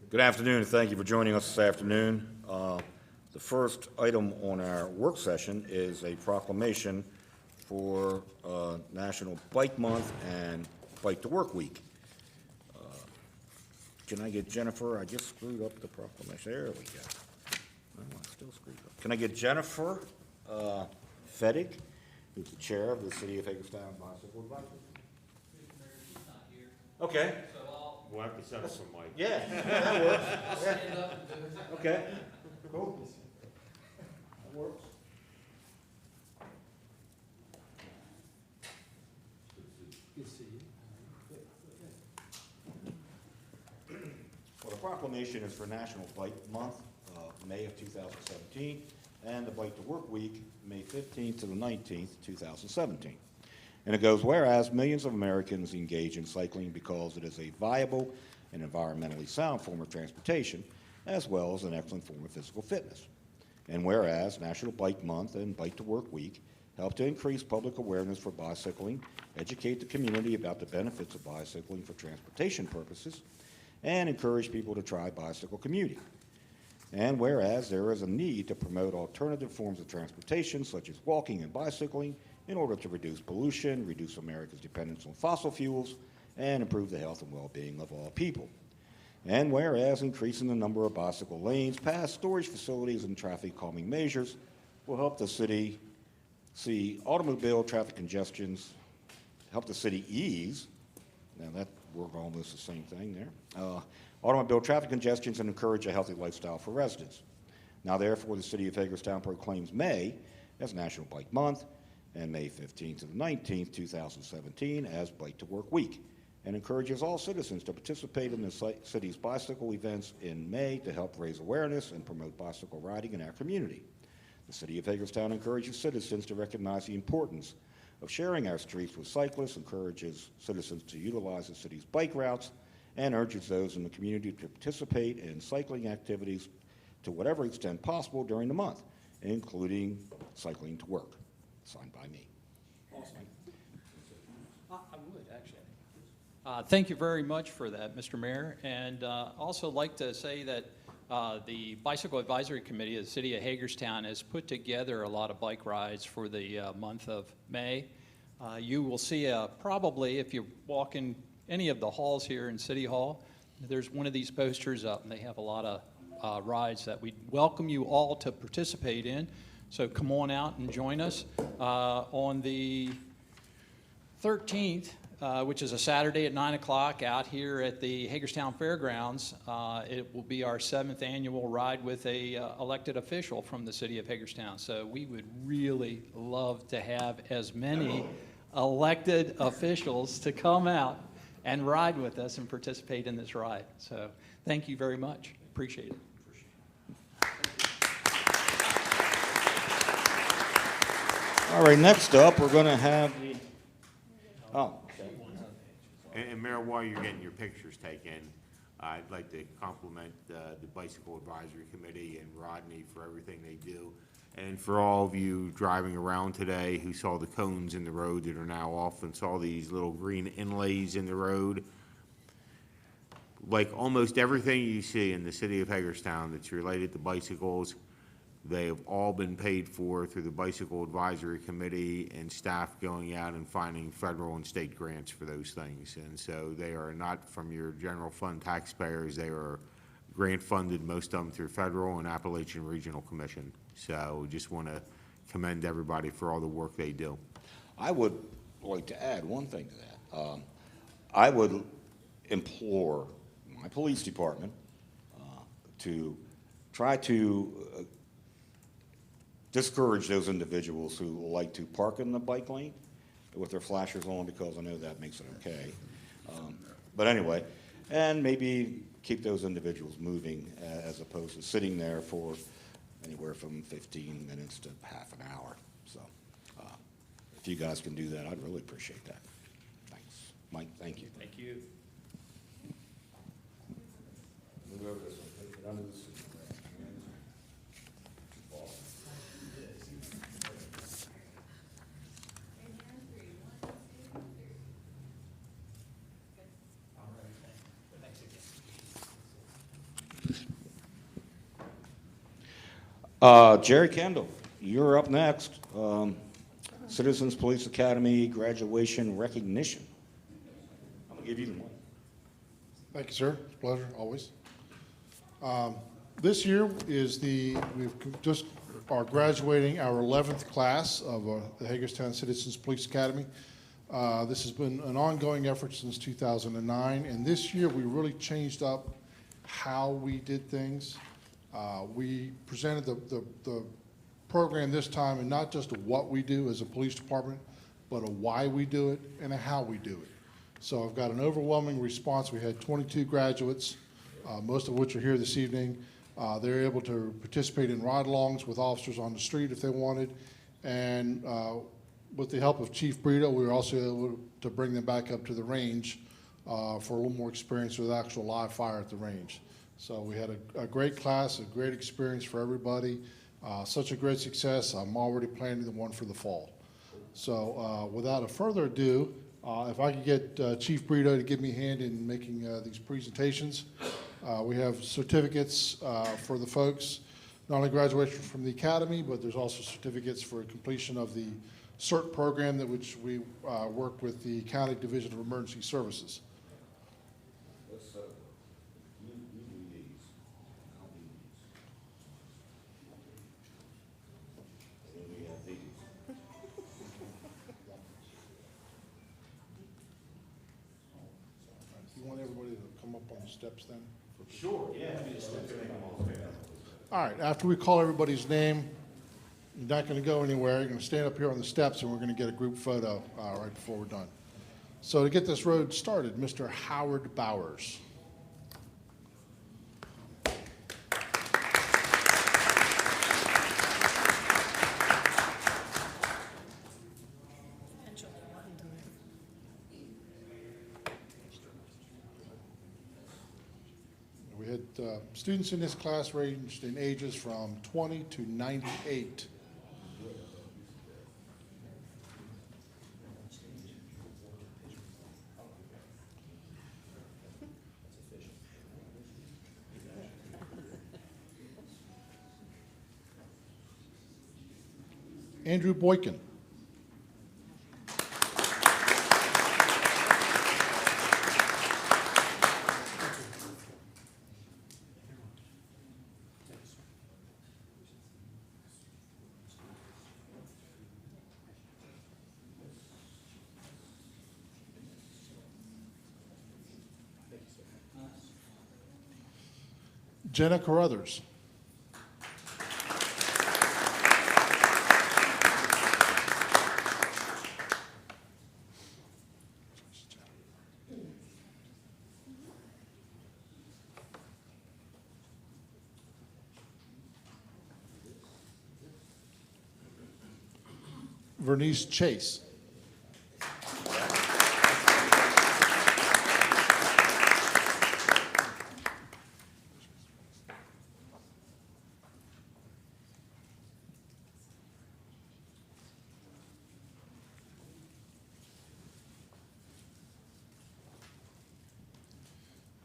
Good afternoon, and thank you for joining us this afternoon. The first item on our work session is a proclamation for National Bike Month and Bike to Work Week. Can I get Jennifer? I just screwed up the proclamation. There we go. Oh, I still screwed up. Can I get Jennifer Fedig, who's the chair of the City of Hagerstown Bicycle Advisory? Okay. We'll have to set up some mic. Yeah, that works. Yeah. Okay, cool. That works. Good to see you. Well, the proclamation is for National Bike Month, May of 2017, and the Bike to Work Week, May 15th to the 19th, 2017. And it goes, whereas millions of Americans engage in cycling because it is a viable and environmentally sound form of transportation, as well as an excellent form of physical fitness. And whereas National Bike Month and Bike to Work Week help to increase public awareness for bicycling, educate the community about the benefits of bicycling for transportation purposes, and encourage people to try bicycle commuting. And whereas there is a need to promote alternative forms of transportation, such as walking and bicycling, in order to reduce pollution, reduce America's dependence on fossil fuels, and improve the health and well-being of all people. And whereas increasing the number of bicycle lanes, paths, storage facilities, and traffic calming measures will help the city see automobile traffic congestions, help the city ease, now that we're almost the same thing there, automobile traffic congestions and encourage a healthy lifestyle for residents. Now therefore the City of Hagerstown proclaims May as National Bike Month, and May 15th to the 19th, 2017 as Bike to Work Week, and encourages all citizens to participate in the city's bicycle events in May to help raise awareness and promote bicycle riding in our community. The City of Hagerstown encourages citizens to recognize the importance of sharing our streets with cyclists, encourages citizens to utilize the city's bike routes, and urges those in the community to participate in cycling activities to whatever extent possible during the month, including cycling to work. Signed by me. Awesome. I would, actually. Thank you very much for that, Mr. Mayor. And also like to say that the Bicycle Advisory Committee of the City of Hagerstown has put together a lot of bike rides for the month of May. You will see probably, if you walk in any of the halls here in City Hall, there's one of these posters up, and they have a lot of rides that we welcome you all to participate in. So come on out and join us. On the 13th, which is a Saturday at 9 o'clock out here at the Hagerstown Fairgrounds, it will be our 7th annual ride with a elected official from the City of Hagerstown. So we would really love to have as many elected officials to come out and ride with us and participate in this ride. So thank you very much. Appreciate it. All right, next up, we're going to have the, And Mayor, while you're getting your pictures taken, I'd like to compliment the Bicycle Advisory Committee and Rodney for everything they do. And for all of you driving around today who saw the cones in the road that are now off and saw these little green inlays in the road, like almost everything you see in the City of Hagerstown that's related to bicycles, they have all been paid for through the Bicycle Advisory Committee and staff going out and finding federal and state grants for those things. And so they are not from your general fund taxpayers. They are grant funded, most of them through federal and Appalachian Regional Commission. So just want to commend everybody for all the work they do. I would like to add one thing to that. I would implore my police department to try to discourage those individuals who like to park in the bike lane with their flashers on, because I know that makes it okay. But anyway, and maybe keep those individuals moving as opposed to sitting there for anywhere from 15 minutes to half an hour. So if you guys can do that, I'd really appreciate that. Thanks. Mike, thank you. Thank you. Move over this one. Take it under the seat. Jerry Kendall, you're up next. Citizens Police Academy graduation recognition. I'm gonna give you the mic. Thank you, sir. It's a pleasure, always. This year is just are graduating our 11th class of the Hagerstown Citizens Police Academy. This has been an ongoing effort since 2009, and this year we really changed up how we did things. We presented the program this time, and not just what we do as a police department, but a why we do it and a how we do it. So I've got an overwhelming response. We had 22 graduates, most of which are here this evening. They're able to participate in ride-alongs with officers on the street if they wanted. And with the help of Chief Brito, we were also able to bring them back up to the range for a little more experience with actual live fire at the range. So we had a great class, a great experience for everybody. Such a great success. I'm already planning the one for the fall. So without a further ado, if I could get Chief Brito to give me a hand in making these presentations. We have certificates for the folks, not only graduation from the academy, but there's also certificates for completion of the CERT program that which we work with the County Division of Emergency Services. Let's, you do these. I'll do these. And then we have these. You want everybody to come up on the steps then? Sure, yeah. All right, after we call everybody's name, you're not going to go anywhere. You're going to stand up here on the steps, and we're going to get a group photo right before we're done. So to get this road started, Mr. Howard Bowers. We had students in this class ranged in ages from 20 to 98. Andrew Boykin. Jenna Carruthers. Vernice Chase.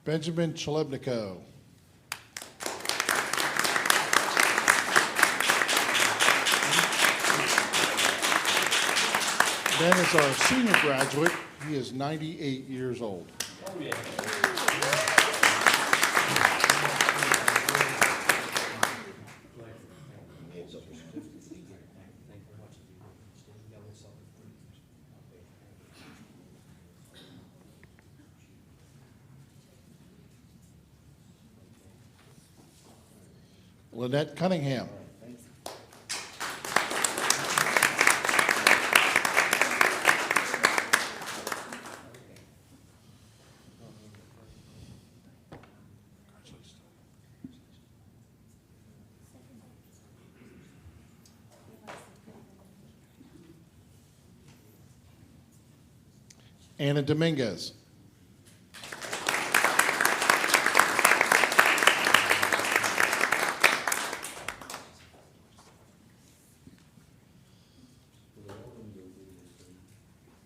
Benjamin Chelebniko. Ben is our senior graduate. He is 98 years old. Lynette Cunningham. Anna Dominguez.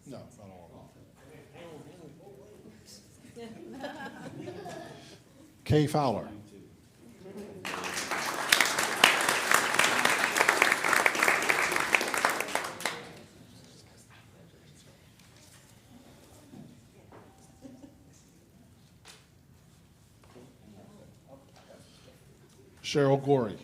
No, not all of them. Kay Fowler. Cheryl Gorey.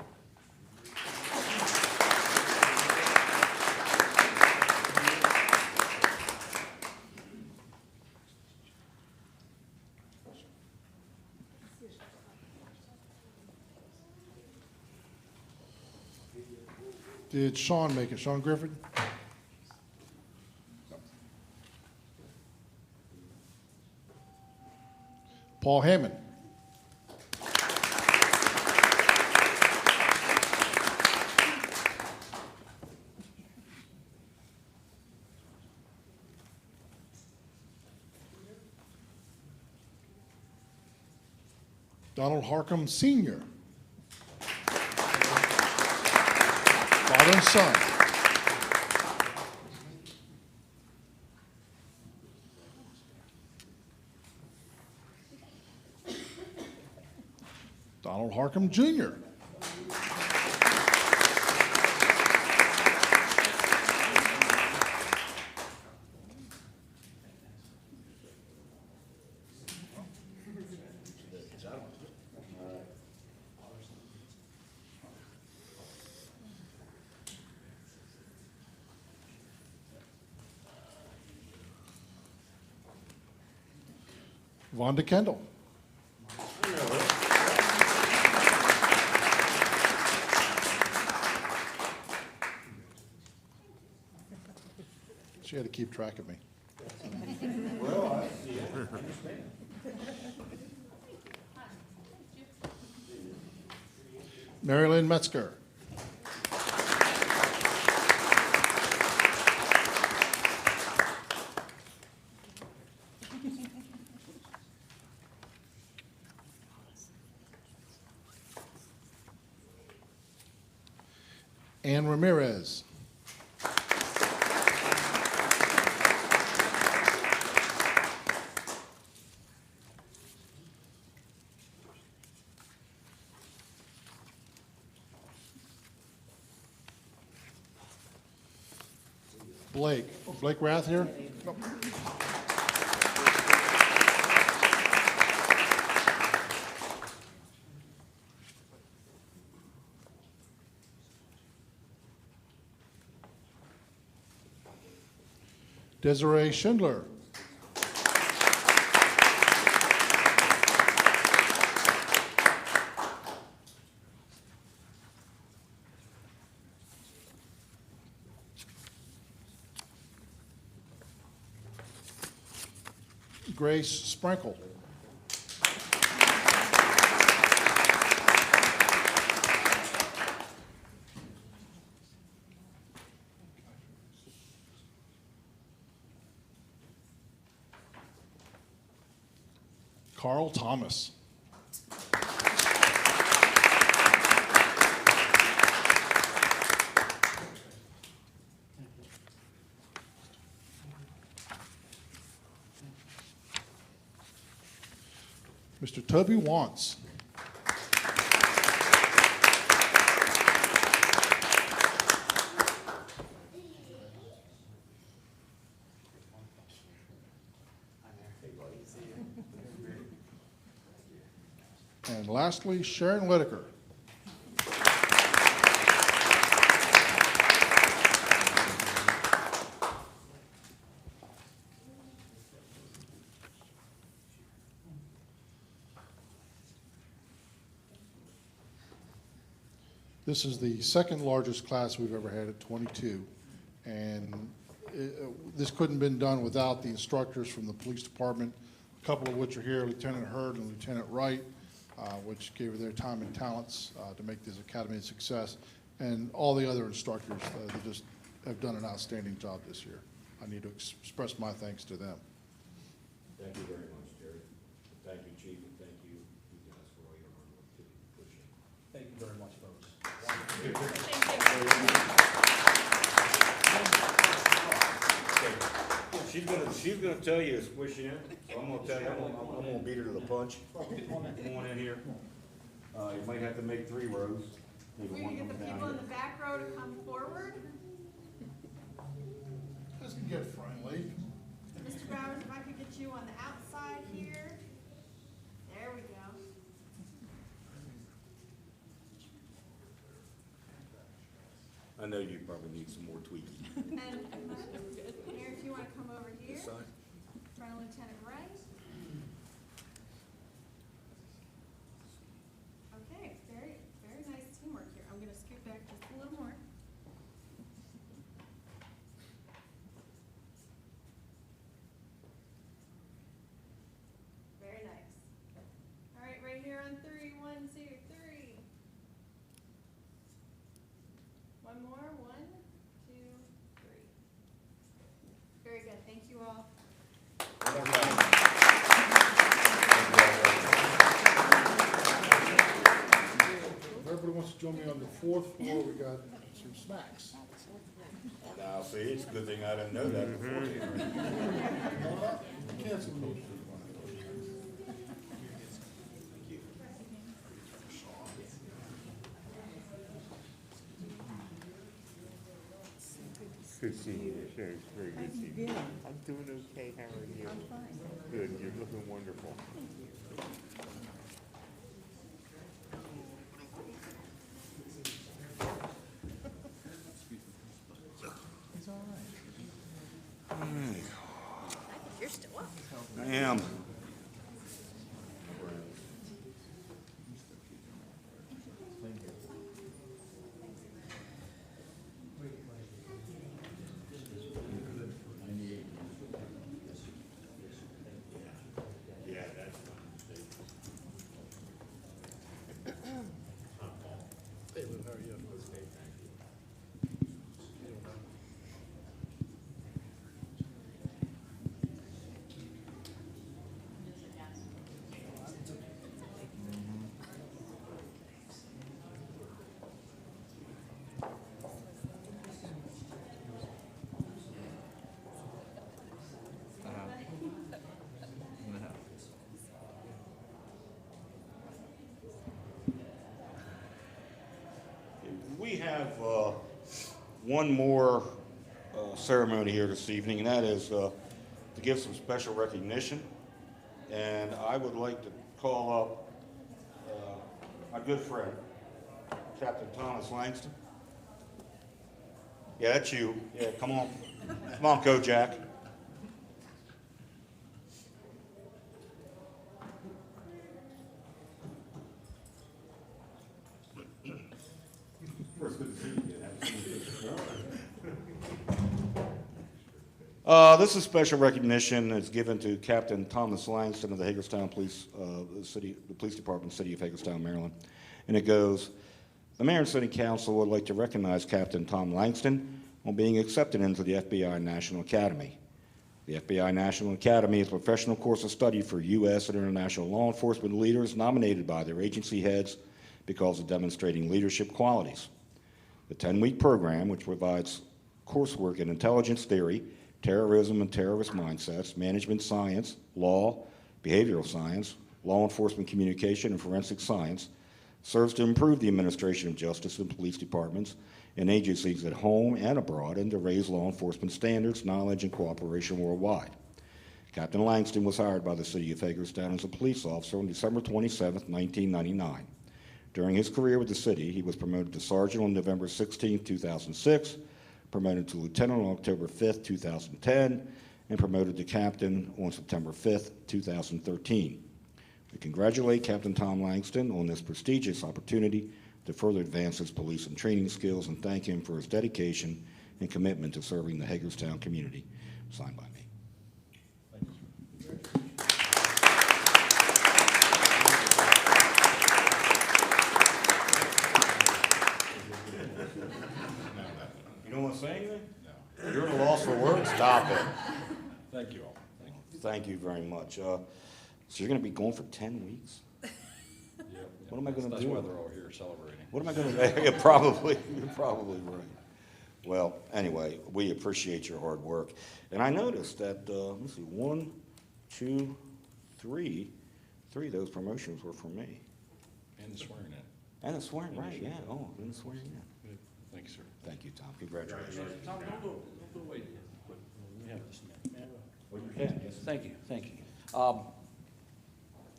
Did Sean make it? Sean Griffin? Paul Hammond. Donald Harcum Sr. Father and son. Donald Harcum Jr. Vonda Kendall. She had to keep track of me. Well, I understand. Mary Lynn Metzger. Ann Ramirez. Blake Rath here? Nope. Desiree Schindler. Grace Sprinkle. Carl Thomas. Mr. Toby Wantz. And lastly, Sharon Whitaker. This is the second largest class we've ever had at 22. And this couldn't have been done without the instructors from the police department, a couple of which are here, Lieutenant Hurd and Lieutenant Wright, which gave their time and talents to make this academy a success, and all the other instructors that just have done an outstanding job this year. I need to express my thanks to them. Thank you very much, Jerry. Thank you, Chief, and thank you, you guys, for all your hard work too. Appreciate it. Thank you very much, folks. She's gonna tell you to squish in, so I'm gonna tell you, I'm gonna beat her to the punch. Come on in here. You might have to make 3 rows. Maybe We're one gonna get the comes down people in here. the back row to come forward. Let's get friendly. Mr. Bowers, if I could get you on the outside here. There we go. I know you probably need some more tweaking. And Mayor, if you want to come over here, in front of Lieutenant Wright. Okay, very, very nice teamwork here. I'm going to scoot back just a little more. Very nice. All right, right here on three. 1, 2, 3. One more. 1, 2, 3. Very good. Thank you all. If everybody wants to join me on the 4th floor, we got some snacks. Now, see, it's a good thing I didn't know that beforehand. Cancel the motion. Good seeing you, Sherry. It's very good seeing you. I'm doing okay. How are you? I'm fine. Good. You're looking wonderful. You're still up. I am. Yeah, that's Hey, Lou, how are you? We have one more ceremony here this evening, and that is to give some special recognition. And I would like to call up my good friend, Captain Thomas Langston. Yeah, that's you. Yeah, come on. Come on, Kojak. First, good to see you again. Haven't seen you before. This is special recognition. It's given to Captain Thomas Langston of the Hagerstown Police, the Police Department, City of Hagerstown, Maryland. And it goes, the Mayor and City Council would like to recognize Captain Tom Langston on being accepted into the FBI National Academy. The FBI National Academy is a professional course of study for U.S. and international law enforcement leaders nominated by their agency heads because of demonstrating leadership qualities. The 10-week program, which provides coursework in intelligence theory, terrorism and terrorist mindsets, management science, law, behavioral science, law enforcement communication, and forensic science, serves to improve the administration of justice in police departments and agencies at home and abroad, and to raise law enforcement standards, knowledge, and cooperation worldwide. Captain Langston was hired by the City of Hagerstown as a police officer on December 27, 1999. During his career with the city, he was promoted to sergeant on November 16, 2006, promoted to lieutenant on October 5, 2010, and promoted to captain on September 5, 2013. We congratulate Captain Tom Langston on this prestigious opportunity to further advance his police and training skills, and thank him for his dedication and commitment to serving the Hagerstown community. Signed by me. You don't want to say anything? No. You're at a loss for words? Stop it. Thank you all. Thank you. Thank you very much. So you're going to be gone for 10 weeks? What am I gonna That's do? why they're all here celebrating. What am I going to do? Yeah, probably. You're probably right. Well, anyway, we appreciate your hard work. And I noticed that, let's see, 1, 2, 3 of those promotions were for me. And the swearing in. And the swearing, right, yeah. Oh, and the swearing in. Good. Thank you, sir. Thank you, Tom. Congratulations. Tom, don't go away. We have this man. Well, you can, yes. Thank you, thank you.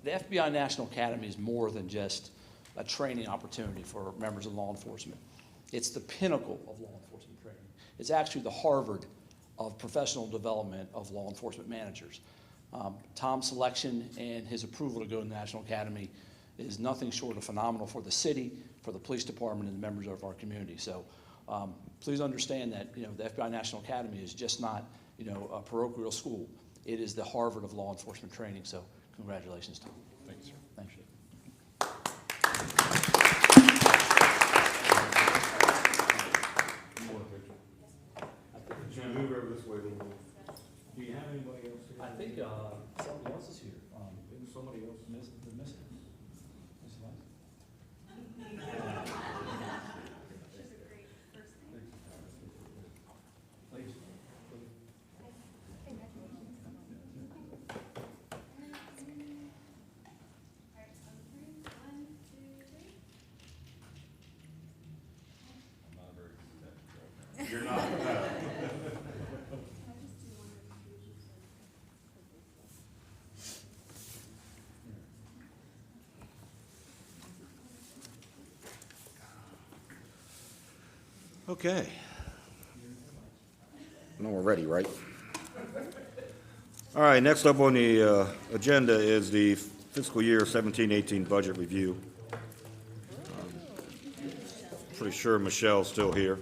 The FBI National Academy is more than just a training opportunity for members of law enforcement. It's the pinnacle of law enforcement training. It's actually the Harvard of professional development of law enforcement managers. Tom's selection and his approval to go to the National Academy is nothing short of phenomenal for the city, for the police department, and the members of our community. So please understand that, you know, the FBI National Academy is just not, you know, a parochial school. It is the Harvard of law enforcement training. So congratulations, Tom. Thank you, sir. Thank you. Should we move over this way a little bit? Do you have anybody else here? I think, somebody else is here. Somebody else? They're missing. Miss Eliza? Please. You're not. Okay. Now we're ready, right? All right, next up on the agenda is the fiscal year 17-18 budget review. Pretty sure Michelle's still here.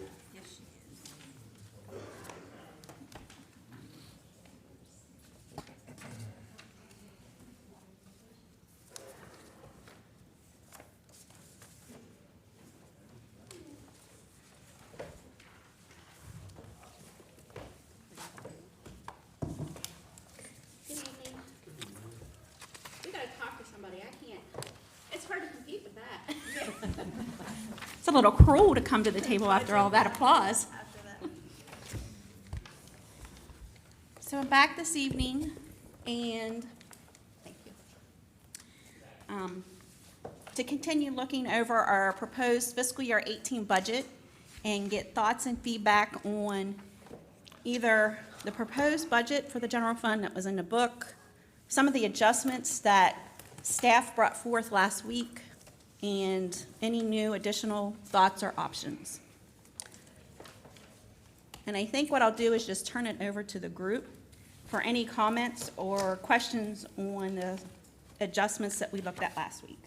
Good evening. We gotta talk to somebody, I can't, it's hard to compete with that. It's a little cruel to come to the table after all that applause. So I'm back this evening, and, thank you. To continue looking over our proposed fiscal year 18 budget and get thoughts and feedback on either the proposed budget for the general fund that was in the book, some of the adjustments that staff brought forth last week, and any new additional thoughts or options. And I think what I'll do is just turn it over to the group for any comments or questions on the adjustments that we looked at last week.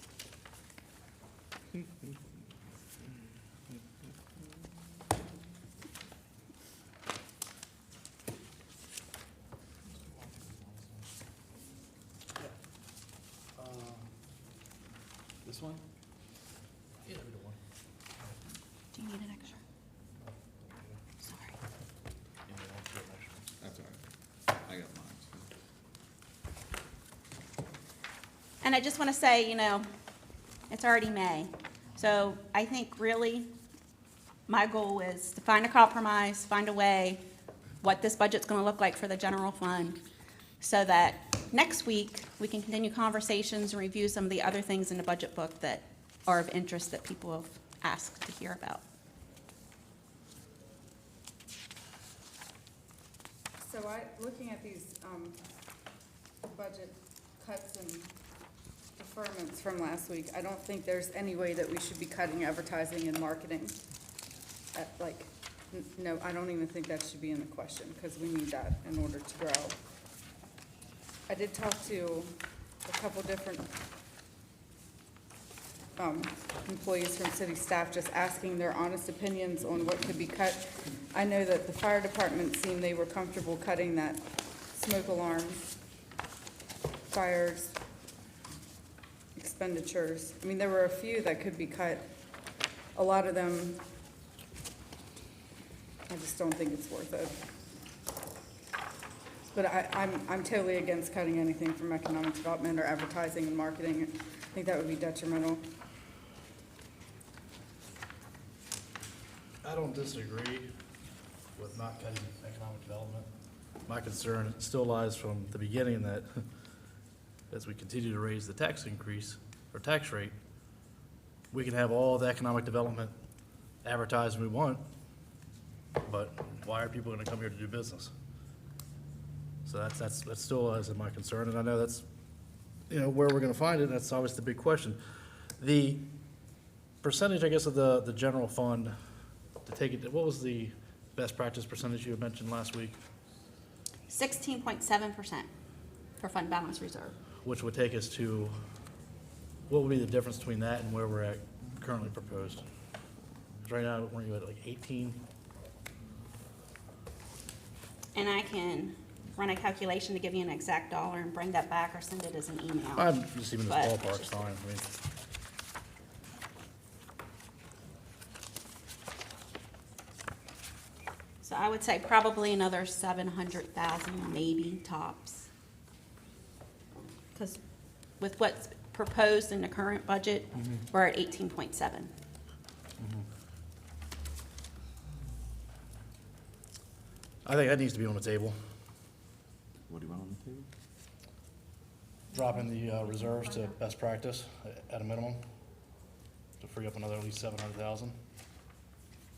This one? Yeah, we don't want. Do you need an extra? Sorry. That's all right. I got mine. And I just want to say, you know, it's already May. So I think really my goal is to find a compromise, find a way, what this budget's going to look like for the general fund, so that next week we can continue conversations and review some of the other things in the budget book that are of interest that people have asked to hear about. So looking at these budget cuts and deferments from last week, I don't think there's any way that we should be cutting advertising and marketing. No, I don't even think that should be in the question, because we need that in order to grow. I did talk to a couple different employees from city staff, just asking their honest opinions on what could be cut. I know that the fire department seemed they were comfortable cutting that smoke alarm, fires, expenditures. I mean, there were a few that could be cut. A lot of them, I just don't think it's worth it. But I'm totally against cutting anything from economic development or advertising and marketing. I think that would be detrimental. I don't disagree with not cutting economic development. My concern still lies from the beginning that as we continue to raise the tax increase or tax rate, we can have all the economic development advertising we want, but why are people gonna come here to do business? So that's still is my concern, and I know that's, you know, where we're gonna find it, that's always the big question. The percentage, I guess, of the general fund take it, what was the best practice percentage you had mentioned last week? 16.7% for fund balance reserve. Which would take us to, what would be the difference between that and where we're at currently proposed? 'Cause right now, weren't you at like 18? And I can run a calculation to give you an exact dollar and bring that back or send it as an email. I'm just even this But- ballpark's fine, I mean. So I would say probably another 700,000, maybe tops. Because with what's proposed in the current budget, we're at 18.7. I think that needs to be on the table, What do you want on the table? dropping the reserves to best practice at a minimum, to free up another at least 700,000.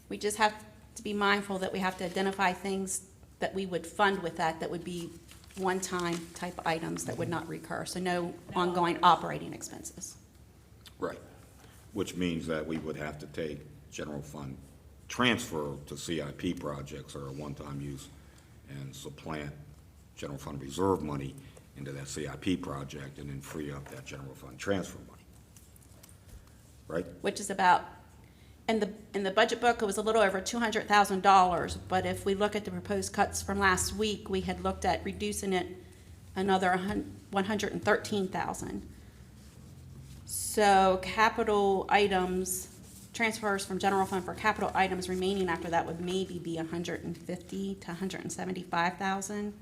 We just have to be mindful that we have to identify things that we would fund with that, that would be one-time type items that would not recur. So no ongoing operating expenses. Right, which means that we would have to take general fund transfer to CIP projects or a one-time use and supplant general fund reserve money into that CIP project and then free up that general fund transfer money. Right? Which is about, in the budget book, it was a little over $200,000, but if we look at the proposed cuts from last week, we had looked at reducing it another $113,000. So capital items, transfers from general fund for capital items remaining after that would maybe be $150,000 to $175,000.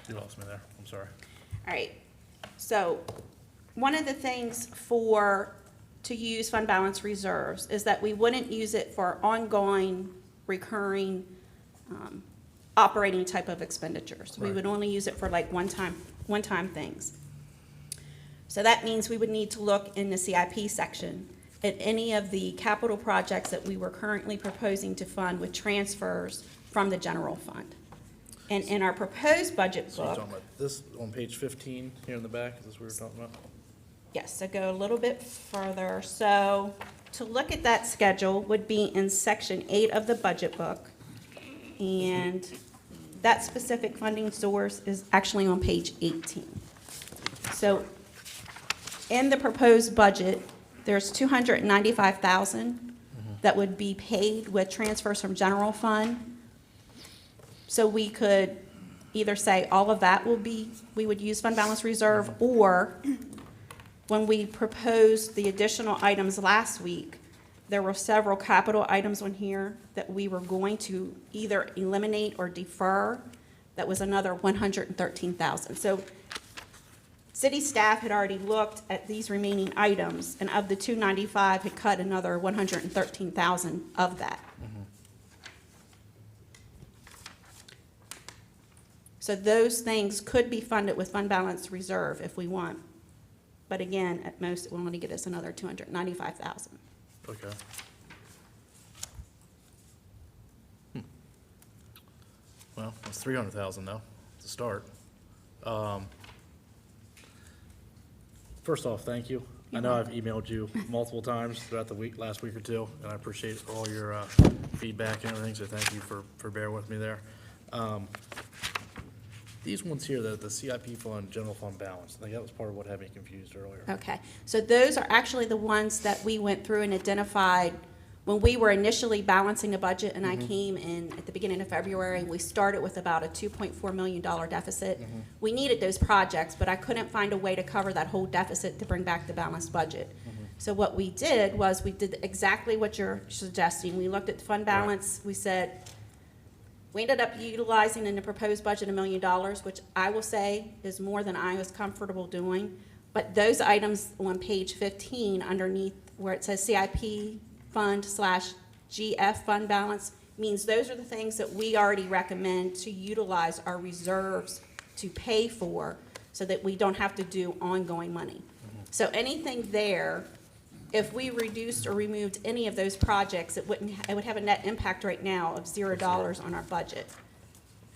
You lost me there, I'm sorry. All right, so one of the things to use fund balance reserves is that we wouldn't use it for ongoing, recurring, operating type of expenditures. We Right. would only use it for like one-time things. So that means we would need to look in the CIP section at any of the capital projects that we were currently proposing to fund with transfers from the general fund. And in our proposed budget So you're book, talking about this on page 15 here in the back, is this what we're talking about? yes, so go a little bit further. So to look at that schedule would be in section 8 of the budget book. And that specific funding source is actually on page 18. So in the proposed budget, there's $295,000 that would be paid with transfers from general fund. So we could either say all of that we would use fund balance reserve, or when we proposed the additional items last week, there were several capital items on here that we were going to either eliminate or defer. That was another $113,000. So city staff had already looked at these remaining items, and of the 295, had cut another 113,000 of that. So those things could be funded with fund balance reserve if we want. But again, at most, it will only get us another 295,000. Okay. Well, it's 300,000 though, to start. First off, thank you. I know I've emailed you multiple times throughout the week, last week or two, and I appreciate all your feedback and everything, so thank you for bearing with me there. These ones here, the CIP fund, general fund balance, I think that was part of what had me confused earlier. Okay, so those are actually the ones that we went through and identified when we were initially balancing the budget, and I came in at the beginning of February. We started with about a $2.4 million deficit. We needed those projects, but I couldn't find a way to cover that whole deficit to bring back the balanced budget. So what we did was we did exactly what you're suggesting. We looked at the fund balance. We said, we ended up utilizing in the proposed budget $1 million, which I will say is more than I was comfortable doing. But those items on page 15 underneath where it says CIP fund / GF fund balance means those are the things that we already recommend to utilize our reserves to pay for so that we don't have to do ongoing money. So anything there, if we reduced or removed any of those projects, it would have a net impact right now of $0 on our budget,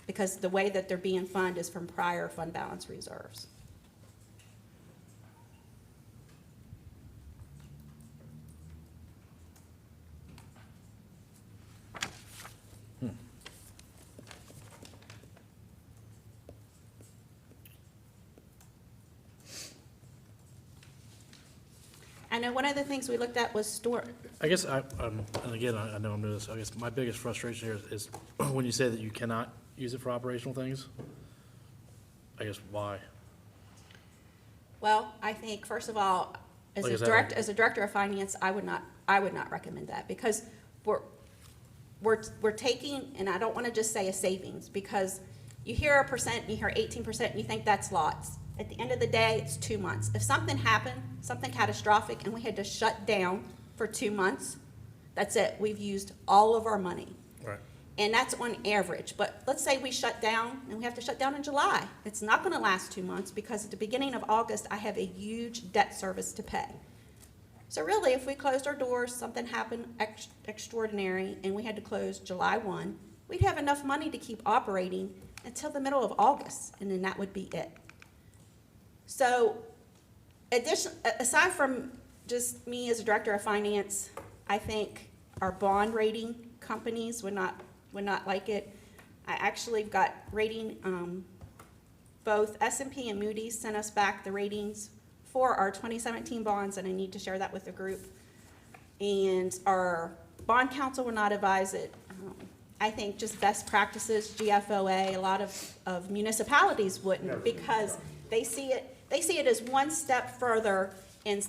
because the way that they're being funded is from prior fund balance reserves. I know one of the things we looked at was I guess and again, I know I'm new to this, I guess my biggest frustration here is when you say that you cannot use it for operational things, I guess why? well, I think, first of all, as Like, a is that director, like- as a director of finance, I would not recommend that, because we're taking, and I don't want to just say a savings, because you hear 1%, and you hear 18%, and you think that's lots. At the end of the day, it's 2 months. If something happened, something catastrophic, and we had to shut down for 2 months, that's it. We've used all of our money. Right. And that's on average. But let's say we shut down, and we have to shut down in July. It's not going to last 2 months, because at the beginning of August, I have a huge debt service to pay. So really, if we closed our doors, something happened extraordinary, and we had to close July 1, we'd have enough money to keep operating until the middle of August, and then that would be it. So, aside from just me as a director of finance, I think our bond rating companies would not like it. I actually got rating, both S&P and Moody's sent us back the ratings for our 2017 bonds, and I need to share that with the group. And our bond counsel will not advise it. I think just best practices, GFOA, a lot of municipalities wouldn't, because they see it as one step further, and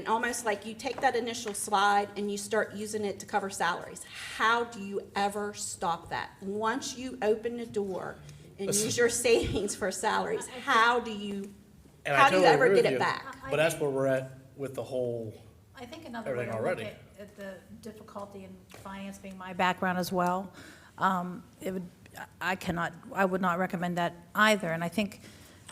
almost like you take that initial slide and you start using it to cover salaries. How do you ever stop that? Once you open the door and use your savings for salaries, how do you And I How do you totally ever agree get with it you, back? But that's where we're at with the whole, I think another way everything to look already. at the difficulty in finance being my background as well, I would not recommend that either. And I think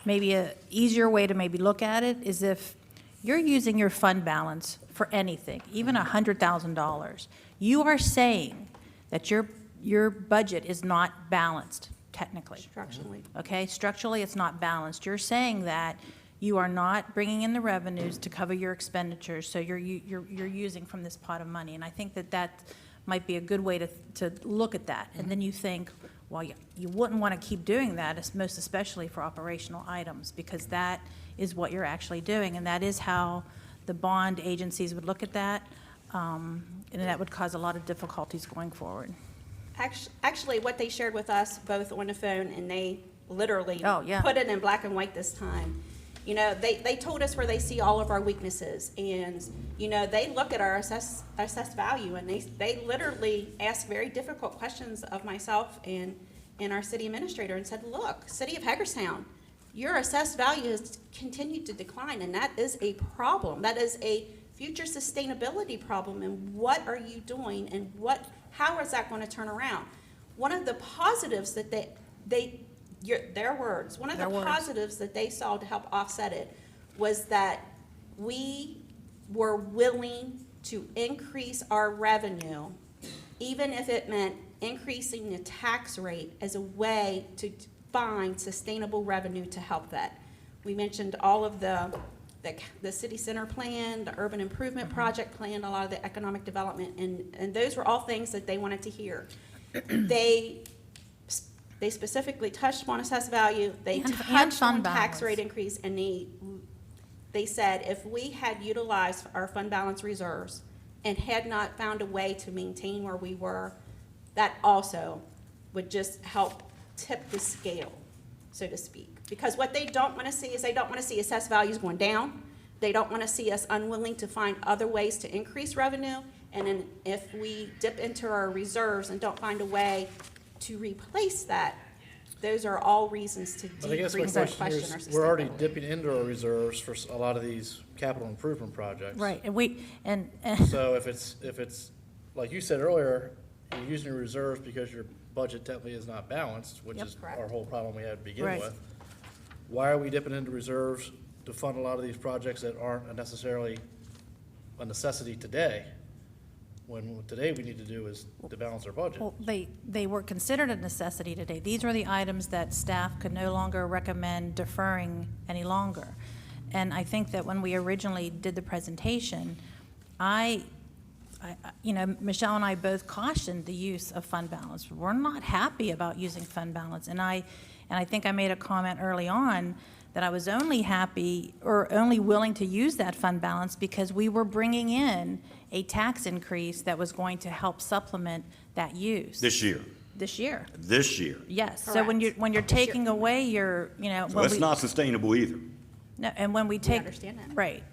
maybe a easier way to maybe look at it is if you're using your fund balance for anything, even $100,000, you are saying that your budget is not balanced technically. structurally? Okay, structurally, it's not balanced. You're saying that you are not bringing in the revenues to cover your expenditures, so you're using from this pot of money. And I think that might be a good way to look at that. And then you think, well, you wouldn't want to keep doing that, most especially for operational items, because that is what you're actually doing, and that is how the bond agencies would look at that, and that would cause a lot of difficulties going forward. Actually, what they shared with us both on the phone, and they literally Oh, yeah. put it in black and white this time. You know, they told us where they see all of our weaknesses, and, you know, they look at our assessed value, and they literally ask very difficult questions of myself and our city administrator, and said, look, City of Hagerstown, your assessed value has continued to decline, and that is a problem. That is a future sustainability problem, and what are you doing, and how is that going to turn around? One of the positives that their words, one of the positives that they saw to help offset it was that we were willing to increase our revenue, even if it meant increasing the tax rate as a way to find sustainable revenue to help that. We mentioned all of the city center plan, the urban improvement project plan, a lot of the economic development, and those were all things that they wanted to hear. They specifically touched on assessed value, they And touched fund on tax balance. rate increase, and they said if we had utilized our fund balance reserves and had not found a way to maintain where we were, that also would just help tip the scale, so to speak. Because what they don't want to see is they don't want to see assessed values going down. They don't want to see us unwilling to find other ways to increase revenue. And then if we dip into our reserves and don't find a way to replace that, those are all reasons to but I guess my decrease our question question is, or we're already sustainability. dipping into our reserves for a lot of these capital improvement projects. Right, and So if it's, like you said earlier, you're using your reserves because your budget technically is not balanced, which Yep. is Correct. our whole problem we had to begin Right. with. Why are we dipping into reserves to fund a lot of these projects that aren't necessarily a necessity today? When today we need to do is to balance our budget. well, they were considered a necessity today. These were the items that staff could no longer recommend deferring any longer. And I think that when we originally did the presentation, you know, Michelle and I both cautioned the use of fund balance. We're not happy about using fund balance. And I think I made a comment early on that I was only happy or only willing to use that fund balance because we were bringing in a tax increase that was going to help supplement that use. This year, This year, this year. yes. So when you're taking away your, So it's not sustainable either. No, and when we take. understand that. Right.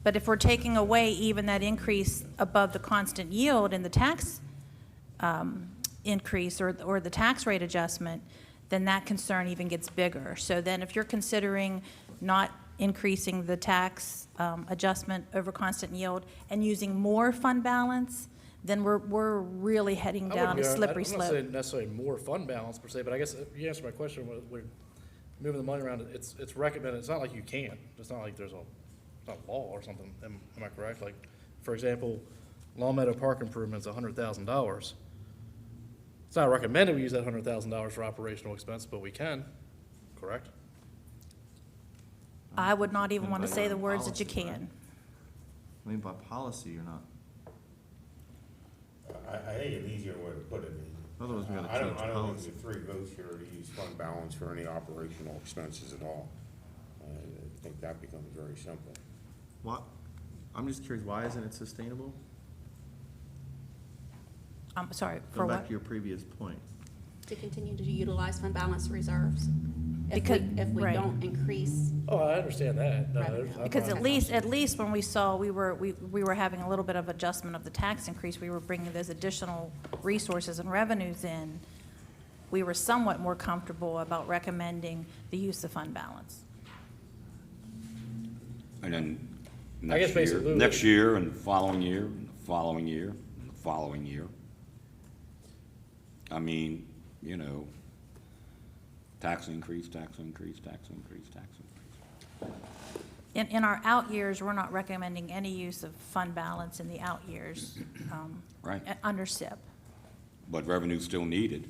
But if we're taking away even that increase above the constant yield in the tax increase or the tax rate adjustment, then that concern even gets bigger. So then if you're considering not increasing the tax adjustment over constant yield and using more fund balance, then we're really heading down a slippery I'm not slope. saying necessarily more fund balance per se, but I guess you answered my question, we're moving the money around, it's recommended, it's not like you can't, it's not like there's a law or something, am I correct? Like, for example, Long Meadow Park improvements, $100,000. It's not recommended we use that $100,000 for operational expense, but we can, correct? I would not even want to By say the words that you policy, right? can. I mean, by policy, you're not. I think an easier way to put it is. Otherwise, we gotta I don't change think policy. the three votes here to use fund balance for any operational expenses at all. I think that becomes very simple. What? I'm just curious, why isn't it sustainable? I'm sorry, for Going what? back to your previous point. To continue to utilize fund balance reserves. Because- If we right. don't increase, Oh, I understand that. No, Revenue. I'm Because not- at least when we saw we were having a little bit of adjustment of the tax increase, we were bringing those additional resources and revenues in, we were somewhat more comfortable about recommending the use of fund balance. And then I guess basically- next year and the following year, and the following year, and the following year. I mean, you know, tax increase, tax increase, tax increase, tax increase. In our out years, we're not recommending any use of fund balance in the out years Right. under SIP. But revenue's still needed.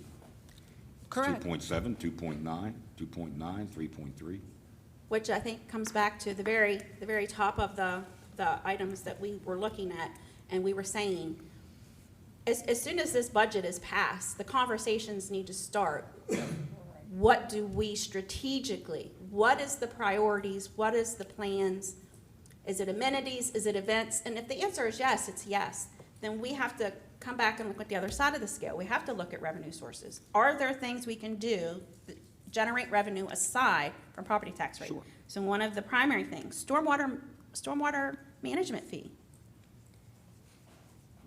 Correct. 2.7, 2.9, 2.9, 3.3. which I think comes back to the very top of the items that we were looking at, and we were saying, as soon as this budget is passed, the conversations need to start. What do we strategically, what is the priorities, what is the plans? Is it amenities, is it events? And if the answer is yes, it's yes, then we have to come back and look at the other side of the scale. We have to look at revenue sources. Are there things we can do that generate revenue aside from property tax rate? Sure. So one of the primary things, stormwater management fee.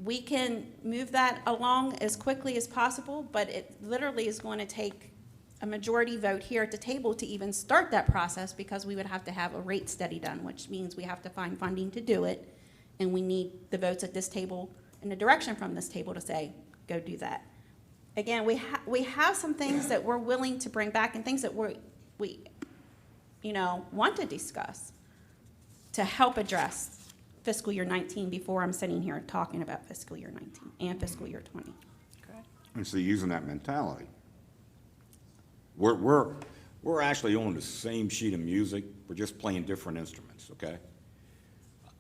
We can move that along as quickly as possible, but it literally is going to take a majority vote here at the table to even start that process, because we would have to have a rate study done, which means we have to find funding to do it, and we need the votes at this table and the direction from this table to say, go do that. Again, we have some things that we're willing to bring back and things that we want to discuss to help address fiscal year 19 before I'm sitting here talking about fiscal year 19 and fiscal year 20. And so using that mentality, we're actually on the same sheet of music, we're just playing different instruments, okay?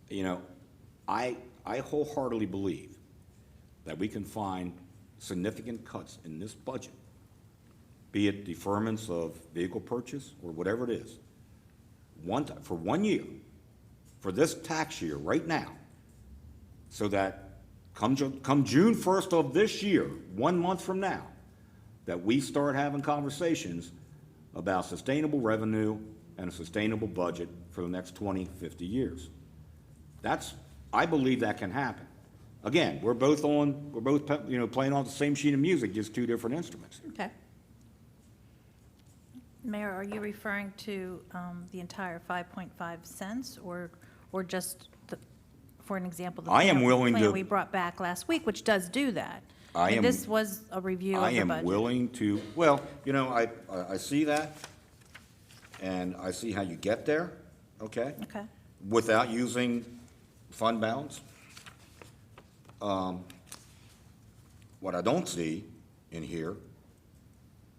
You know, I wholeheartedly believe that we can find significant cuts in this budget, be it deferments of vehicle purchase or whatever it is, for 1 year, for this tax year, right now, so that come June 1st of this year, 1 month from now, that we start having conversations about sustainable revenue and a sustainable budget for the next 20, 50 years. I believe that can happen. Again, we're both playing on the same sheet of music, just two different instruments. Okay. Mayor, are you referring to the entire 5.5 cents or just, for an example, the I am plan- willing plan to- we brought back last week, which does do that? I am- This was a review of I the am budget. willing to, well, I see that, and I see how you get there, okay? Okay. Without using fund balance. What I don't see in here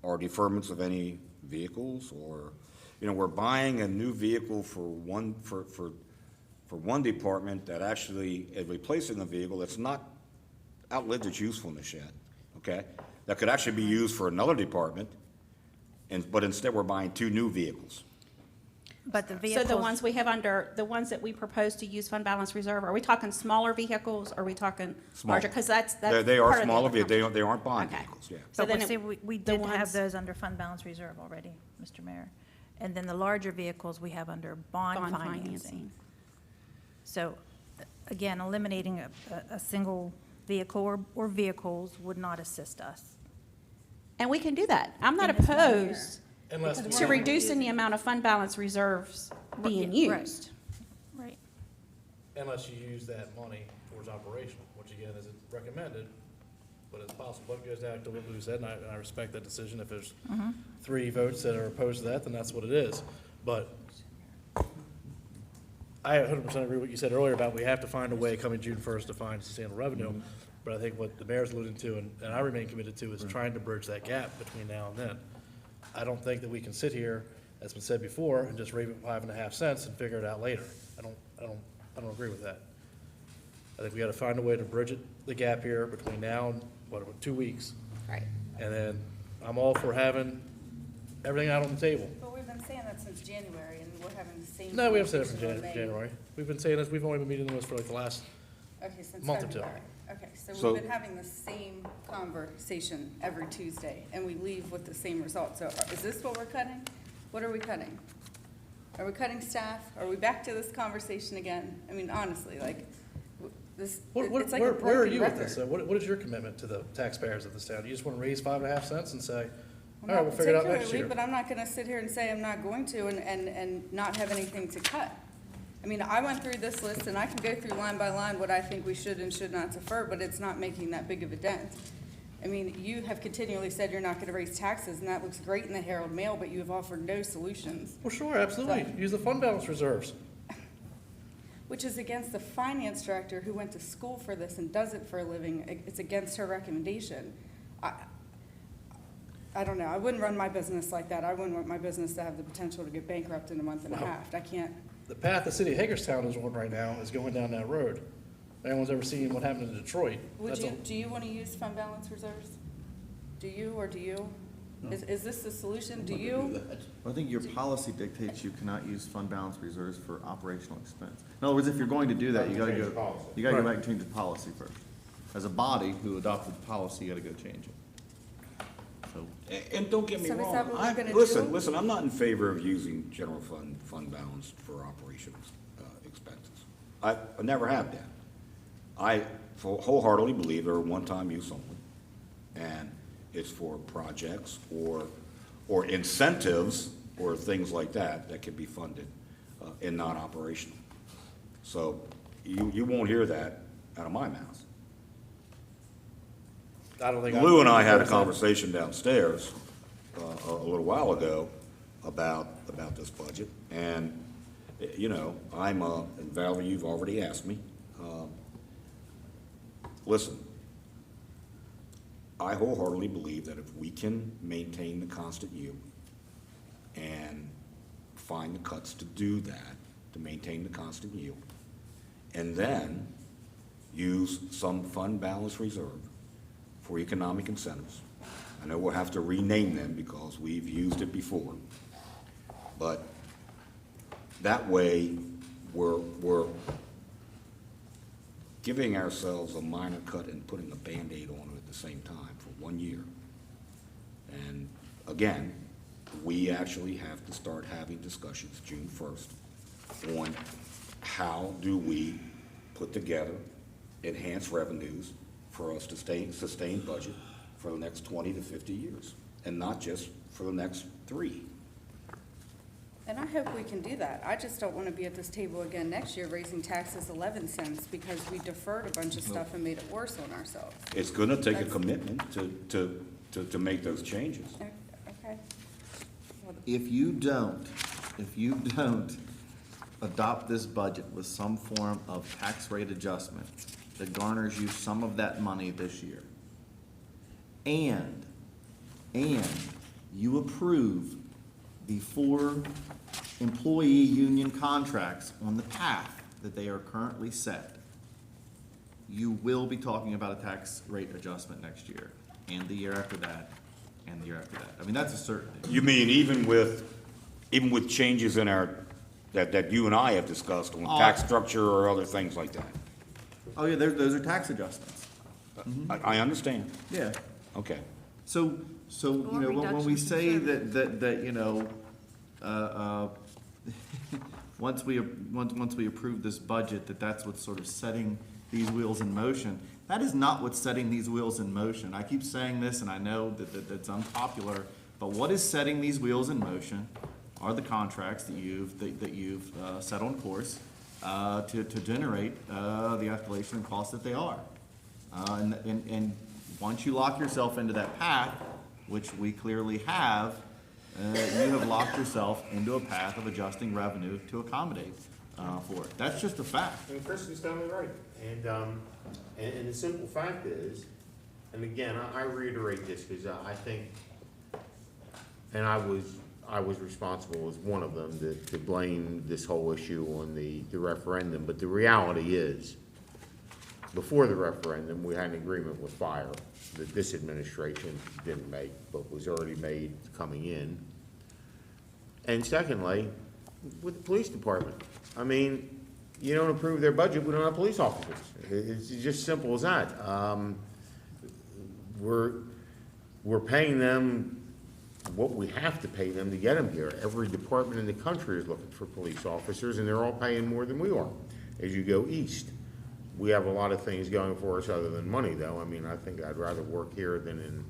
are deferments of any vehicles, or, we're buying a new vehicle for one department that actually is replacing a vehicle that's not outlived its usefulness yet, okay? That could actually be used for another department, but instead we're buying two new vehicles. But the So vehicles. the ones we have under, the ones that we propose to use fund balance reserve, are we talking smaller vehicles, or are we talking Small. larger? Because that's They are part of the smaller, other vehicles. conversation. They aren't bond Okay. vehicles, yeah. So But then see, it- we the did have ones- those under fund balance reserve already, Mr. Mayor. And then the larger vehicles, we have under bond Bond financing. financing. So, again, eliminating a single vehicle or vehicles would not assist us. And we can do that. I'm not In this one year. opposed Unless to reducing the amount of fund balance reserves being Yeah, right. used. Right. Unless you use that money towards operational, which again isn't recommended, but it's possible. It goes down to what Lou said, and I respect that decision. If there's 3 votes that are opposed to that, then that's what it is. But I 100% agree with what you said earlier about we have to find a way coming June 1st to find sustainable revenue. But I think what the mayor's alluding to, and I remain committed to, is trying to bridge that gap between now and then. I don't think that we can sit here, as been said before, and just raise it 5.5 cents and figure it out later. I don't agree with that. I think we gotta find a way to bridge the gap here between now and, 2 weeks. Right. And then I'm all for having everything out on the table. But we've been saying that since January, and we're having the same. No, we haven't said it from conversation in May. January. We've been saying this, we've only been meeting this for like the last, Okay, since month or two. February. Okay, so So- we've been having the same conversation every Tuesday, and we leave with the same results. So is this what we're cutting? What are we cutting? Are we cutting staff? Are we back to this conversation again? I mean, honestly, like, this, it's like a where are broken you with this? record. What is your commitment to the taxpayers of this town? You just wanna raise 5.5 cents and say, all right, Not we'll figure it out next particularly, year? but I'm not gonna sit here and say I'm not going to and not have anything to cut. I mean, I went through this list, and I can go through line by line what I think we should and should not defer, but it's not making that big of a dent. I mean, you have continually said you're not gonna raise taxes, and that looks great in the Herald Mail, but you have offered no solutions, Well, sure, absolutely. Use the fund balance reserves. which is against the finance director who went to school for this and does it for a living. It's against her recommendation. I don't know. I wouldn't run my business like that. I wouldn't want my business to have the potential to get bankrupt in a month and a Wow. half. I can't. The path the city of Hagerstown is on right now is going down that road. If anyone's ever seen what happened in Detroit, that's a, Do you want to use fund balance reserves? Do you, or do you? Is this the solution? Do you? I think your policy dictates you cannot use fund balance reserves for operational expense. In other words, if you're going to do that, you gotta Change the go, policy. you gotta go Right. back and change the policy first. As a body who adopted the policy, you gotta go change it. So, And don't get me So is wrong, that what we're gonna listen, do? I'm not in favor of using general fund balance for operations, expenses. I never have been. I wholeheartedly believe they're one-time use only, and it's for projects or incentives or things like that that can be funded and not operational. So you won't hear that out of my mouth. I don't think. Lou and I had a conversation downstairs a little while ago about this budget, and, you know, and Valerie, you've already asked me. Listen, I wholeheartedly believe that if we can maintain the constant yield and find the cuts to do that, to maintain the constant yield, and then use some fund balance reserve for economic incentives. I know we'll have to rename them because we've used it before. But that way, we're giving ourselves a minor cut and putting a Band-Aid on it at the same time for 1 year. And again, we actually have to start having discussions June 1st on how do we put together enhanced revenues for us to sustain budget for the next 20 to 50 years, and not just for the next 3. And I hope we can do that. I just don't want to be at this table again next year raising taxes 11 cents because we deferred a bunch of stuff and made it worse on ourselves. It's gonna take a That's- commitment to make those changes. Okay? Well, if you don't adopt this budget with some form of tax rate adjustment that garners you some of that money this year, and you approve the 4 employee union contracts on the path that they are currently set, you will be talking about a tax rate adjustment next year, and the year after that, and the year after that. I mean, that's a certainty. You mean even with changes in our that you and I have discussed on tax structure or other things like that. Oh, yeah, those are tax adjustments. I understand. Yeah. Okay. So, you know, when we say that, you know, once we approve this budget, that's what's sort of setting these wheels in motion, that is not what's setting these wheels in motion. I keep saying this, and I know that that's unpopular, but what is setting these wheels in motion are the contracts that you've set on course to generate the escalation in costs that they are. And once you lock yourself into that path, which we clearly have, you have locked yourself into a path of adjusting revenue to accommodate for it. That's just a fact. And Kristen's totally right. And the simple fact is, and again, I reiterate this because I think, and I was responsible as one of them to blame this whole issue on the referendum, but the reality is, before the referendum, we had an agreement with fire that this administration didn't make, but was already made coming in. And secondly, with the police department. I mean, you don't approve their budget, we don't have police officers. It's just simple as that. We're paying them what we have to pay them to get them here. Every department in the country is looking for police officers, and they're all paying more than we are as you go east. We have a lot of things going for us other than money, though. I mean, I think I'd rather work here than in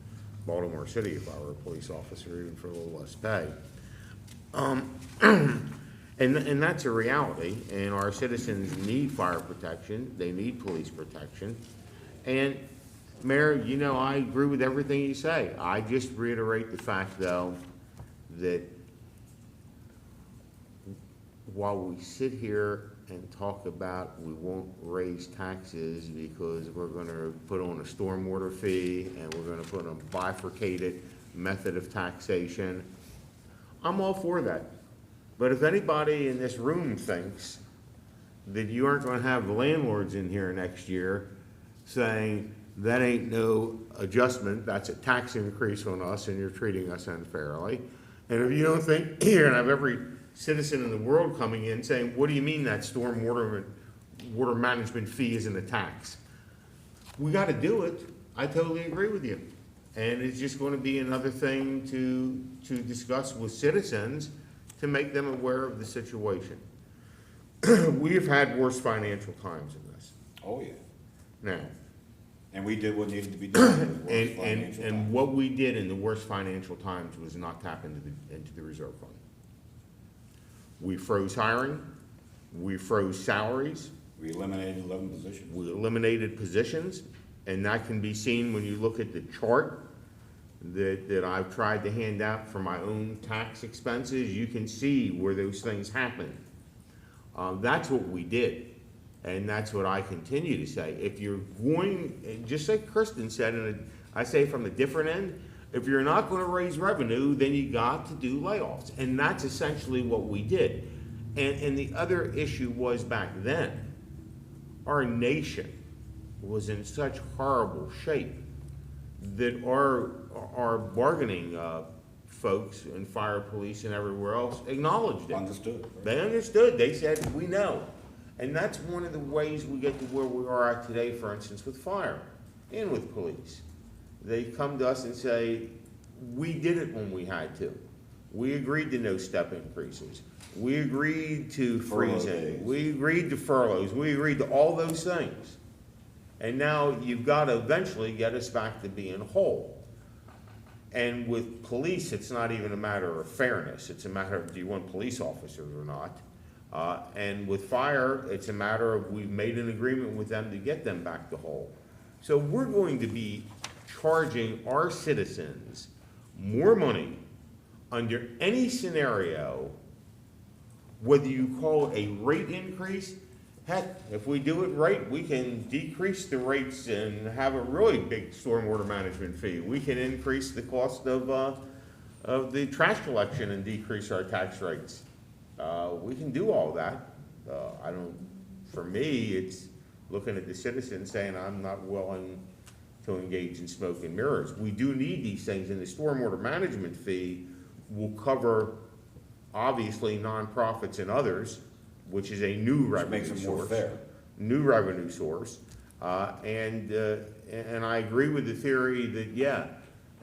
Baltimore City if I were a police officer, even for a little less pay. And that's a reality, and our citizens need fire protection, they need police protection. And Mayor, you know, I agree with everything you say. I just reiterate the fact, though, that while we sit here and talk about we won't raise taxes because we're gonna put on a stormwater fee and we're gonna put on a bifurcated method of taxation, I'm all for that. But if anybody in this room thinks that you aren't gonna have the landlords in here next year saying, that ain't no adjustment, that's a tax increase on us and you're treating us unfairly. And if you don't think you're gonna have every citizen in the world coming in saying, what do you mean that water management fee isn't a tax? We gotta do it, I totally agree with you. And it's just gonna be another thing to discuss with citizens to make them aware of the situation. We have had worse financial times in this. Oh, yeah. Now, And we did what needed to be done. in the worst financial and time. what we did in the worst financial times was not tap into the reserve fund. We froze hiring, we froze salaries, We eliminated 11 positions. we eliminated positions, and that can be seen when you look at the chart that I've tried to hand out for my own tax expenses. You can see where those things happen. That's what we did. And that's what I continue to say. If you're going, just like Kristen said, and I say from a different end, if you're not going to raise revenue, then you got to do layoffs. And that's essentially what we did. And the other issue was back then, our nation was in such horrible shape that our bargaining folks in fire, police, and everywhere else acknowledged it. Understood. They understood. They said, we know. And that's one of the ways we get to where we are at today, for instance, with fire and with police. They come to us and say, we did it when we had to. We agreed to no step increases. We agreed to Furlough freezing. days. We agreed to furloughs. We agreed to all those things. And now you've got to eventually get us back to being whole. And with police, it's not even a matter of fairness. It's a matter of, do you want police officers or not? And with fire, it's a matter of we've made an agreement with them to get them back to whole. So we're going to be charging our citizens more money under any scenario, whether you call it a rate increase. Heck, if we do it right, we can decrease the rates and have a really big stormwater management fee. We can increase the cost of the trash collection and decrease our tax rates. We can do all that. For me, it's looking at the citizen saying, I'm not willing to engage in smoke and mirrors. We do need these things, and the stormwater management fee will cover obviously nonprofits and others, which is a new revenue makes source. it more fair. New revenue source. And I agree with the theory that, yeah,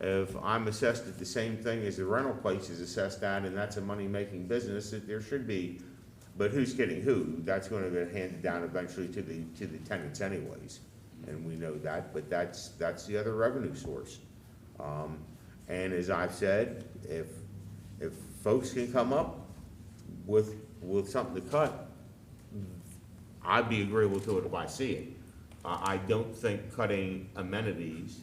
if I'm assessed at the same thing as the rental place is assessed at, and that's a money-making business, that there should be, but who's getting who? That's gonna get handed down eventually to the tenants anyways, and we know that, but that's the other revenue source. And as I've said, if folks can come up with something to cut, I'd be agreeable to it if I see it. I don't think cutting amenities,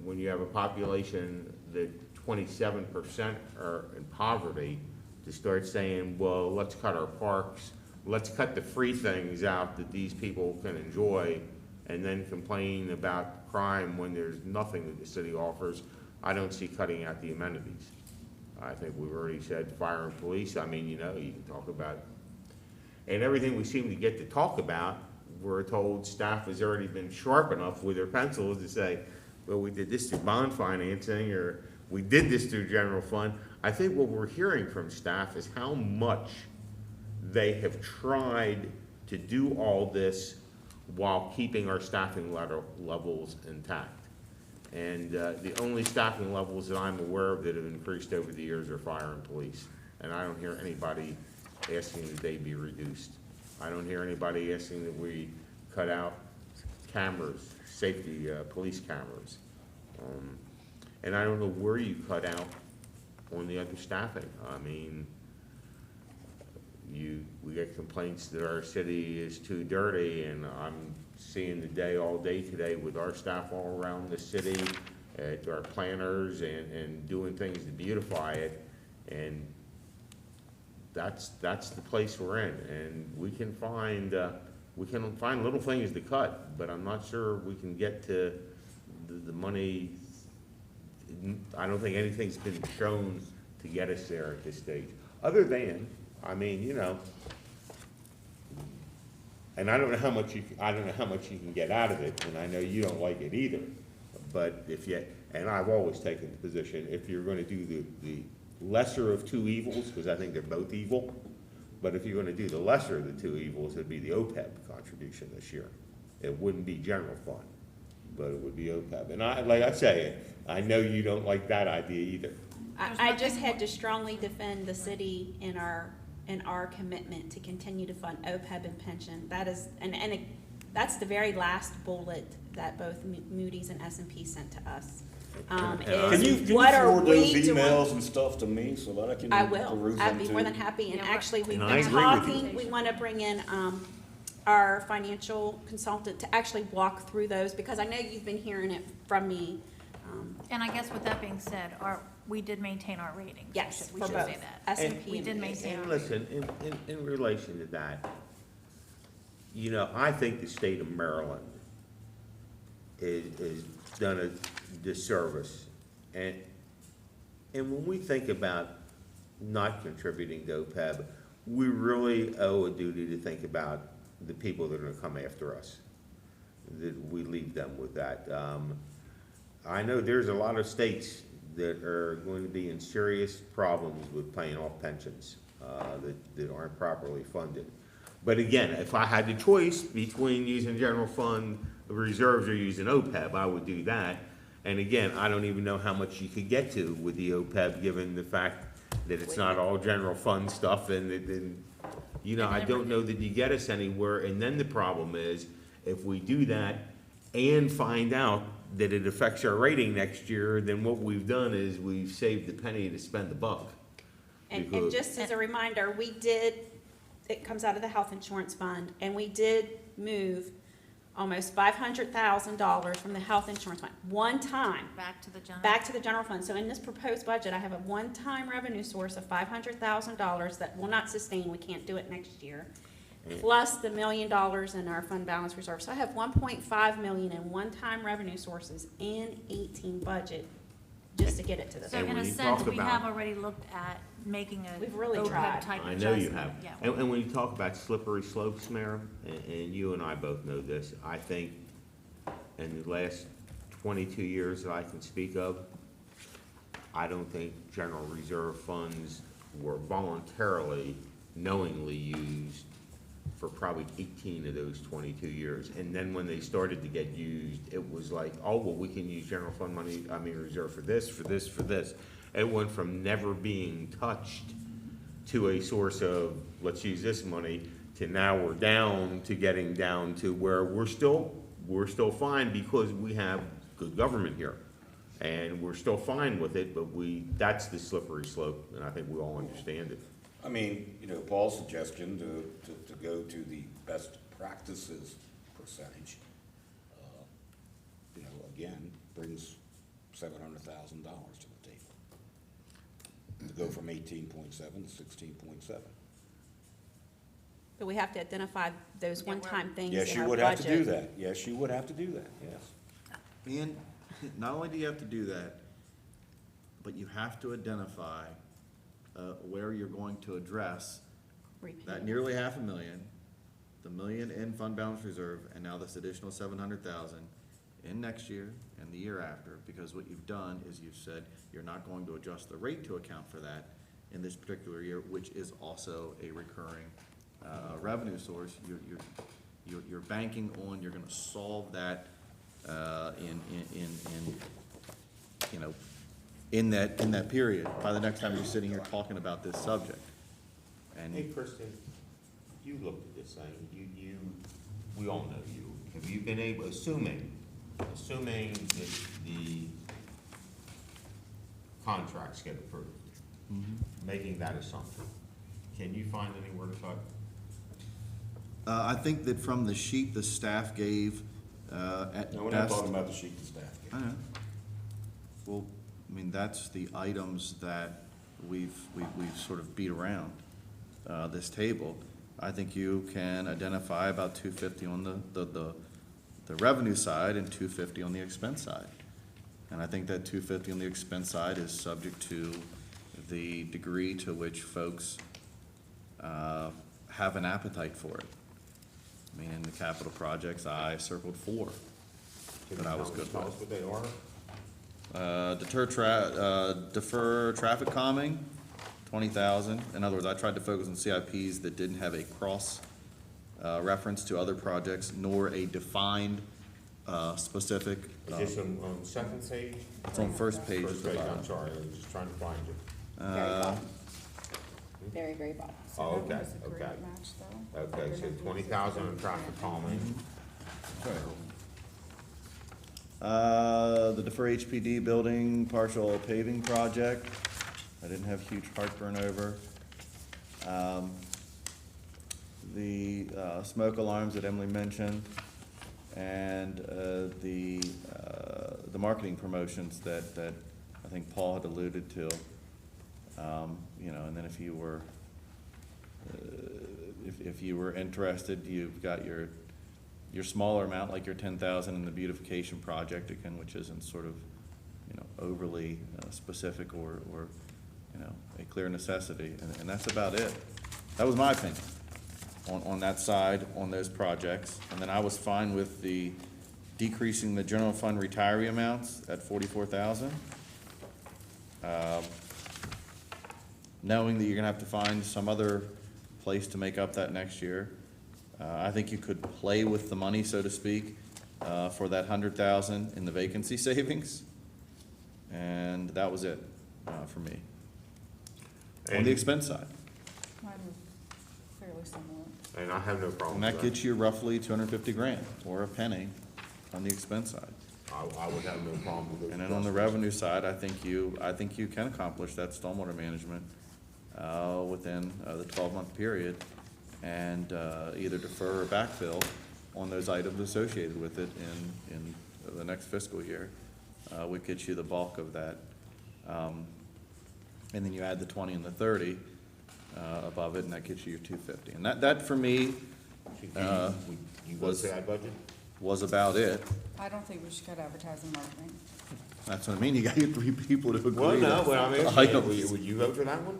when you have a population that 27% are in poverty, to start saying, well, let's cut our parks, let's cut the free things out that these people can enjoy, and then complain about crime when there's nothing that the city offers, I don't see cutting out the amenities. I think we've already said fire and police, I mean, you know, you can talk about, and everything we seem to get to talk about, we're told staff has already been sharp enough with their pencils to say, well, we did this through bond financing, or we did this through general fund. I think what we're hearing from staff is how much they have tried to do all this while keeping our staffing levels intact. And the only staffing levels that I'm aware of that have increased over the years are fire and police. And I don't hear anybody asking that they be reduced. I don't hear anybody asking that we cut out cameras, safety, police cameras. And I don't know where you cut out on the other staffing. I mean, we get complaints that our city is too dirty, and I'm seeing the day all day today with our staff all around the city, our planners, and doing things to beautify it. And that's the place we're in, and we can find little things to cut, but I'm not sure we can get to the money. I don't think anything's been shown to get us there at this stage, other than, I mean, you know, and I don't know how much you can get out of it, and I know you don't like it either, but and I've always taken the position, if you're gonna do the lesser of two evils, because I think they're both evil, but if you're gonna do the lesser of the two evils, it'd be the OPEB contribution this year. It wouldn't be general fund, but it would be OPEB. And like I say, I know you don't like that idea either. I just had to strongly defend the city in our commitment to continue to fund OPEB and pension. That is, that's the very last bullet that both Moody's and S&P sent to us. Can you what are forward those we doing? emails and stuff to me so that I can I will. peruse I'd them be too? more than happy. And actually, we've And I been agree with you. talking, we want to bring in our financial consultant to actually walk through those, because I know you've been hearing it from me. And I guess with that being said, we did maintain our ratings. Yes, We for should both say that. S&P We and did Moody's. maintain And our listen, in relation to that, you know, I think the state of Maryland is done a disservice. And when we think about not contributing to OPEB, we really owe a duty to think about the people that are gonna come after us, that we leave them with that. I know there's a lot of states that are going to be in serious problems with paying off pensions, that aren't properly funded. But again, if I had the choice between using general fund reserves or using OPEB, I would do that. And again, I don't even know how much you could get to with the OPEB, given the fact that it's not all general fund stuff, and you know, I don't know that you get us anywhere. And then the problem is, if we do that and find out that it affects our rating next year, then what we've done is we've saved the penny to spend the buck. And Because- just as a reminder, it comes out of the health insurance fund, and we did move almost $500,000 from the health insurance fund, one time, back to the general. back to the general fund. So in this proposed budget, I have a one-time revenue source of $500,000 that will not sustain, we can't do it next year, plus the $1 million in our fund balance reserve. So I have $1.5 million in one-time revenue sources in 18 budget, just to get it to the. So And in when a you sense, talk we about- have already looked at making a We've really OPEB tried. type I adjustment. know you have. Yeah. And when you talk about slippery slopes, Mayor, and you and I both know this, I think in the last 22 years that I can speak of, I don't think general reserve funds were voluntarily, knowingly used for probably 18 of those 22 years. And then when they started to get used, it was like, oh, well, we can use general fund money, I mean, reserve for this, for this, for this. It went from never being touched to a source of, let's use this money, to now we're down to getting down to where we're still fine because we have good government here. And we're still fine with it, but that's the slippery slope, and I think we all understand it. I mean, you know, Paul's suggestion to go to the best practices percentage, you know, again, brings $700,000 to the table. To go from 18.7 to 16.7. But we have to identify those one-time things in our budget. Yes, you would have to do that. Yes, you would have to do that, yes. And not only do you have to do that, but you have to identify where you're going to address Repeat. that nearly $500,000, the $1 million in fund balance reserve, and now this additional $700,000 in next year and the year after, because what you've done is you've said you're not going to adjust the rate to account for that in this particular year, which is also a recurring revenue source. You're banking on, you're gonna solve that in that period, by the next time you're sitting here talking about this subject. And Hey, Kristen, you looked at this thing, we all know you. Have you been able, assuming that the contracts get approved, making that assumption, can you find anywhere to cut? I think that from the sheet the staff gave, at No, we're not best. talking about the sheet the staff gave. I know. Well, I mean, that's the items that we've sort of beat around, this table. I think you can identify about 250 on the revenue side and 250 on the expense side. And I think that 250 on the expense side is subject to the degree to which folks, have an appetite for it. I mean, in the capital projects, I circled 4 that I was good Tell us with. what they are. Defer traffic calming, 20,000. In other words, I tried to focus on CIPs that didn't have a cross, reference to other projects, nor a defined, specific. Is this on second page? It's on first page. First at the page, bottom. I'm sorry, I was just trying to find you. Very, very bottom. Oh, okay, okay. Okay, so 20,000 on traffic calming. The defer HPD building partial paving project, I didn't have huge heartburn over. The smoke alarms that Emily mentioned, and the marketing promotions that I think Paul had alluded to. You know, and then if you were, if you were interested, you've got your smaller amount, like your 10,000 in the beautification project, again, which isn't sort of, you know, overly specific or, you know, a clear necessity, and that's about it. That was my opinion on that side, on those projects. And then I was fine with the decreasing the general fund retiree amounts at 44,000. Knowing that you're gonna have to find some other place to make up that next year. I think you could play with the money, so to speak, for that 100,000 in the vacancy savings. And that was it, for me. On And- the expense side. Mine were clearly similar. And I have no problem And with that gets you roughly 250 grand, or a penny, on the expense side. I would have no problem with those. And then on the adjustments. revenue side, I think you can accomplish that stormwater management, within, the 12-month period, and, either defer or backfill on those items associated with it in the next fiscal year, would get you the bulk of that. And then you add the 20 and the 30, above it, and that gets you your 250. And that for me, You go was- to that budget? was about it. I don't think we should cut advertising and marketing. That's what I mean, you got your 3 people to agree. Well, no, but I mean, the items. would you vote for that one?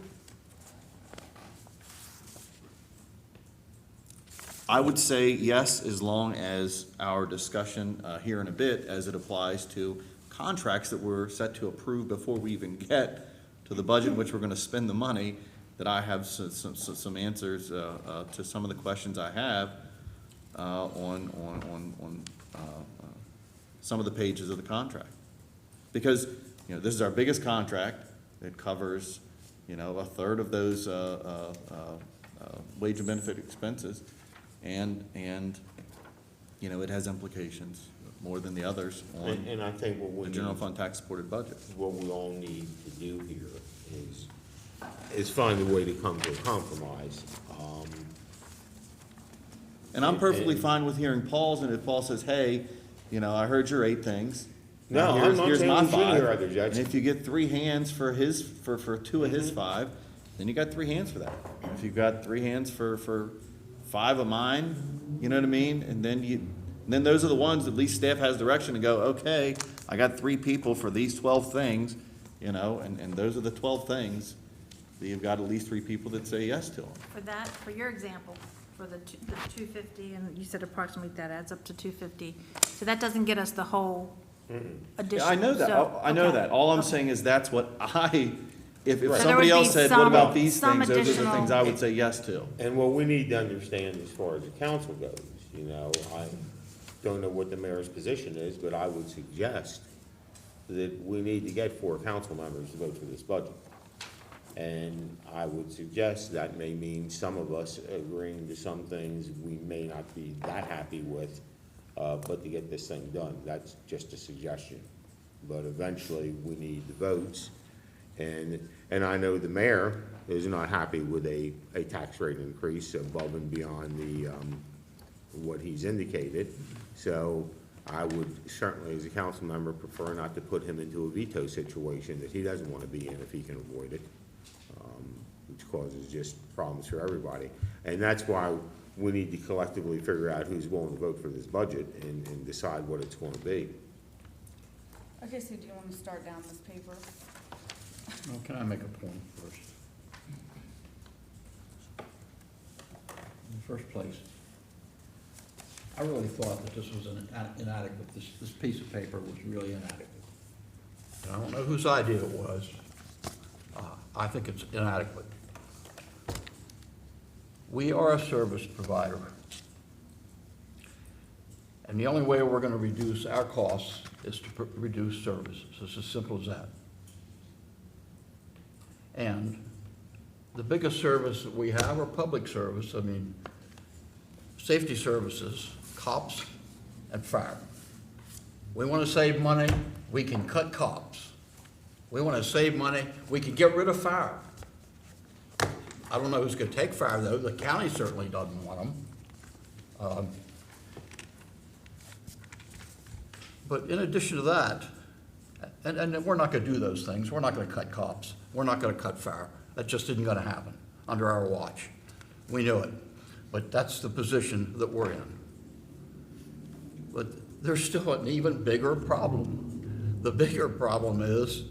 I would say yes, as long as our discussion here in a bit, as it applies to contracts that we're set to approve before we even get to the budget in which we're gonna spend the money, that I have some answers to some of the questions I have on some of the pages of the contract. Because, you know, this is our biggest contract. It covers, you know, a third of those wage and benefit expenses. And, you know, it has implications more than the others on And I think what the we general need, fund tax supported budget. what we all need to do here is find a way to come to a compromise. And I'm perfectly And- fine with hearing Paul's, and if Paul says, hey, you know, I heard your 8 things. No, Now I'm not here's saying my we shouldn't 5. hear others, Judge. And if you get 3 hands for his, for 2 of his 5, then you got 3 hands for that. If you've got 3 hands for 5 of mine, you know what I mean? And then those are the ones that at least staff has direction to go, okay, I got 3 people for these 12 things, you know, and those are the 12 things that you've got at least 3 people that say yes to them. For that, for your example, for the 250, and you said approximately that adds up to 250, so that doesn't get us the whole addition. Yeah, I know that, so- I know okay. that. All I'm Okay. saying is that's what if So there somebody would be else said, what some- about these some things, those are the additional- things I would say yes to. And what we need to understand as far as the council goes, you know, I don't know what the mayor's position is, but I would suggest that we need to get 4 council members to vote for this budget. And I would suggest that may mean some of us agreeing to some things we may not be that happy with, but to get this thing done, that's just a suggestion. But eventually, we need the votes. And I know the mayor is not happy with a tax rate increase above and beyond what he's indicated. So I would certainly, as a council member, prefer not to put him into a veto situation that he doesn't want to be in if he can avoid it, which causes just problems for everybody. And that's why we need to collectively figure out who's willing to vote for this budget and decide what it's going to be. Okay, so do you want to start down this paper? Well, can I make a point first? In the first place, I really thought that this was inadequate, this piece of paper was really inadequate. And I don't know whose idea it was. I think it's inadequate. We are a service provider. And the only way we're gonna reduce our costs is to reduce services. It's as simple as that. And the biggest service that we have are public service, I mean, safety services, cops and fire. We want to save money, we can cut cops. We want to save money, we can get rid of fire. I don't know who's going to take fire, though. The county certainly doesn't want them. But in addition to that, and we're not going to do those things. We're not going to cut cops. We're not going to cut fire. That just isn't going to happen under our watch. We know it. But that's the position that we're in. But there's still an even bigger problem. The bigger problem is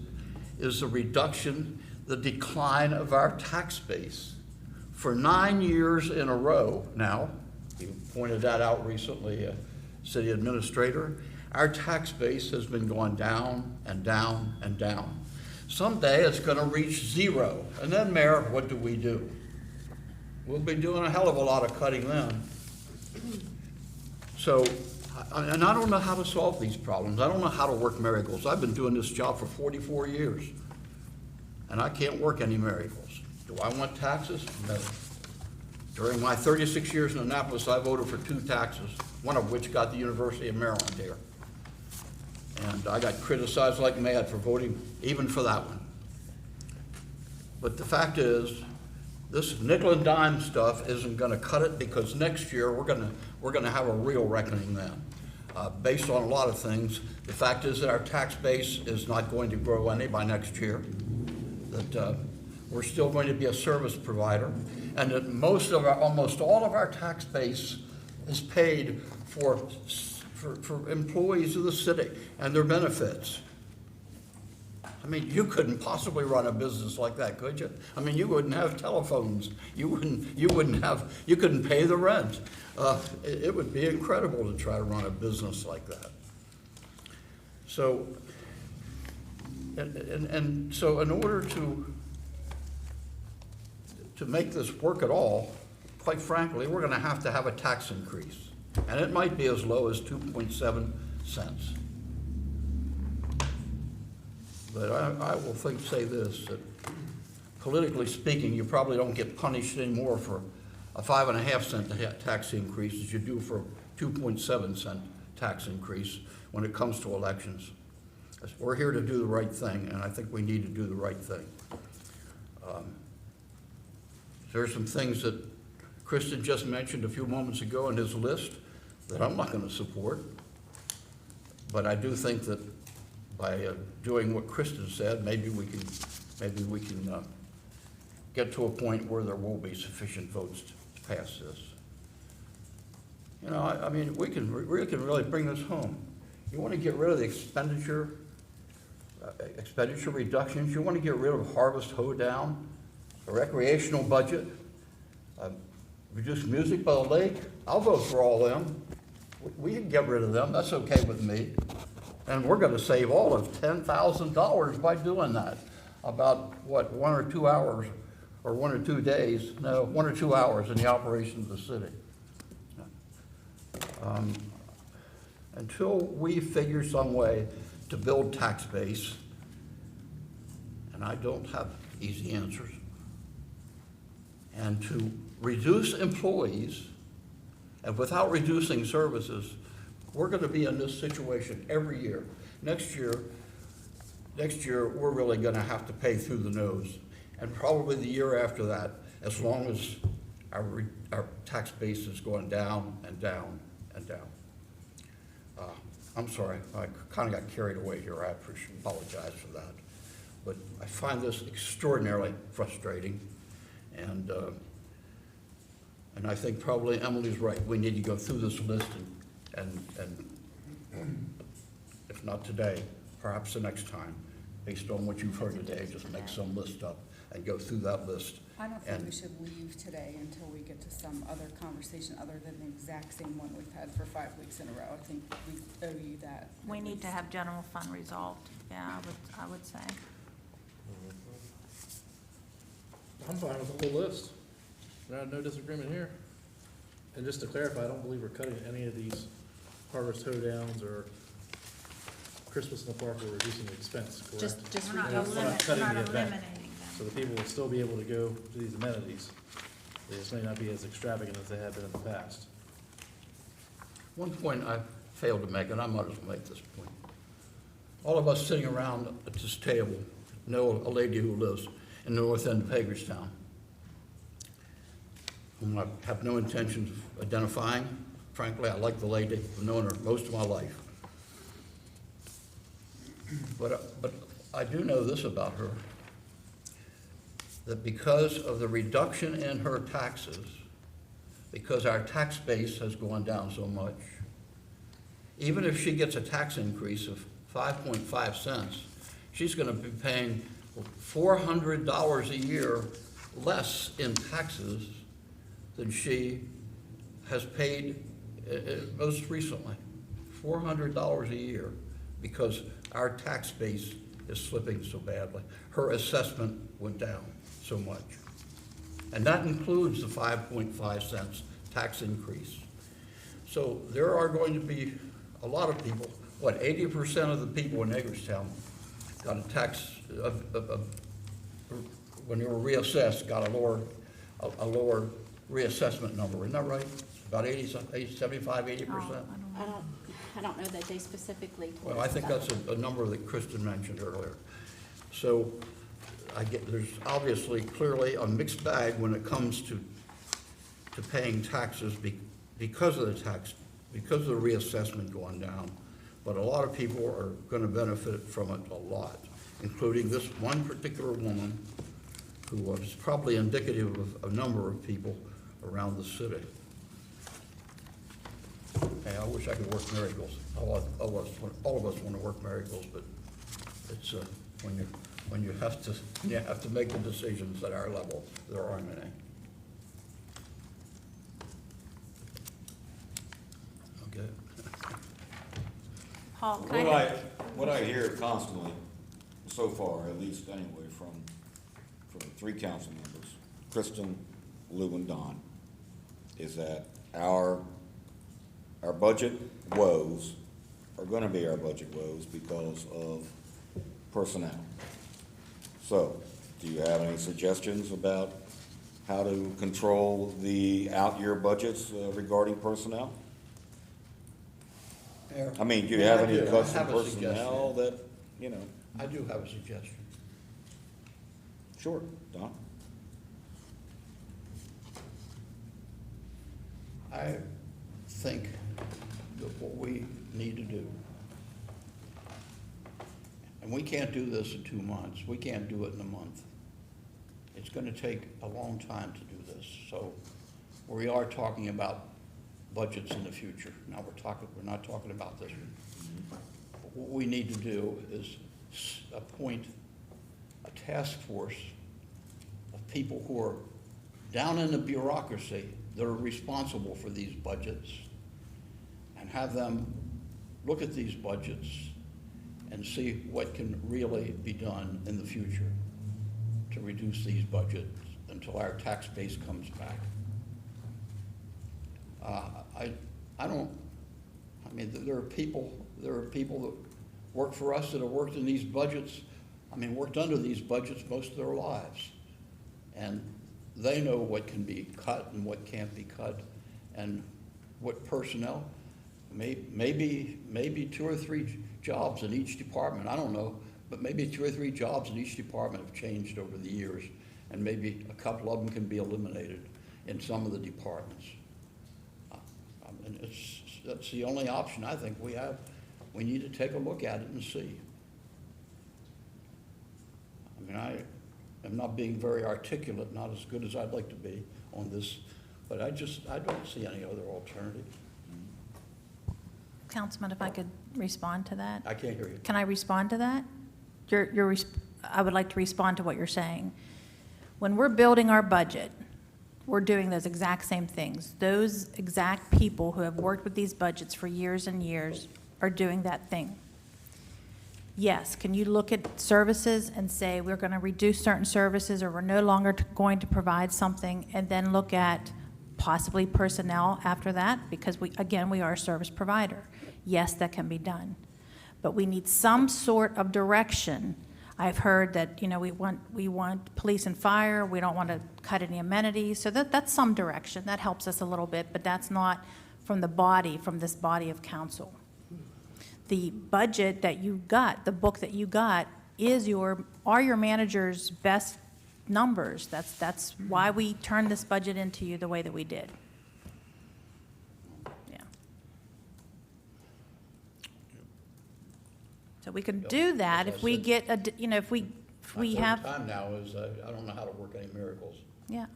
the reduction, the decline of our tax base. For 9 years in a row now, you pointed that out recently, City Administrator, our tax base has been going down and down and down. Someday it's gonna reach 0. And then, Mayor, what do? We'll be doing a hell of a lot of cutting then. So, and I don't know how to solve these problems. I don't know how to work miracles. I've been doing this job for 44 years, and I can't work any miracles. Do I want taxes? No. During my 36 years in Annapolis, I voted for 2 taxes, one of which got the University of Maryland here. And I got criticized like mad for voting even for that one. But the fact is, this nickel and dime stuff isn't gonna cut it, because next year, we're gonna have a real reckoning then. Based on a lot of things, the fact is that our tax base is not going to grow any by next year, that we're still going to be a service provider, and that almost all of our tax base is paid for employees of the city and their benefits. I mean, you couldn't possibly run a business like that, could you? I mean, you wouldn't have telephones. You couldn't pay the rent. It would be incredible to try to run a business like that. So, and so in order to to make this work at all, quite frankly, we're gonna have to have a tax increase. And it might be as low as 2.7 cents. But I will say this, that politically speaking, you probably don't get punished anymore for a 5.5 cent tax increase as you do for a 2.7 cent tax increase when it comes to elections. We're here to do the right thing, and I think we need to do the right thing. There are some things that Kristen just mentioned a few moments ago in his list that I'm not going to support. But I do think that by doing what Kristen said, maybe we can get to a point where there will be sufficient votes to pass this. You know, I mean, we can really bring this home. You want to get rid of the expenditure reductions. You want to get rid of harvest hoedown, the recreational budget, reduce music by the lake. I'll vote for all of them. We can get rid of them. That's okay with me. And we're going to save all of $10,000 by doing that. About, what, 1 or 2 hours or 1 or 2 days? No, 1 or 2 hours in the operation of the city. Until we figure some way to build tax base, and I don't have easy answers, and to reduce employees, and without reducing services, we're going to be in this situation every year. Next year, we're really going to have to pay through the nose, and probably the year after that, as long as our tax base is going down and down and down. I'm sorry, I kind of got carried away here. I apologize for that. But I find this extraordinarily frustrating, and I think probably Emily's right. We need to go through this list and if not today, perhaps the next time, based on what you've heard today, just make some list up and go through that list. I don't think we should leave today until we get to some other conversation other than the exact same one we've had for 5 weeks in a row. I think we owe you that. We need to have general fund resolved, yeah, I would say. I'm fine with the whole list. No disagreement here. And just to clarify, I don't believe we're cutting any of these harvest hoedowns or Christmas in the park or reducing the expense, correct? We're not We're not cutting the event. eliminating them. So the people will still be able to go to these amenities. They just may not be as extravagant as they have been in the past. One point I failed to make, and I might as well make this point. All of us sitting around at this table know a lady who lives in the north end of Hagerstown, whom I have no intentions of identifying. Frankly, I like the lady. I've known her most of my life. But I do know this about her, that because of the reduction in her taxes, because our tax base has gone down so much, even if she gets a tax increase of 5.5 cents, she's going to be paying $400 a year less in taxes than she has paid most recently. $400 a year, because our tax base is slipping so badly. Her assessment went down so much. And that includes the 5.5 cents tax increase. So there are going to be a lot of people, 80% of the people in Hagerstown got a tax, when they were reassessed, got a lower reassessment number. Isn't that right? About 75, 80%? I don't know that they specifically told us. Well, I think that's a number that Kristen mentioned earlier. So there's obviously clearly a mixed bag when it comes to paying taxes because of the reassessment going down. But a lot of people are going to benefit from it a lot, including this one particular woman who was probably indicative of a number of people around the city. Hey, I wish I could work miracles. All of us want to work miracles, but it's when you have to make the decisions at our level, there aren't any. Okay. Paul, can I? What I hear constantly, so far, at least anyway, from the three council members, Kristen, Lou, and Don, is that our budget woes are gonna be our budget woes because of personnel. So, do you have any suggestions about how to control the out-year budgets regarding personnel? Mayor? I mean, do you Yeah, have I any do. I cuts in have a suggestion. personnel that, you know? I do have a suggestion. Sure, Don? I think that what we need to do, and we can't do this in 2 months, we can't do it in a month. It's gonna take a long time to do this, so we are talking about budgets in the future. Now, we're not talking about this one. What we need to do is appoint a task force of people who are down in the bureaucracy that are responsible for these budgets, and have them look at these budgets and see what can really be done in the future to reduce these budgets until our tax base comes back. I mean, there are people that work for us that have worked in these budgets, worked under these budgets most of their lives. And they know what can be cut and what can't be cut, and what personnel, maybe 2 or 3 jobs in each department, I don't know, but maybe 2 or 3 jobs in each department have changed over the years, and maybe a couple of them can be eliminated in some of the departments. That's the only option I think we have. We need to take a look at it and see. I am not being very articulate, not as good as I'd like to be on this, but I don't see any other alternative. Councilman, if I could respond to that? I can't hear you. Can I respond to that? I would like to respond to what you're saying. When we're building our budget, we're doing those exact same things. Those exact people who have worked with these budgets for years and years are doing that thing. Yes, can you look at services and say we're going to reduce certain services, or we're no longer going to provide something, and then look at possibly personnel after that? Because we are a service provider. Yes, that can be done. But we need some sort of direction. I've heard that, we want police and fire, we don't want to cut any amenities, so that's some direction. That helps us a little bit, but that's not from this body of council. The budget that you got, the book that you got, are your manager's best numbers. That's why we turned this budget into you the way that we did. Yeah. So we could do that if we get, if we have. My third time now is, I don't know how to work any miracles. Yeah.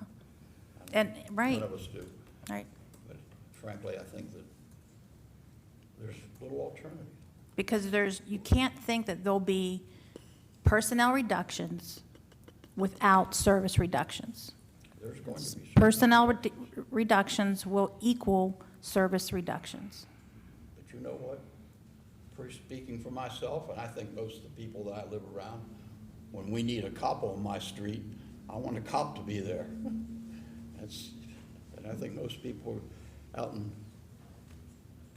And, right, None of us do. right. But frankly, I think that there's little alternative. Because you can't think that there'll be personnel reductions without service reductions. There's going to be. Personnel reductions will equal service reductions. But you know what? Speaking for myself, and I think most of the people that I live around, when we need a cop on my street, I want a cop to be there. And I think most people are out in.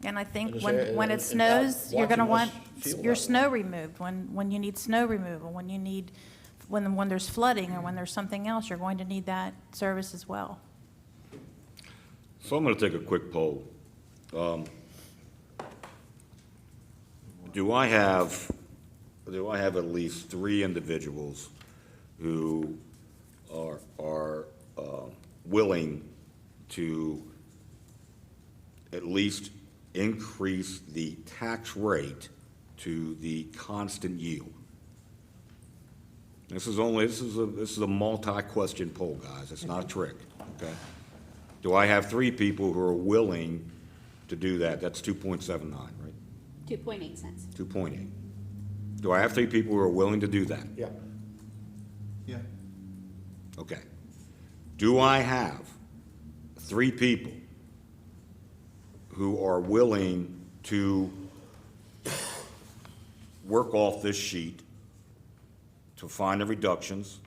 And I think Just, when it and snows, you're going to watching want us feel your that snow removed. When you need snow removal, when there's flooding or when there's something else, you're going to need that service as well. So I'm going to take a quick poll. Do I have at least 3 individuals who are willing to at least increase the tax rate to the constant yield? This is a multi-question poll, guys. It's not a trick, okay? Do I have 3 people who are willing to do that? That's 2.79, right? 2.8 cents. 2.8. Do I have 3 people who are willing to do that? Yeah. Yeah. Okay. Do I have 3 people who are willing to work off this sheet to find the reductions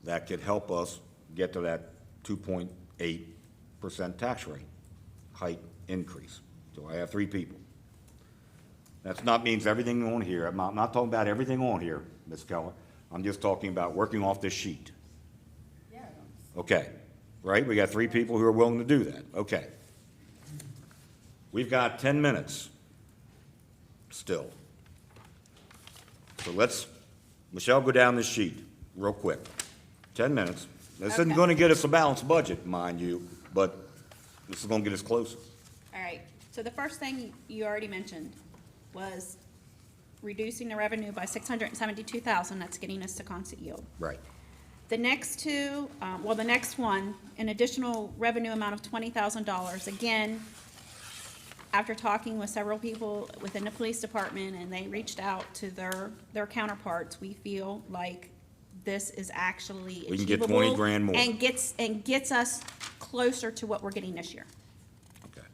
that could help us get to that 2.8% tax rate height increase. So I have 3 people. That's not means everything on here. I'm not talking about everything on here, Ms. Keller. I'm just talking about working off this sheet. Yeah. Okay, right? We got 3 people who are willing to do that. Okay. We've got 10 minutes still. So let's, Michelle, go down this sheet real quick. 10 minutes. This isn't Okay. going to get us a balanced budget, mind you, but this is going to get us closer. All right, so the first thing you already mentioned was reducing the revenue by $672,000, that's getting us to constant yield. Right. The next two, the next one, an additional revenue amount of $20,000. Again, after talking with several people within the police department, and they reached out to their counterparts, we feel like this is actually We can get achievable 20 grand more. and gets us closer to what we're getting this year. Okay.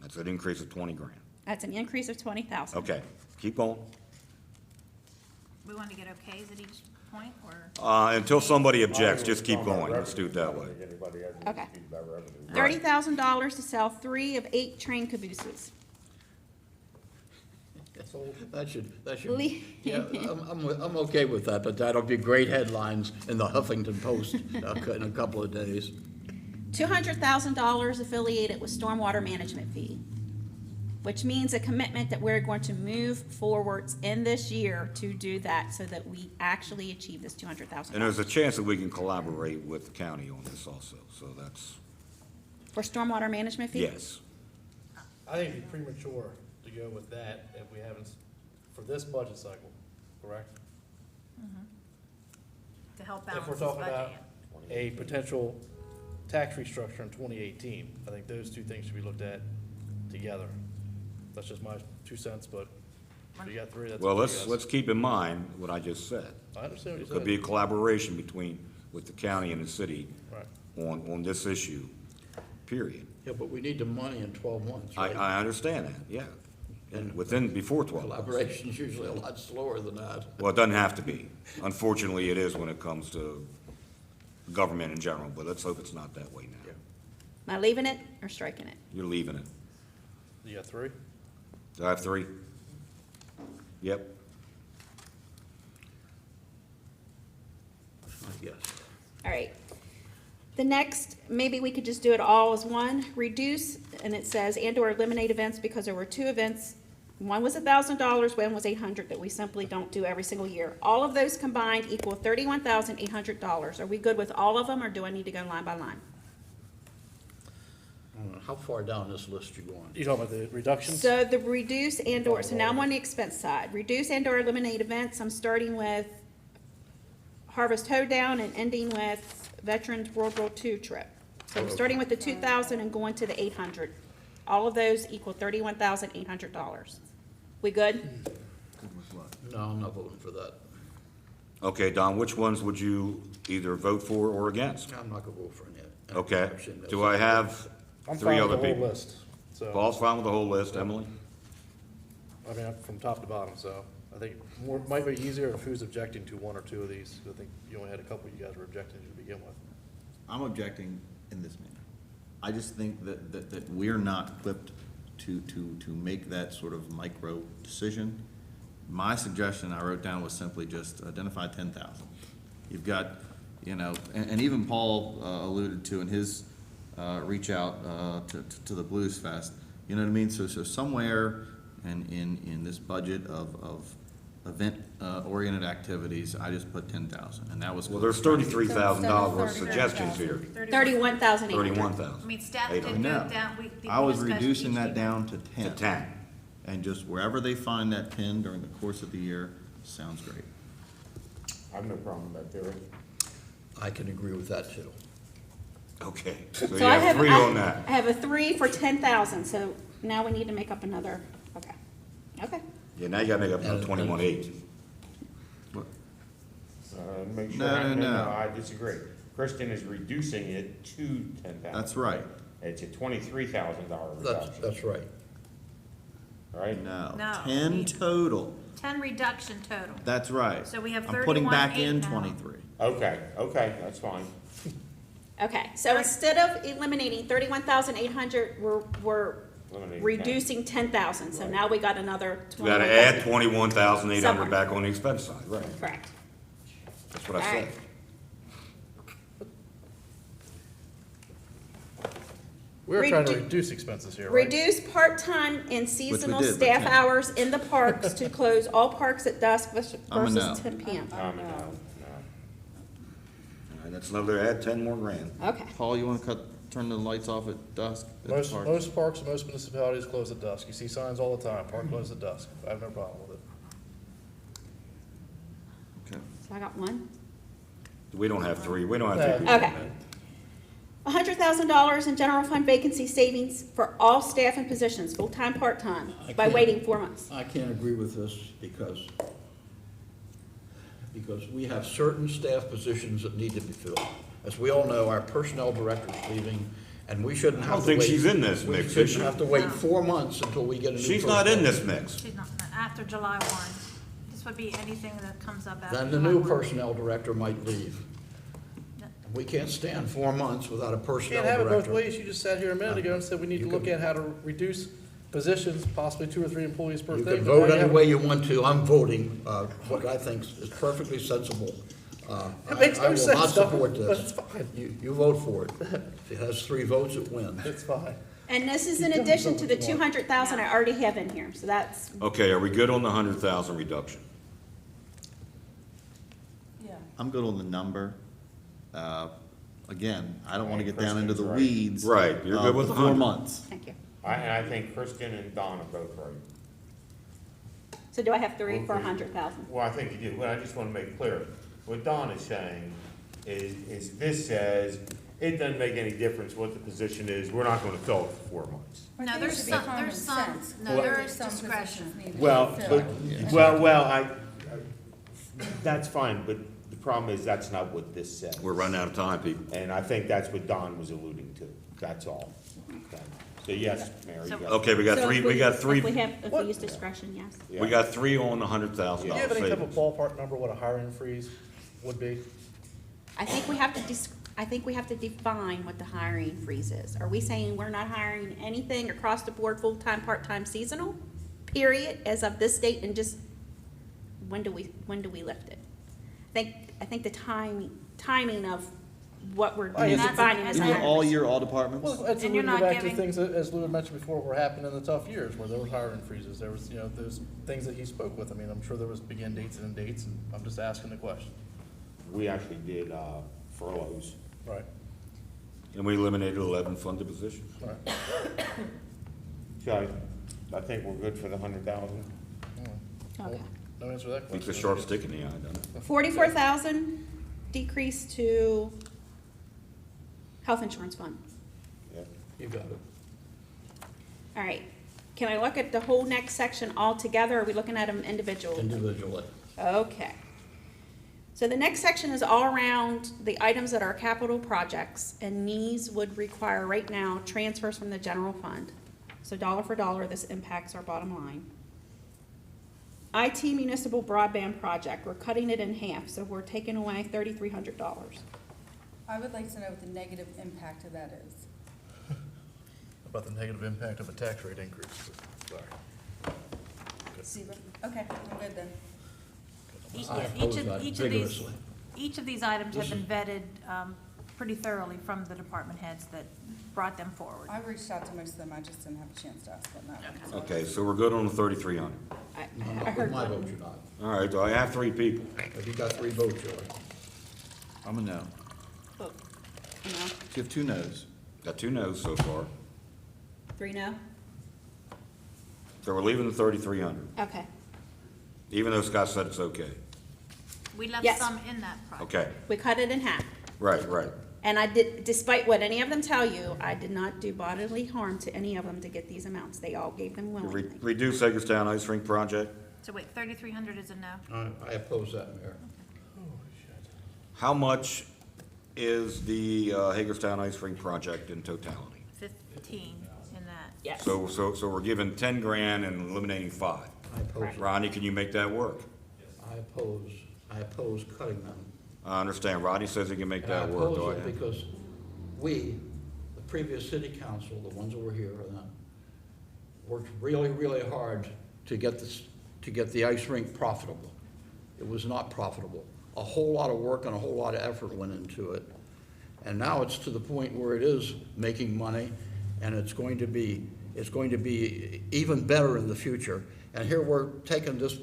That's an increase of 20 grand. That's an increase of 20,000. Okay, keep going. We want to get okays at each point, or? Until somebody objects, just keep going. Let's do it that way. Okay. $30,000 to sell 3 of 8 train cabooses. That should, Lee- yeah, I'm okay with that, but that'll be great headlines in the Huffington Post in a couple of days. $200,000 affiliated with stormwater management fee, which means a commitment that we're going to move forwards in this year to do that so that we actually achieve this $200,000. And there's a chance that we can collaborate with the county on this also, so that's, For stormwater management fee? yes. I think it'd be premature to go with that if we haven't, for this budget cycle, correct? To help If balance we're this talking budget. about a potential tax restructure in 2018, I think those two things should be looked at together. That's just my 2 cents, but if you got 3, that's. Well, up to you guys. let's keep in mind what I just said. I understand It what you could be a said. collaboration with the county and the city Right. on this issue, period. Yeah, but we need the money in 12 months, right? I understand that, yeah. And before 12 months. Collaboration's usually a lot slower than that. Well, it doesn't have to be. Unfortunately, it is when it comes to government in general, but let's hope it's not that way now. Am I leaving it or striking it? You're leaving it. You got 3? Do I have 3? Yep. Yes. All right. The next, maybe we could just do it all as one, reduce, and it says, and/or eliminate events because there were 2 events. One was $1,000, one was $800 that we simply don't do every single year. All of those combined equal $31,800. Are we good with all of them, or do I need to go line by line? How far down this list you going? You talking about the reductions? So the reduce and/or, so now I'm on the expense side. Reduce and/or eliminate events, I'm starting with Harvest Hoedown and ending with Veterans World War II trip. So I'm starting with the 2,000 and going to the 800. All of those equal $31,800. We good? No, I'm not voting for that. Okay, Don, which ones would you either vote for or against? I'm not gonna vote for any. Okay. Do I have I'm 3 fine other with the whole people? list, so, Paul's fine with the whole list, Emily? I mean, from top to bottom, so I think more, might be easier if who's objecting to 1 or 2 of these. I think you only had a couple you guys were objecting to begin with. I'm objecting in this manner. I just think that we're not equipped to make that sort of micro decision. My suggestion I wrote down was simply just identify 10,000. You've got, and even Paul alluded to in his reach out to the Blues Fest, you know what I mean? So somewhere in this budget of event oriented activities, I just put 10,000, and that was. Well, there's $33,000 worth of suggestions here. 31,800. 31,000. I mean, staff Eight did hundred. go No, down, I was we discussed reducing each that people. down to To 10. 10. And just wherever they find that 10 during the course of the year, sounds great. I have no problem with that theory. I can agree with that too. Okay, so you So I have 3 on that. I have a 3 for 10,000, so now we need to make up another, okay. Okay. Yeah, now you gotta make up another 21.8. Make sure, No. I disagree. Kristen is reducing it to 10,000. That's right. It's a $23,000 That's, reduction, that's right. right? No. 10 total. 10 reduction total. That's right. So we have I'm putting back in 31,800 now. 23. Okay, that's fine. Okay, so instead of eliminating 31,800, we're Eliminating 10. reducing 10,000, so now we got another We gotta 21,000. add 21,800 Somewhere. back on the expense side, right? Correct. That's what I All said. right. We're trying to Redu- reduce expenses here, right? Reduce part-time and seasonal did, but staff ten. hours in the parks to close all parks at dusk I'm a no. versus 10 PM. All right, that's another, add 10 more grand. Okay, Paul, you wanna turn the lights off at dusk at the Most park? parks and most municipalities close at dusk. You see signs all the time, park closed at dusk. I have no problem with it. Okay. so I got one. We don't have three, we don't have three. Okay. $100,000 in general fund vacancy savings for all staff and positions, full-time, part-time, by can't- waiting 4 months. I can't agree with this because we have certain staff positions that need to be filled. As we all know, our personnel director's leaving, and we shouldn't I have don't to think wait. she's in this mix, We is shouldn't she? have to wait 4 months until we get a new She's not in personnel. this mix. She's not, after July 1. This would be anything that comes up after Then the July new 1. personnel director might leave. We can't stand 4 months without a personnel Can't have it both director. ways. You just sat here a minute ago and said we need to You look can- at how to reduce positions, possibly 2 or 3 employees per You thing. can but now vote you any have- way you want to. I'm voting what I think is perfectly sensible. It makes I no will sense, not though, support but this. it's fine. You vote for it. If it has 3 votes, it wins. It's fine. And this is in Keep doing addition to something the you want. 200,000 I already have in here, so that's, Okay, are we good on the 100,000 reduction? I'm good on the number. Again, I don't wanna Right, get down into the Kristen's right. weeds. Right, you're good of with the 100. 4 months. thank you. And I think Kristen and Don are both right. So do I have 3 for Okay. 100,000? Well, I think you do, but I just want to make clear, what Don is saying is this says, it doesn't make any difference what the position is, we're not gonna fill it for 4 months. I No, think it there's should be some, common there's some, sense. no, Well, there is some discretion. positions need to be Well, filled. that's fine, but the problem is that's not what this says. We're running out of time, people. And I think that's what Don was alluding to, that's all. Okay. So yes, Mary, you So- got. Okay, we got So three, if we got three, If we have, if What? we use discretion, yes. Yeah. we got 3 on the Do $100,000 you have any type of savings. ballpark number what a hiring freeze would be? I think we have to I think we have to define what the hiring freeze is. Are we saying we're not hiring anything across the board, full-time, part-time, seasonal, period, as of this date, and just, when do we lift it? I think the timing of what we're I guess it's- defining as You Is mean it- all hiring. year, all departments? Well, it's And you're alluding not back to giving- things that, as Lou had mentioned before, were happening in the tough years, where there were hiring freezes. There was, those things that he spoke with. I mean, I'm sure there was begin dates and end dates, and I'm just asking the question. We actually did furloughs. Right, And we eliminated 11 funded positions. right. So I think we're good for the 100,000. Okay. No answer to that question. Keeps a sharp stick in the eye, doesn't it? 44,000 decrease to health insurance fund. Yeah. You got it. All right. Can I look at the whole next section all together, or are we looking at them individually? Individually. Okay. So the next section is all around the items that are capital projects, and these would require right now transfers from the general fund. So dollar for dollar, this impacts our bottom line. IT municipal broadband project, we're cutting it in half, so we're taking away $3,300. I would like to know what the negative impact of that is. About the negative impact of a tax rate increase. Sorry. Zero. Okay, I'm good then. I oppose that vigorously. Each of these items have been vetted pretty thoroughly from the department heads that brought them forward. I reached out to most of them, I just didn't have a chance to ask them that one. so- Okay, so we're good on the 3,300. I heard My one. vote, you're not. All right, do I have 3 people? If you got 3 votes, you're. I'm a no. Oh, no. So you have 2 no's. Got 2 no's so far. 3 no? So we're leaving the 3,300, Okay. even though Scott said it's okay. We left Yes. some in that project. Okay, We cut it in half. right. And I did, despite what any of them tell you, I did not do bodily harm to any of them to get these amounts. They all gave them willingly. Reduce Hagerstown Ice Rink project. So wait, 3,300 is a no? I oppose that, Mayor. How much is the Hagerstown Ice Rink project in totality? 15 in that. Yes. So we're giving 10 grand and eliminating 5. I oppose, Ronnie, can you make that work? I oppose cutting them. I understand. Rodney says he can make And I that work. oppose Go it ahead. because we, the previous city council, the ones over here, worked really, really hard to get this, to get the ice rink profitable. It was not profitable. A whole lot of work and a whole lot of effort went into it. And now it's to the point where it is making money, and it's going to be even better in the future. And here we're taking this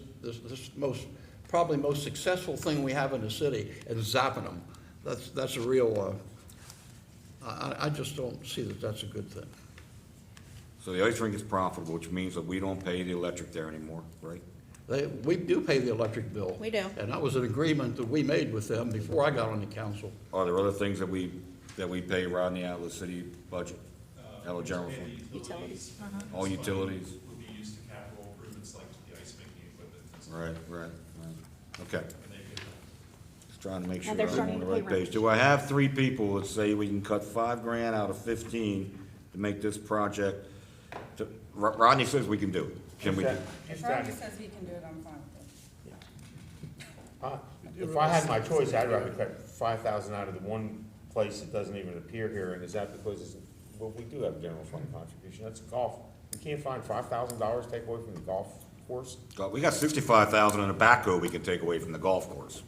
probably most successful thing we have in the city and zapping them. That's a real, I just don't see that that's a good thing. So the ice rink is profitable, which means that we don't pay the electric there anymore, right? We do pay the electric bill. We do. And that was an agreement that we made with them before I got on the council. Are there other things that we pay, Rodney, out of the city budget? Out of general fund? Utilities. All utilities? Will be used to capital improvements like the ice making equipment. Right. Okay. Just trying to make sure And they're I'm starting on the to right pay page. Do I have 3 people that say we can cut $5,000 out of 15 to make this project? Rodney says we can do it. Can we? If Roger says he can do it, I'm fine with it. If I had my choice, I'd rather cut 5,000 out of the one place that doesn't even appear here, and is that because it's, well, we do have general fund contribution, that's golf. We can't find $5,000 to take away from the golf course? We got $65,000 in a backhoe we can take away from the golf course.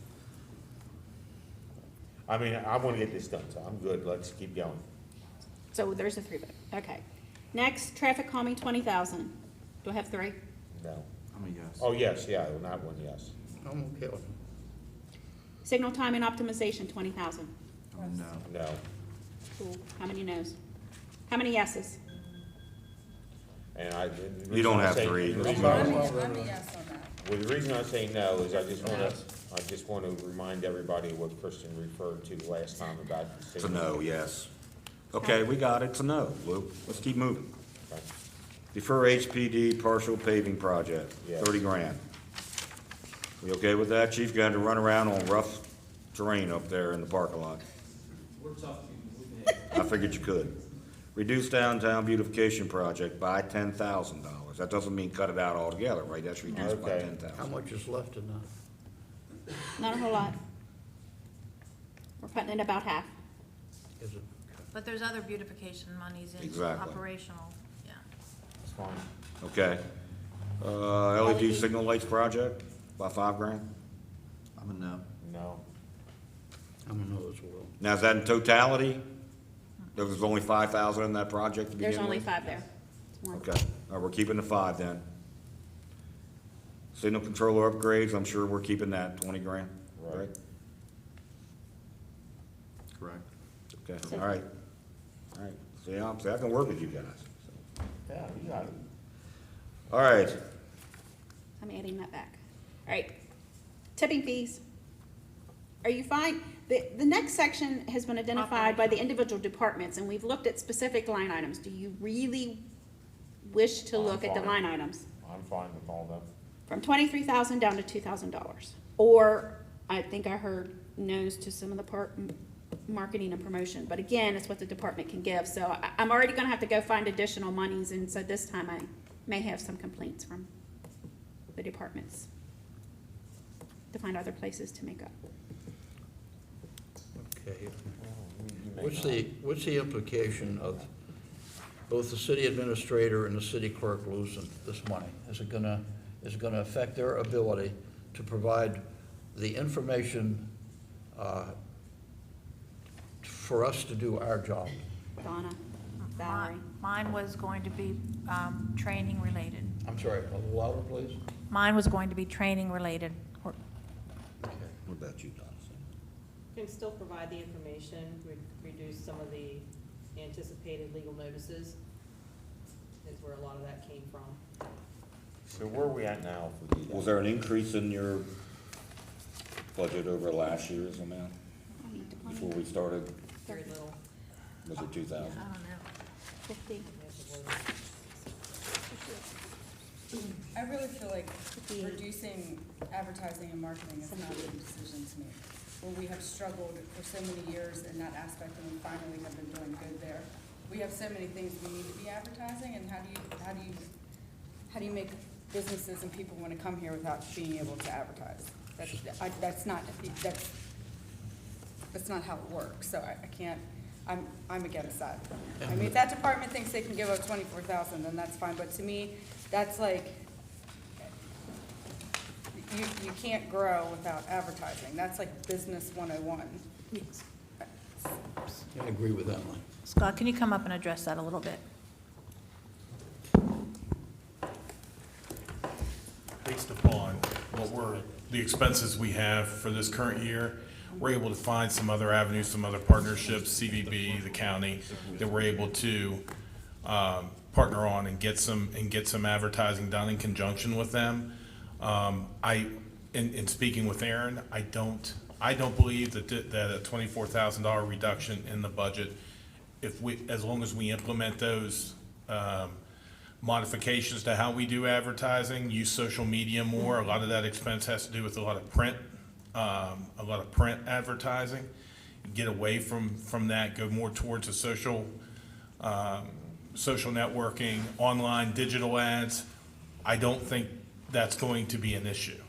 I mean, I wanna get this done, so I'm good, let's keep going. So there's a 3 vote, okay. Next, traffic calming, 20,000. Do I have 3? No. I'm a yes. Oh, yes, yeah, on that one, yes. I'm okay with it. Signal timing optimization, 20,000. I'm no. No. Cool. How many no's? How many yeses? And I. You don't have 3. I'm a yes on that. Well, the reason I say no is I just wanna remind everybody of what Kristen referred to last time about. the It's a no, yes. Okay, we got it. It's a no, Lou. Let's keep moving. Okay. Defer HPD partial paving project, Yes. $30,000. We okay with that, chief? Got to run around on rough terrain up there in the parking lot. We're tough people. I figured you could. Reduce downtown beautification project by $10,000. That doesn't mean cut it out altogether, right? That's reduced by Okay. $10,000. How much is left in that? Not a whole lot. We're cutting it about half. Is it? But there's other beautification monies in Exactly. operational, yeah. It's fine. Okay. LED signal lights project, by $5,000. I'm a no. No. I'm a no as well. Now, is that in totality? There was only 5,000 in that project to begin with? There's only 5 there. It's one. Okay, all right, we're keeping the 5 then. Signal controller upgrades, I'm sure we're keeping that, $20,000, right? Right. Correct. Okay, all right. All right, see, I can work with you guys. Yeah, you got it. All right, I'm adding that back. All right. Tipping fees. Are you fine? The next section has been identified by the individual departments, and we've looked at specific line items. Do you really wish to look at the fine. line items? I'm fine with all them. From $23,000 down to $2,000? Or, I think I heard no's to some of the marketing and promotion, but again, it's what the department can give. So I'm already gonna have to go find additional monies, and so this time I may have some complaints from the departments to find other places to make up. Okay. What's the implication of both the city administrator and the city clerk losing this money? Is it gonna affect their ability to provide the information for us to do our job? Donna, Valerie. Mine was going to be training related. I'm sorry, a little louder, please. Mine was going to be training related. what about you, Don? Can still provide the information, reduce some of the anticipated legal notices, is where a lot of that came from. So where are we at now for the? Was there an increase in your budget over last year's amount before we started? Very little. Was it 2,000? I don't know. 50. I really feel like reducing advertising and marketing is not a good decision to make. Where we have struggled for so many years in that aspect, and we finally have been doing good there. We have so many things we need to be advertising, and how do you make businesses and people want to come here without being able to advertise? That's that's not how it works, so I can't, I'm against that. I mean, if that department thinks they can give up 24,000, then that's fine, but to me, that's like, you can't grow without advertising, that's like business 101. I agree with Emily. Scott, can you come up and address that a little bit? Based upon the expenses we have for this current year, we're able to find some other avenues, some other partnerships, CVB, the county, that we're able to partner on and get some advertising done in conjunction with them. In speaking with Aaron, I don't believe that a $24,000 reduction in the budget, as long as we implement those modifications to how we do advertising, use social media more. A lot of that expense has to do with a lot of print advertising. Get away from that, go more towards a social networking, online digital ads. I don't think that's going to be an issue.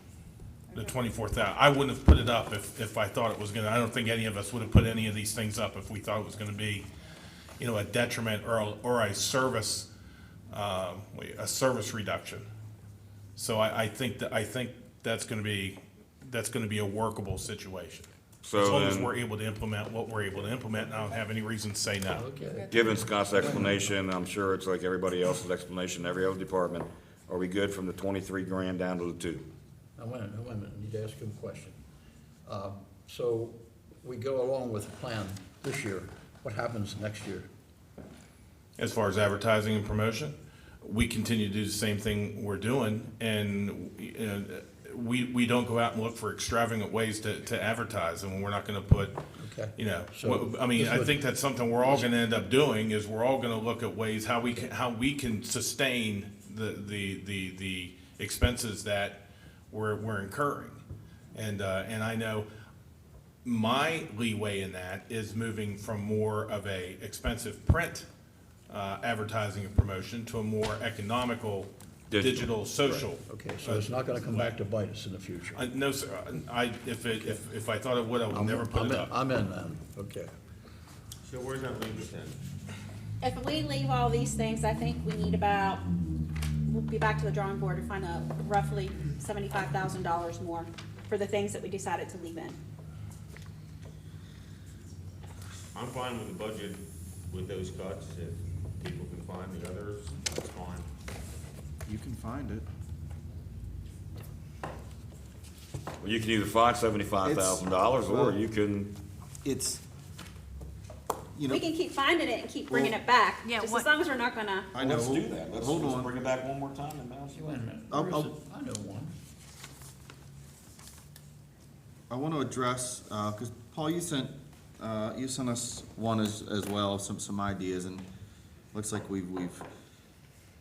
The 24,000. I wouldn't have put it up if I thought it was gonna. I don't think any of us would have put any of these things up if we thought it was gonna be, a detriment or a service reduction. So I think that's gonna be a workable situation. So as long as then- we're able to implement what we're able to implement, and I don't have any reason to say no. Okay. Given Scott's explanation, I'm sure it's like everybody else's explanation, every other department, are we good from the 23 grand down to the 2? Now, wait a minute, I need to ask him a question. So we go along with the plan this year, what happens next year? As far as advertising and promotion, we continue to do the same thing we're doing, and we don't go out and look for extravagant ways to advertise, and we're not gonna put, Okay. So, I think that's something we're all gonna end up doing, is we're all gonna look at ways how we can sustain the expenses that we're incurring. And I know my leeway in that is moving from more of a expensive print advertising and promotion to a more economical digital social. Okay, so it's not gonna come back to bite us in the future? No, sir. If I thought it would, I would never put it up. I'm in then, okay. So where's that leave us then? If we leave all these things, I think we need we'll be back to the drawing board to find a roughly $75,000 more for the things that we decided to leave in. I'm fine with the budget with those cuts. If people can find the others, that's fine. You can find it. Well, you can either find $75,000 or you can, It's, We can keep finding it and keep bringing it back, Yeah, just what- as long as we're not gonna. I know. let's do that. Let's Hold let's on. bring it back one more time and bounce it. Wait a minute, I'll- where is I'll- it? I know one. I want to address, because Paul, you sent us one as well, some ideas, and looks like we've,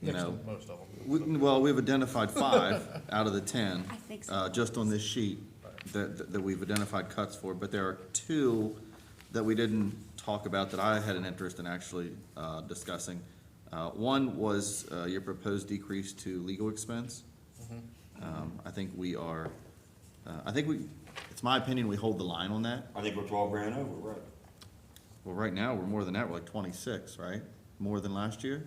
you know. Most of them. Well, we've identified 5 out of the 10. I think so. Just on this sheet that we've identified cuts for, but there are 2 that we didn't talk about that I had an interest in actually discussing. One was your proposed decrease to legal expense. I think we are, it's my opinion, we hold the line on that. I think we're 12 grand over, right? Well, right now, we're more than that, we're like 26, right? More than last year?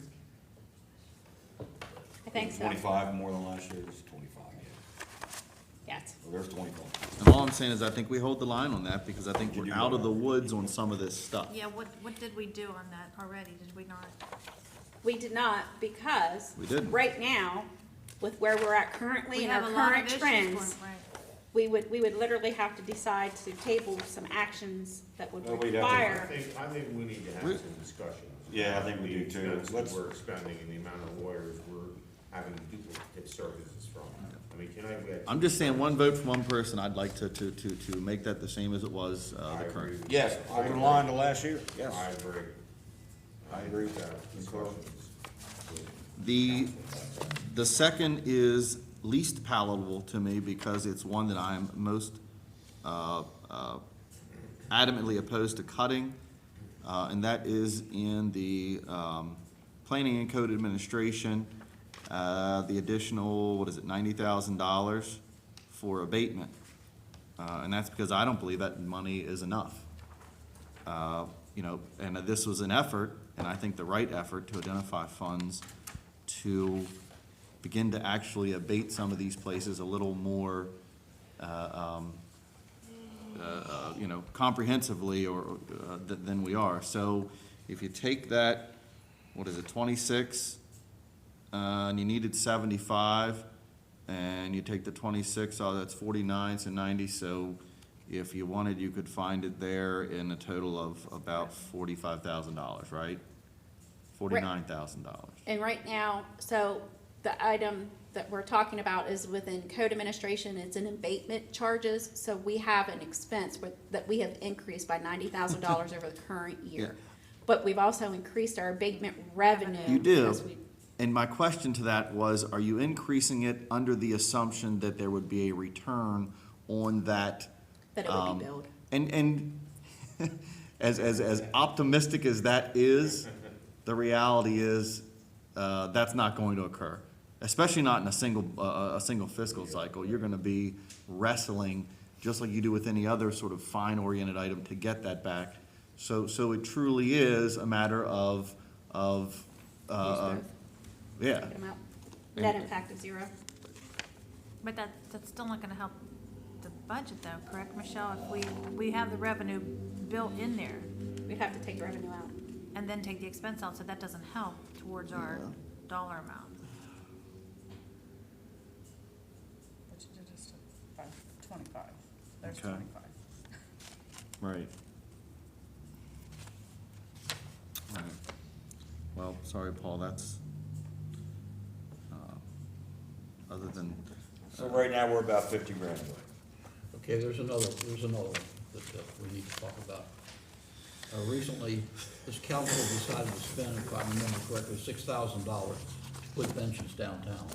I think so. 25 more than last year, it's 25, yeah. Yes. So there's 25. And all I'm saying is I think we hold the line on that because I think Did we're you out of know the that? woods on some of this stuff. Yeah, what did we do on that already? Did we not? We did not, because We didn't. right now, with where we're at currently and our current trends, we would literally have to decide to table some actions that would Well, we'd have to- require. I think we need to have We- some discussions. Yeah, I think we The do too. expenses Let's- we're expending and the amount of lawyers we're having duplicate services from. I mean, can I get? I'm just saying, one vote from one person, I'd like to make that the same as it was, I the current. agree. Yes, over the line to last year, yes. I agree. I agree with that. Discussions. The second is least palatable to me because it's one that I'm most adamantly opposed to cutting, and that is in the planning and code administration, the additional, $90,000 for abatement. And that's because I don't believe that money is enough. You know, and this was an effort, and I think the right effort, to identify funds to begin to actually abate some of these places a little more, you know, comprehensively than we are. So if you take that, what is it, 26, and you needed 75, and you take the 26, oh, that's 49, so 90, so if you wanted, you could find it there in a total of about $45,000, right? $49,000. And right now, so the item that we're talking about is within code administration, it's an abatement charges. So we have an expense that we have increased by $90,000 over the current year. Yeah. But we've also increased our abatement revenue. You do. as we- And my question to that was, are you increasing it under the assumption that there would be a return on that? That it would be billed. And as optimistic as that is, the reality is, that's not going to occur. Especially not in a single fiscal cycle. You're gonna be wrestling, just like you do with any other sort of fine-oriented item, to get that back. So it truly is a matter of, yeah. Take them out. Net impact of zero. But that's still not gonna help the budget though, correct, Michelle? If we have the revenue built in there We'd have to take revenue out. and then take the expense out, so that doesn't help towards our dollar amount. But you did just 25, there's Okay. 25. Right. Right. Well, sorry, Paul, that's, other than, So right now, we're about 50 grand away. Okay, there's another one that we need to talk about. Recently, this council decided to spend, if I remember correctly, $6,000 to put benches downtown.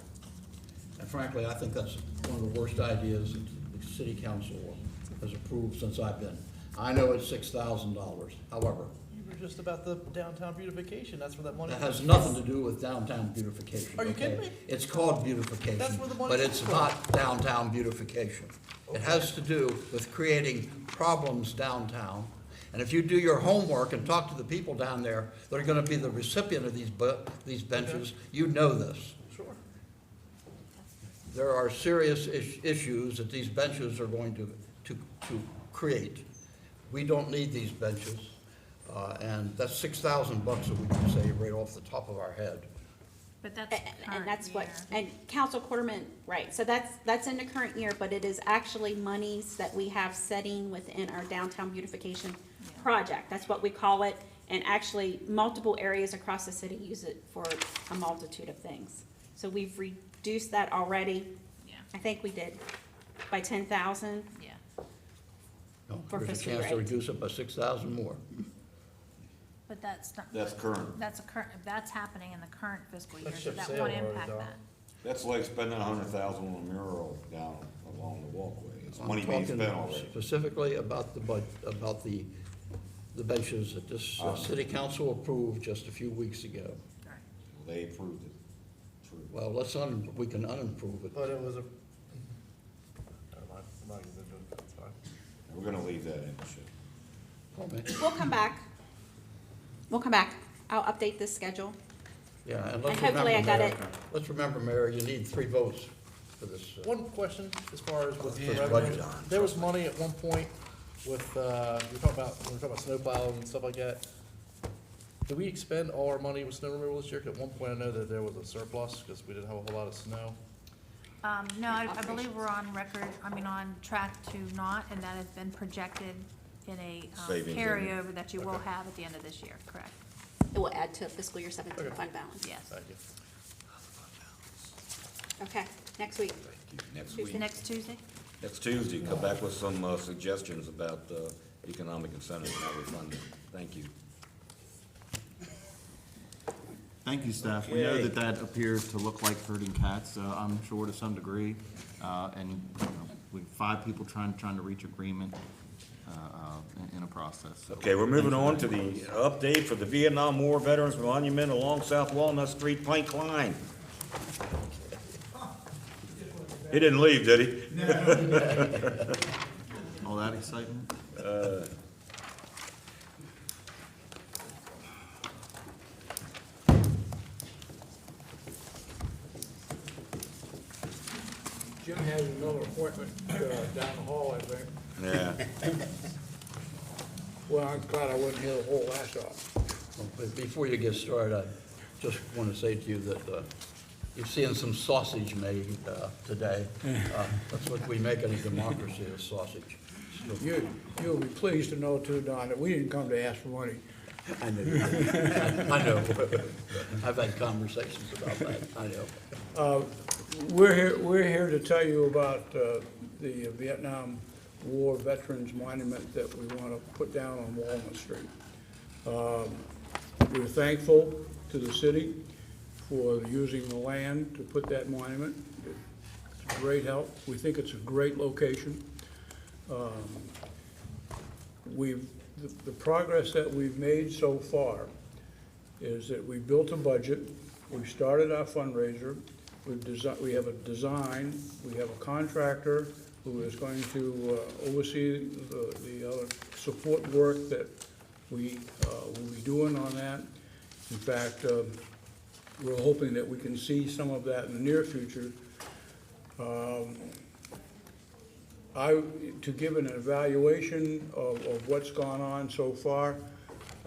And frankly, I think that's one of the worst ideas that the city council has approved since I've been. I know it's $6,000, however, You were just about the downtown beautification, that's where that money that comes has nothing to do with downtown beautification. Are you okay? kidding me? It's called beautification, That's where the money but comes it's from. not downtown beautification. It has to do with creating problems downtown. And if you do your homework and talk to the people down there that are gonna be the recipient of these benches, you know this. Sure. There are serious issues that these benches are going to create. We don't need these benches, and that's $6,000 that we can say right off the top of our head. But that's And current that's what, year. and Council Quarterman, right, so that's in the current year, but it is actually monies that we have setting within our downtown beautification project. That's what we call it, and actually, multiple areas across the city use it for a multitude of things. So we've reduced that already. Yeah. I think we did by 10,000. Yeah. No, For There's a fiscal chance to year reduce it by 6,000 more. But that's not. That's current. That's happening in the current fiscal year, That so ship's that sailed won't already, impact Don. that. That's like spending 100,000 on a mural down along the walkway. It's I'm money being talking spent already. specifically about about the benches that this city council approved just a few weeks ago. They approved it. True. Well, we can unapprove it. But it was a, never mind, I'm not gonna do it, that's fine. We're gonna leave that in, Michelle. Comment? We'll come back. We'll come back. I'll update this schedule. Yeah, and And let's hopefully remember, I got Mayor, it. let's remember, Mayor, you need 3 votes for this. One question, as far as with the His revenue, budget. there was money at one point with, we were talking about snowplows and stuff like that. Did we expend all our money with snow removal this year? 'Cause at one point I know that there was a surplus, because we didn't have a whole lot of snow. No, I believe we're on record, on track to not, and that has been projected in a Savings in it. carryover that you will Okay. have at the end of this year, correct? It will add to fiscal year 17 Okay. fund balance. Yes. Thank you. Okay, next week. Next Tuesday. week. Next Tuesday? Next Tuesday, come back with some suggestions about economic incentives and how we fund it. Thank you. thank you, staff. We know Okay. that appears to look like herding cats, I'm sure to some degree. And, you know, with 5 people trying to reach agreement, in a process. So Okay, we're moving thank you on to very the update for the Vietnam War Veterans Monument along South Walnut Street, Pine Klein. He didn't leave, did he? All that excitement? has another appointment down the hall, I think. Yeah. Well, I'm glad I wasn't here the whole last hour. But before you get started, I just want to say to you that you're seeing some sausage made today. That's what we make in a democracy, is sausage. You'll be pleased to know too, Don, that we didn't come to ask for money. I know. You did. I know. I've had conversations about that. I know. We're here to tell you about the Vietnam War Veterans Monument that we want to put down on Walnut Street. We're thankful to the city for using the land to put that monument. It's a great help. We think it's a great location. The progress that we've made so far is that we built a budget, we started our fundraiser, we have a design, we have a contractor who is going to oversee the other support work that we will be doing on that. In fact, we're hoping that we can see some of that in the near future. To give an evaluation of what's gone on so far,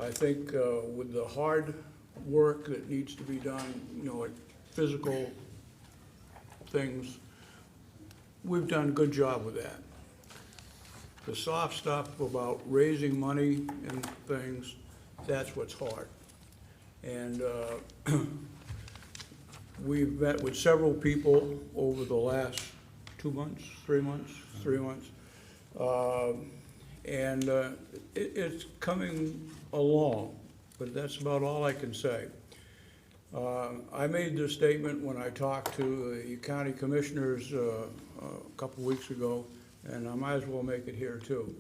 I think with the hard work that needs to be done, like physical things, we've done a good job with that. The soft stuff about raising money and things, that's what's hard. And we've met with several people over the last 2 months, 3 months, and it's coming along, but that's about all I can say. I made this statement when I talked to the county commissioners a couple weeks ago, and I might as well make it here too.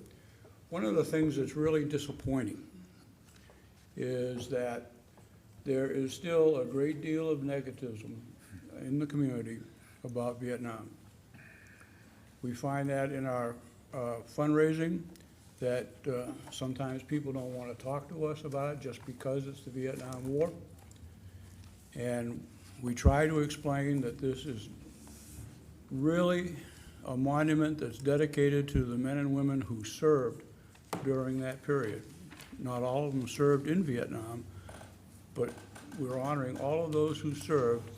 One of the things that's really disappointing is that there is still a great deal of negativism in the community about Vietnam. We find that in our fundraising, that sometimes people don't want to talk to us about it just because it's the Vietnam War. And we try to explain that this is really a monument that's dedicated to the men and women who served during that period. Not all of them served in Vietnam, but we're honoring all of those who served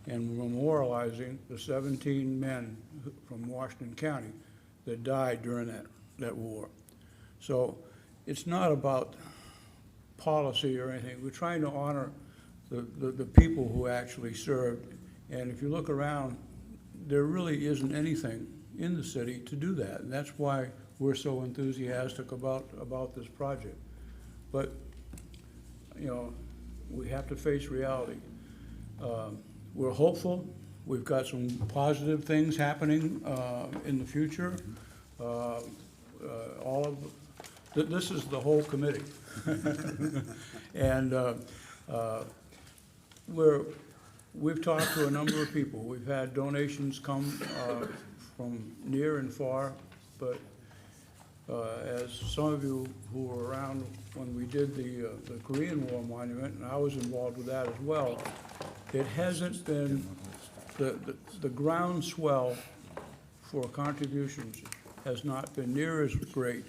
and memorializing the 17 men from Washington County that died during that war. So it's not about policy or anything. We're trying to honor the people who actually served. And if you look around, there really isn't anything in the city to do that. And that's why we're so enthusiastic about this project. But, we have to face reality. We're hopeful. We've got some positive things happening in the future. This is the whole committee. And we've talked to a number of people. We've had donations come from near and far, but as some of you who were around when we did the Korean War Monument, and I was involved with that as well, it hasn't been, the groundswell for contributions has not been near as great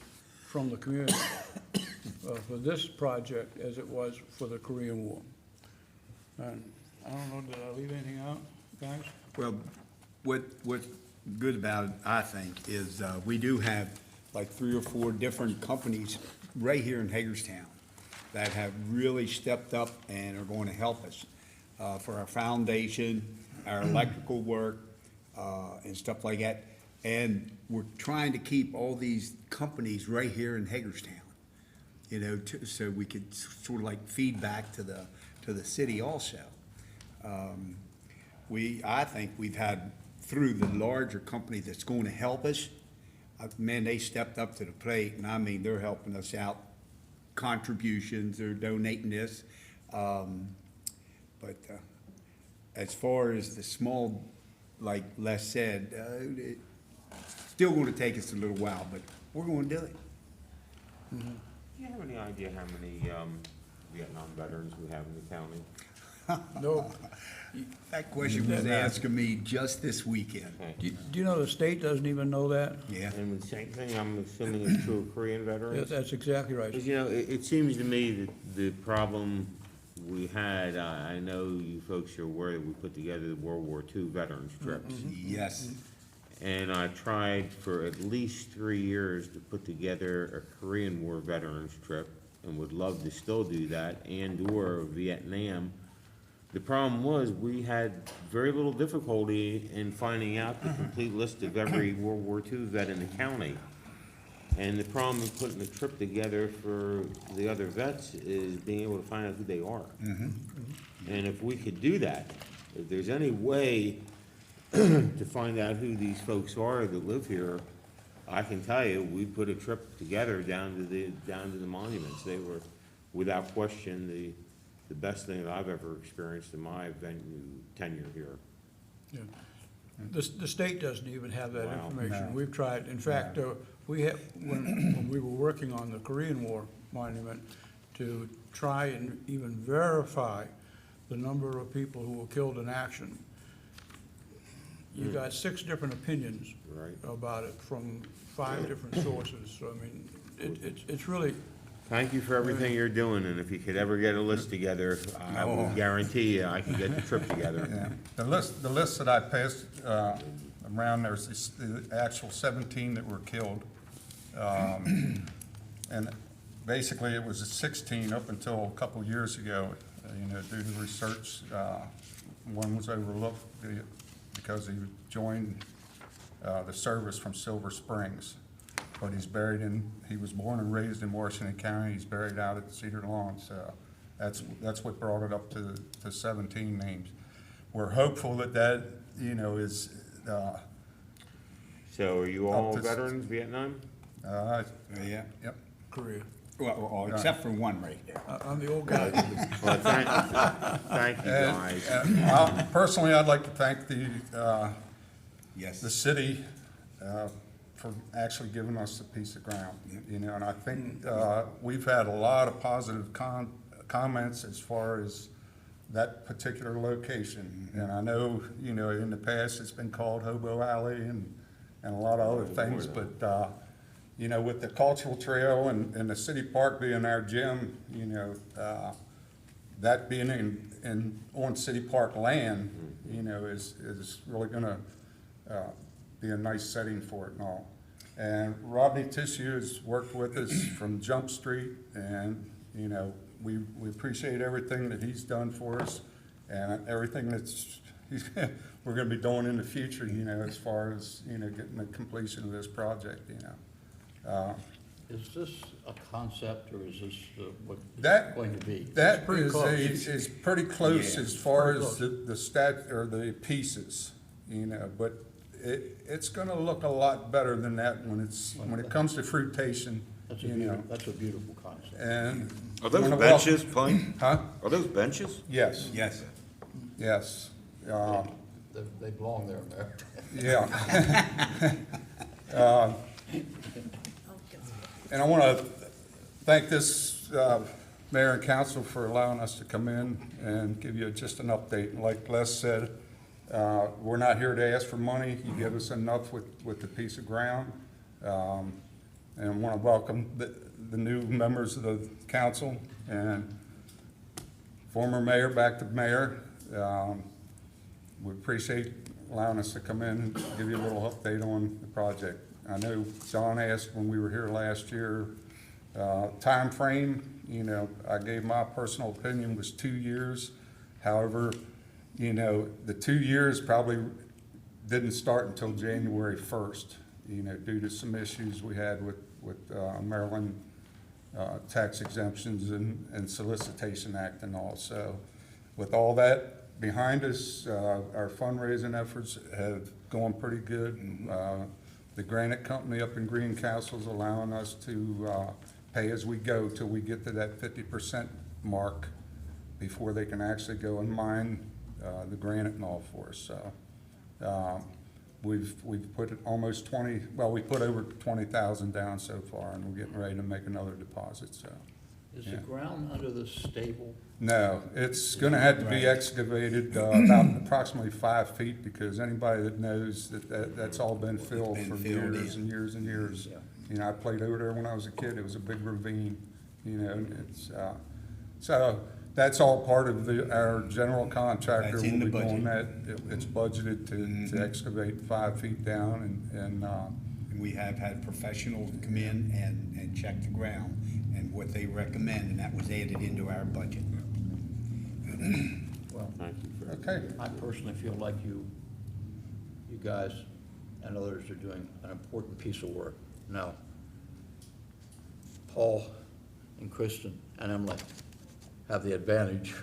from the community for this project as it was for the Korean War. And I don't know, did I leave anything out, guys? Well, what's good about it, I think, is we do have like 3 or 4 different companies right here in Hagerstown that have really stepped up and are going to help us for our foundation, our electrical work, and stuff like that. And we're trying to keep all these companies right here in Hagerstown, so we could sort of like feed back to the city also. I think we've had, through the larger company that's going to help us, man, they stepped up to the plate, and I mean, they're helping us out, contributions, they're donating this. But as far as the small, like Les said, it's still going to take us a little while, but we're going to do it. Do you have any idea how many Vietnam veterans we have in the county? No. That question was asked of me just this weekend. Do you know the state doesn't even know that? Yeah. And the same thing, I'm assuming is true of Korean veterans? Yes, that's exactly right. Because, you know, it seems to me that the problem we had, I know you folks are aware that we put together the World War II veterans trips. Yes. And I tried for at least 3 years to put together a Korean War veterans trip and would love to still do that, and/or Vietnam. The problem was, we had very little difficulty in finding out the complete list of every World War II vet in the county. And the problem with putting a trip together for the other vets is being able to find out who they are. And if we could do that, if there's any way to find out who these folks are that live here, I can tell you, we put a trip together down to the monuments. They were, without question, the best thing that I've ever experienced in my tenure here. Yeah. The state doesn't even have that Wow. information. No. We've tried, in fact, when we were working on the Korean War monument, to try and even verify the number of people who were killed in action, you got 6 different opinions Right. about it from 5 different sources. So, I mean, it's really, Thank you for everything you're doing, and if you could ever get a list together, I will guarantee you I can get the trip together. Yeah, the list that I passed around, there's the actual 17 that were killed. And basically, it was 16 up until a couple years ago, due to research. One was overlooked because he joined the service from Silver Springs. But he was born and raised in Washington County. He's buried out at Cedar Lawn, so that's what brought it up to 17 names. We're hopeful that is. So are you all veterans, Vietnam? Yeah. Yep. Korea. Well, except for one right there. I'm the old guy. Well, thank you, guys. Personally, I'd like to thank the Yes. city for actually giving us a piece of ground, and I think we've had a lot of positive comments as far as that particular location. And I know, in the past, it's been called Hobo Alley and a lot of other things, but, with the cultural trail and the city park being our gym, that being on city park land, is really gonna be a nice setting for it and all. And Rodney Tissue has worked with us from Jump Street, and, we appreciate everything that he's done for us and everything we're gonna be doing in the future, as far as, getting the completion of this project, Is this a concept, or is this what That- it's going to be? That pretty close. is pretty close Yeah, as far pretty as the pieces, but it's gonna look a lot better than that when it comes to fruitation, That's a beautiful concept. and. Are those wanna benches, welcome- Pine? Huh? Are those benches? Yes, Yes. yes, They belong there, Mayor. yeah. And I want to thank this mayor and council for allowing us to come in and give you just an update. Like Les said, we're not here to ask for money. You give us enough with the piece of ground. And I want to welcome the new members of the council and former mayor back to mayor. We appreciate allowing us to come in and give you a little update on the project. I know John asked when we were here last year, timeframe, I gave my personal opinion was 2 years. However, the 2 years probably didn't start until January 1st, due to some issues we had with Maryland tax exemptions and solicitation act and all. So with all that behind us, our fundraising efforts have gone pretty good. The granite company up in Greencastle is allowing us to pay as we go till we get to that 50% mark before they can actually go and mine the granite and all for us. So we've put almost we put over 20,000 down so far, and we're getting ready to make another deposit. So Is the Yeah. ground under the stable? No, it's gonna have to be excavated, about approximately 5 feet, because anybody that knows that's all been filled been for filled years in. and years and years. Yeah. You know, I played over there when I was a kid, it was a big ravine, you know, and it's, so that's all part of our general contractor That's will in the be doing budget. that. It's budgeted to excavate 5 feet down and, And we have had professionals come in and check the ground and what they recommend, and that was added into our budget. Well, okay. I personally feel like you guys and others are doing an important piece of work. Now, Paul and Kristen and Emily have the advantage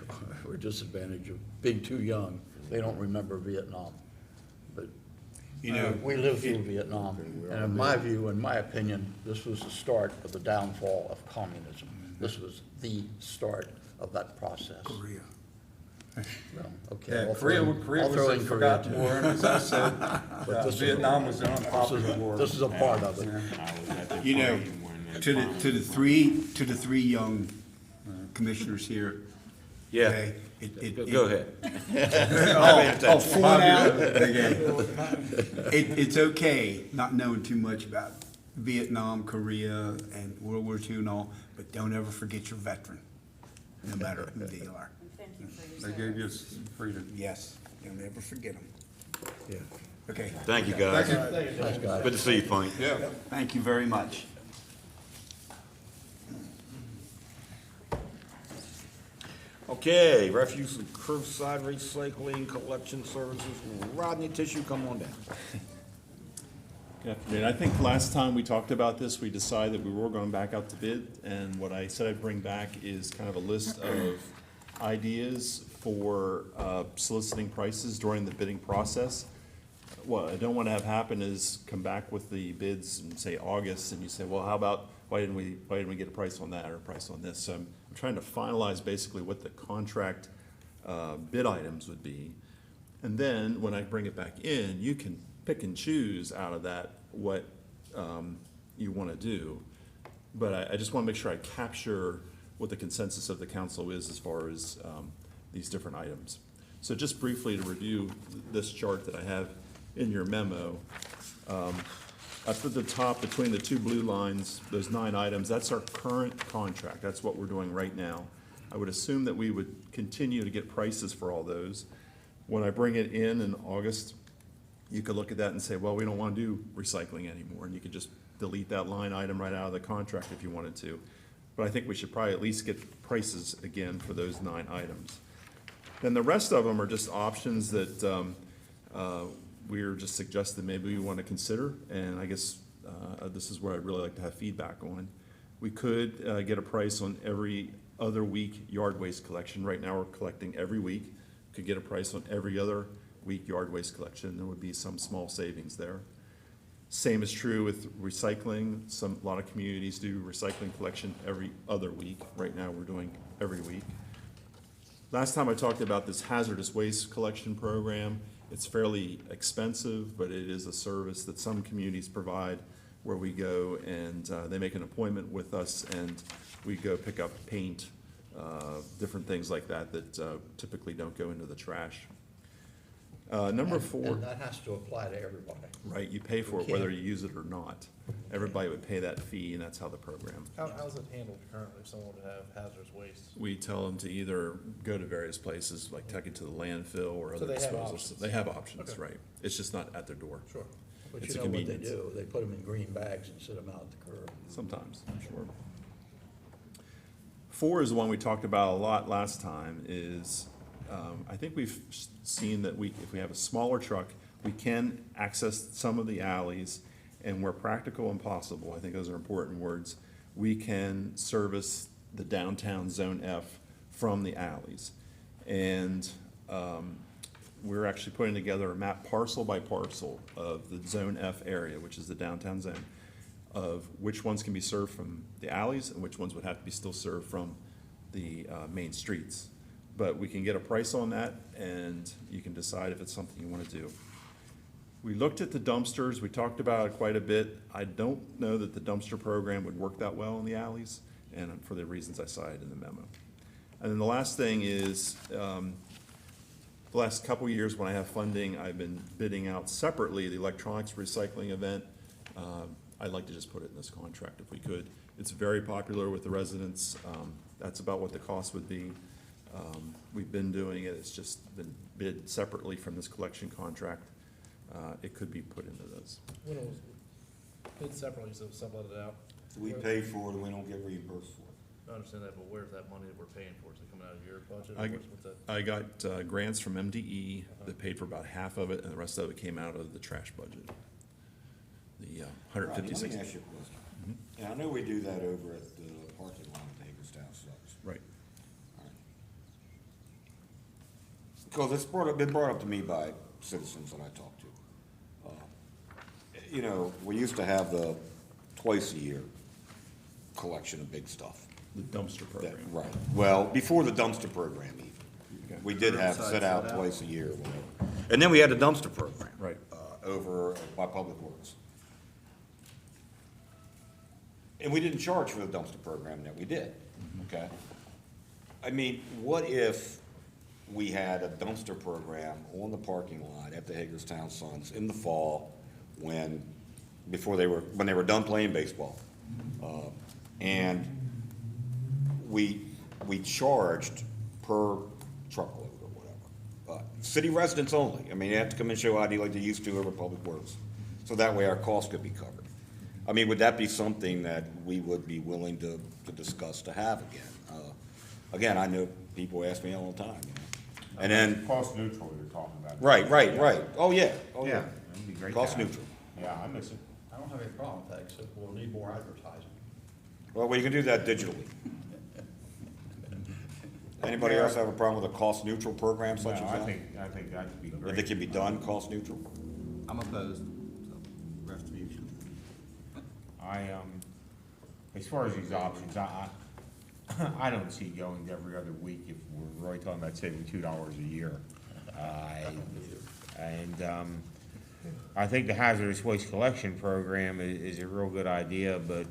or disadvantage of being too young. They don't remember Vietnam. But You know, we lived through Vietnam, and in my view, in my opinion, this was the start of the downfall of communism. This was the start of that process. Korea. Well, okay, Yeah, I'll throw in- Korea I'll was throw a in Korea forgotten too. war, and as I said, this is- Vietnam was an unpopular war. This is a part of it. You know, To the three young commissioners here. Yeah. okay, Go ahead. Oh, 4 now? Okay. It's okay not knowing too much about Vietnam, Korea, and World War II and all, but don't ever forget your veteran, no matter who they are. They gave you freedom. Yes, don't ever forget them. Yeah. Okay, Thank you, guys. Thanks, guys. Good to see you, Pint. Yeah. thank you very much. Okay, refuse and curbside recycling collection services. Rodney Tissue, come on down. Good afternoon. I think last time we talked about this, we decided that we were going back out to bid, and what I said I'd bring back is kind of a list of ideas for soliciting prices during the bidding process. What I don't want to have happen is come back with the bids in, say, August, and you say, well, how about, why didn't we get a price on that or a price on this? So I'm trying to finalize basically what the contract bid items would be. And then when I bring it back in, you can pick and choose out of that what you want to do. But I just want to make sure I capture what the consensus of the council is as far as these different items. So just briefly to review this chart that I have in your memo, up at the top between the two blue lines, those 9 items, that's our current contract. That's what we're doing right now. I would assume that we would continue to get prices for all those. When I bring it in August, you could look at that and say, well, we don't want to do recycling anymore, and you could just delete that line item right out of the contract if you wanted to. But I think we should probably at least get prices again for those 9 items. Then the rest of them are just options that we're just suggesting maybe we want to consider, and I guess this is where I'd really like to have feedback on. We could get a price on every other week yard waste collection. Right now, we're collecting every week. Could get a price on every other week yard waste collection. There would be some small savings there. Same is true with recycling. A lot of communities do recycling collection every other week. Right now, we're doing every week. Last time I talked about this hazardous waste collection program. It's fairly expensive, but it is a service that some communities provide where we go and they make an appointment with us and we go pick up paint, different things like that that typically don't go into the trash. Number 4. And that has to apply to everybody. Right, you pay for it whether you use it or not. Everybody would pay that fee, and that's how the program. How's it handled currently if someone would have hazardous waste? We tell them to either go to various places, like take it to the landfill or So other they have disposals. options. They have options, Okay. right. It's just not at their door. Sure. But It's you a know what they convenience. do? They put them in green bags and sit them out at the curb. Sometimes, sure. 4 is the one we talked about a lot last time, is, I think we've seen that if we have a smaller truck, we can access some of the alleys, and where practical and possible, I think those are important words, we can service the downtown Zone F from the alleys. And we're actually putting together a map parcel by parcel of the Zone F area, which is the downtown zone, of which ones can be served from the alleys and which ones would have to be still served from the main streets. But we can get a price on that, and you can decide if it's something you want to do. We looked at the dumpsters. We talked about it quite a bit. I don't know that the dumpster program would work that well in the alleys. and for the reasons I cited in the memo. And then the last thing is, the last couple of years when I have funding, I've been bidding out separately the electronics recycling event. I'd like to just put it in this contract if we could. It's very popular with the residents. That's about what the cost would be. We've been doing it. It's just been bid separately from this collection contract. It could be put into this. When it was bid separately, so subletted out. We pay for it and we don't get reimbursed for it. I understand that, but where's that money that we're paying for? Is it coming out of your budget? or I, what's that? I got grants from MDE that paid for about half of it, and the rest of it came out of the trash budget. The Rodney, 156. let me ask you a question. And I know we do that over at the parking lot at Hagerstown Subs. Right. Because it's been brought up to me by citizens that I talk to. You know, we used to have the twice a year collection of big stuff. The dumpster program. Right. Well, before the dumpster program even. Okay. We did have Curbside set out set out. twice a year or whatever. And then we had the dumpster program. Right. Over by Public Works. And we didn't charge for the dumpster program that we did, okay? I mean, what if we had a dumpster program on the parking lot at the Hagerstown Suns in the fall when they were done playing baseball? And we charged per truckload or whatever. City residents only. I mean, they have to come and show ID like they used to over Public Works. So that way our costs could be covered. I mean, would that be something that we would be willing to discuss to have again? Again, I know people ask me all the time, you know. And then, Cost neutral you're talking about. right. Oh, yeah. That'd be great. Cost neutral. Yeah, I miss it. I don't have any problem with that, except we'll need more advertising. Well, we can do that digitally. Anybody else have a problem with a cost neutral program such as No, that? I think that could be That great. it can be done cost neutral? I'm opposed, so, restitution. As far as these options, I don't see going to every other week if we're really talking about saving $2 a year. I think the hazardous waste collection program is a real good idea, but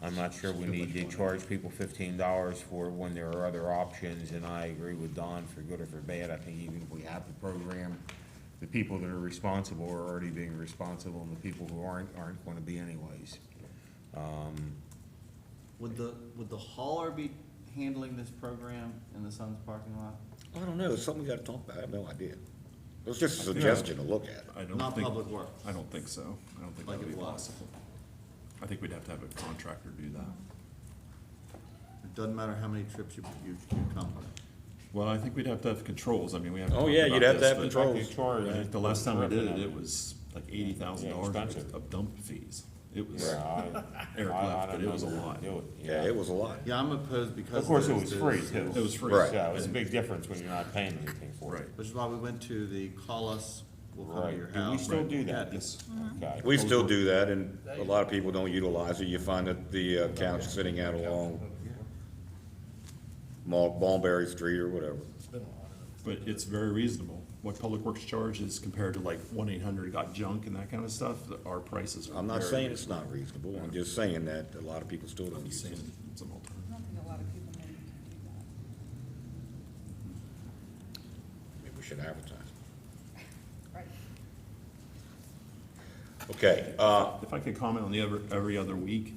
I'm not sure we need to charge people $15 for it when there are other options, and I agree with Don, for good or for bad. I think even if we have the program, the people that are responsible are already being responsible, and the people who aren't going to be anyways. Would the hauler be handling this program in the Suns parking lot? I don't know, it's something we gotta talk about, I have no idea. It was just a suggestion to look at. Not Public Works. I don't think so. I don't think Like that would it be was. possible. I think we'd have to have a contractor do that. It doesn't matter how many trips you come. Well, I think we'd have to have controls. I mean, we haven't Oh, talked yeah, about you'd have to this, have but controls. I think the last time we did it, it was like $80,000 expensive. of dump fees. It was, Yeah, Eric left, but it was a lot. Yeah, it was a lot. Yeah, I'm opposed because. Of course, it there's was free this- too. It was free. Right. So it's a big difference when you're not paying anything for it. Right. Which is why we went to the call us, we'll come to Right. your Do we house. still do that? Yes. Okay. We still do that, and a lot of people don't utilize it. You find that the couch sitting out along Mulberry Street or whatever. But it's very reasonable. What Public Works charges compared to like 1-800-GOT-JUNK and that kind of stuff, our prices are I'm not very saying it's reasonable. not reasonable, I'm just saying that a lot of people still don't use it. Some alternative. I don't think a lot of people maybe can do Maybe we should advertise. that. Right. Okay, If I could comment on the every other week.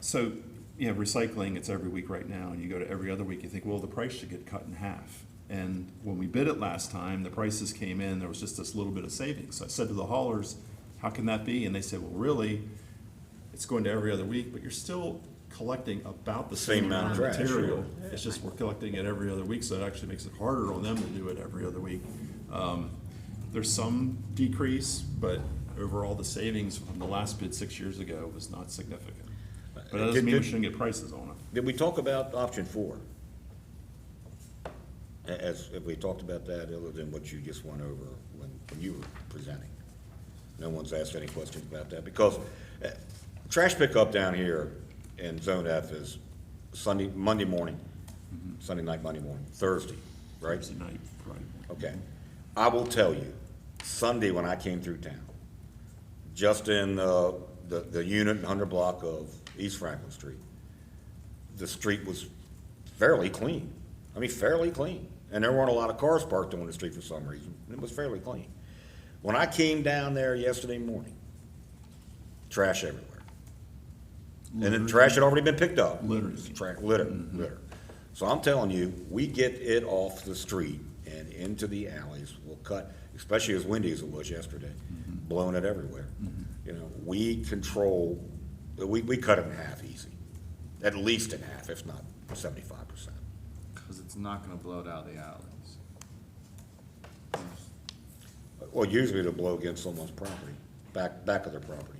So, you know, recycling, it's every week right now, and you go to every other week, you think, well, the price should get cut in half. And when we bid it last time, the prices came in, there was just this little bit of savings. So I said to the haulers, how can that be? And they said, well, really, it's going to every other week, but you're still collecting about the same amount of trash, material. It's just we're collecting it every other week, so it actually makes it harder on them to do it every other week. There's some decrease, but overall, the savings from the last bid 6 years ago was not significant. But that doesn't mean we shouldn't get prices on it. did we talk about option 4? If we talked about that, other than what you just went over when you were presenting? No one's asked any questions about that, because trash pickup down here in Zone F is Monday morning, Sunday night, Monday morning, Thursday, right? Thursday night, Friday morning. Okay. I will tell you, Sunday when I came through town, just in the unit and 100 block of East Franklin Street, the street was fairly clean. I mean, fairly clean. And there weren't a lot of cars parked on the street for some reason. It was fairly clean. When I came down there yesterday morning, trash everywhere. And the trash had already been picked up. Litter. Litter. So I'm telling you, we get it off the street and into the alleys. We'll cut, especially as windy as it was yesterday, blowing it everywhere. You know, we control, we cut it in half easy. At least in half, if not 75%. Because it's not gonna blow it out of the alleys. Well, usually it'll blow against someone's property, back of their property,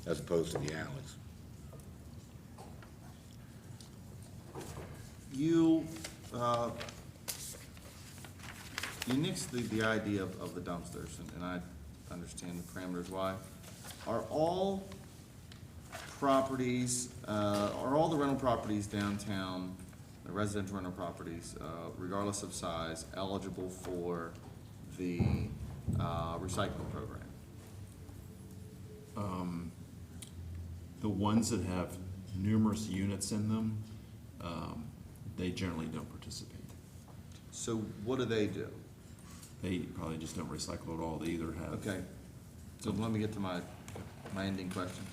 as opposed to the alleys. You nixed the idea of the dumpsters, and I understand the parameters why. Are all properties, are all the rental properties downtown, the residential rental properties, regardless of size, eligible for the recycling program? The ones that have numerous units in them, they generally don't participate. So what do they do? They probably just don't recycle at all. They either have. Okay, so let me get to my ending question.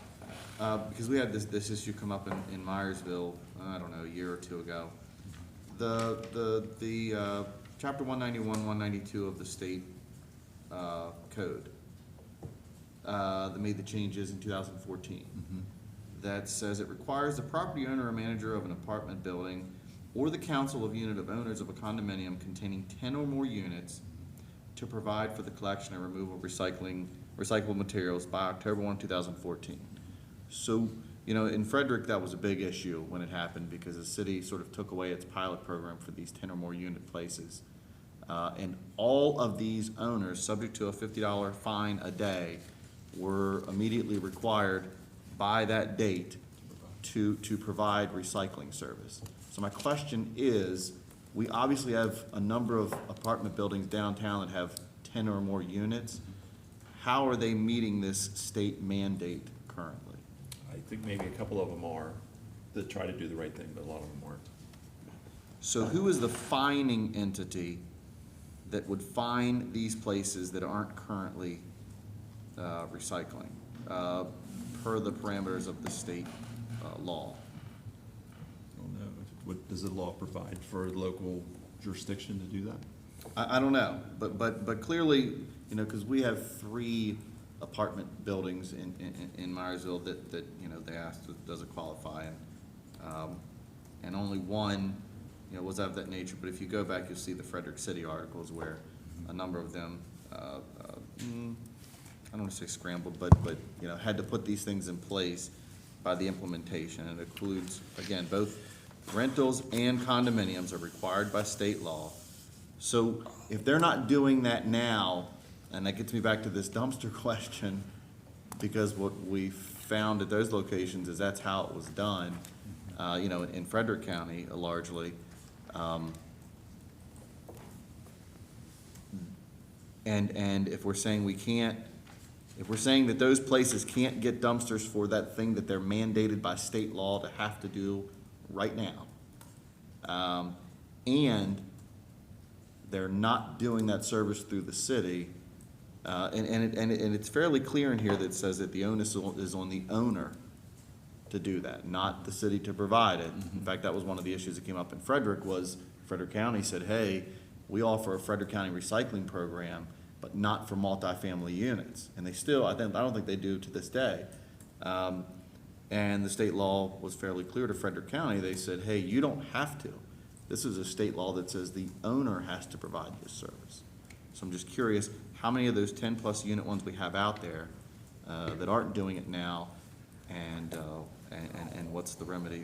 Because we had this issue come up in Myersville, I don't know, a year or two ago. The chapter 191, 192 of the state code that made the changes in 2014. That says it requires the property owner or manager of an apartment building or the council of unit of owners of a condominium containing 10 or more units to provide for the collection and removal of recyclable materials by October 1, 2014. So, you know, in Frederick, that was a big issue when it happened because the city sort of took away its pilot program for these 10 or more unit places. And all of these owners, subject to a $50 fine a day, were immediately required by that date to provide recycling service. So my question is, we obviously have a number of apartment buildings downtown that have 10 or more units. How are they meeting this state mandate currently? I think maybe a couple of them are, that try to do the right thing, but a lot of them aren't. So who is the fining entity that would fine these places that aren't currently recycling, per the parameters of the state law? I don't know. What does the law provide for local jurisdiction to do that? I don't know, but clearly, you know, because we have 3 apartment buildings in Myersville that, you know, they asked, does it qualify? And only one, you know, was of that nature. But if you go back, you'll see the Frederick City articles where a number of them, I don't want to say scrambled, but, you know, had to put these things in place by the implementation. And it includes, again, both rentals and condominiums are required by state law. So if they're not doing that now, and that gets me back to this dumpster question, because what we found at those locations is that's how it was done, you know, in Frederick County largely. And if we're saying we can't, if we're saying that those places can't get dumpsters for that thing that they're mandated by state law to have to do right now, and they're not doing that service through the city, and it's fairly clear in here that it says that the onus is on the owner to do that, not the city to provide it. In fact, that was one of the issues that came up in Frederick, was Frederick County said, hey, we offer a Frederick County recycling program, but not for multifamily units. And they still, I don't think they do to this day. And the state law was fairly clear to Frederick County. They said, hey, you don't have to. This is a state law that says the owner has to provide this service. So I'm just curious, how many of those 10-plus unit ones we have out there that aren't doing it now, and what's the remedy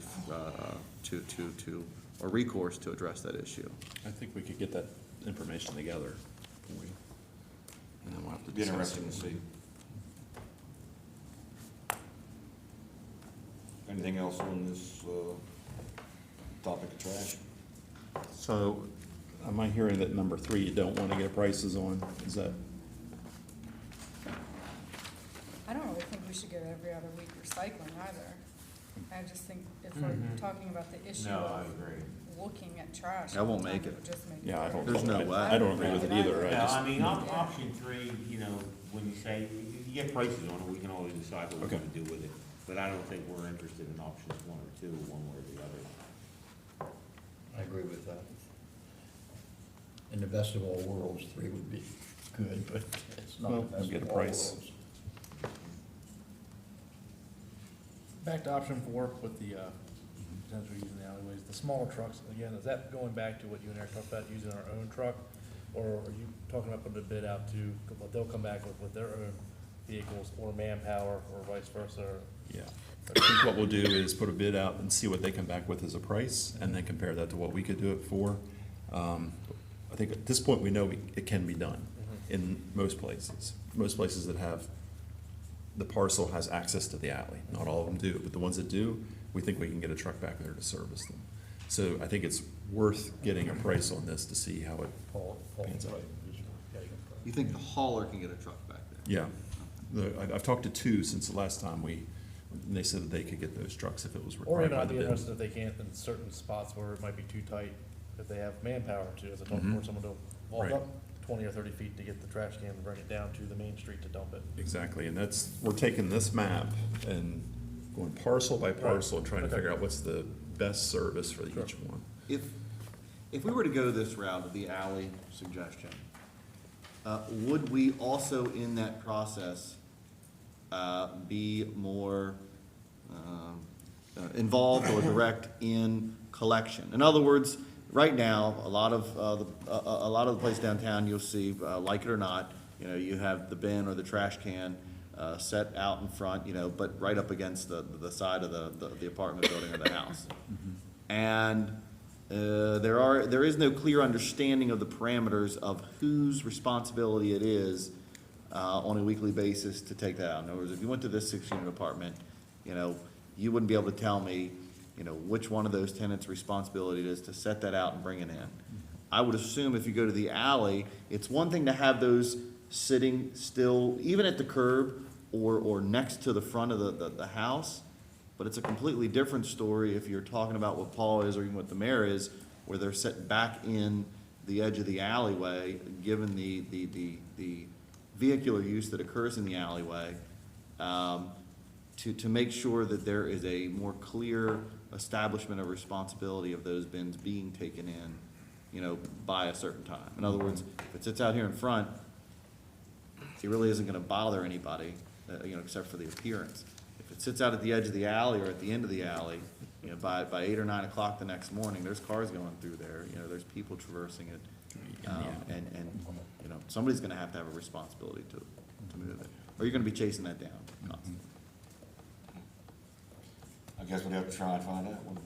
or recourse to address that issue? I think we could get that information together for you. And then we'll have to Be discuss interesting it. to see. Anything else on this topic of trash? So, am I hearing that number 3, you don't want to get prices on? Is that? I don't really think we should go every other week recycling either. I just think if we're talking about the issue No, I of agree. looking at trash. I all the won't time, make it. would just make it Yeah, I don't. There's no worse. way. I don't agree with it either. I Yeah, just, I mean, option three, you know, when you say, you get prices on it, we can always decide what we're Okay. gonna do with it. But I don't think we're interested in options one or two, one way or the other. I agree with that. In the best of all worlds, 3 would be good, but it's not Well, the best get a of all price. worlds. Back to option 4 with the, potentially using the alleyways, the smaller trucks, again, is that going back to what you and Eric talked about, using our own truck? Or are you talking about putting a bid out to, what they'll come back with their own vehicles or manpower or vice versa? Or yeah. I think what we'll do is put a bid out and see what they come back with as a price, and then compare that to what we could do it for. I think at this point, we know it can be done in most places. Most places that have, the parcel has access to the alley. Not all of them do, but the ones that do, we think we can get a truck back there to service them. So I think it's worth getting a price on this to see how it pans out. You think the hauler can get a truck back there? Yeah. I've talked to 2 since the last time and they said that they could get those trucks if it was Or required even by I'd the be bid. interested if they can't in certain spots where it might be too tight, if they have manpower to, as I talked for someone to walk Right. up 20 or 30 feet to get the trash can and bring it down to the main street to dump it. Exactly, and we're taking this map and going parcel by parcel and trying to Okay. figure out what's the best service for each one. If we were to go this route of the alley suggestion, would we also in that process be more involved or direct in collection? In other words, right now, a lot of the place downtown, you'll see, like it or not, you know, you have the bin or the trash can set out in front, you know, but right up against the side of the apartment building or the house. And there is no clear understanding of the parameters of whose responsibility it is on a weekly basis to take that out. In other words, if you went to this 6-unit apartment, you know, you wouldn't be able to tell me, you know, which one of those tenants' responsibility it is to set that out and bring it in. I would assume if you go to the alley, it's one thing to have those sitting still, even at the curb or next to the front of the house, but it's a completely different story if you're talking about what Paul is or even what the mayor is, where they're set back in the edge of the alleyway, given the vehicular use that occurs in the alleyway, to make sure that there is a more clear establishment of responsibility of those bins being taken in, you know, by a certain time. In other words, if it sits out here in front, it really isn't gonna bother anybody, you know, except for the appearance. If it sits out at the edge of the alley or at the end of the alley, you know, by 8 or 9 o'clock the next morning, there's cars going through there, you know, there's people traversing it. And, you know, somebody's gonna have a responsibility to move it, or you're gonna be chasing that down constantly. I guess we'd have to try and find out one.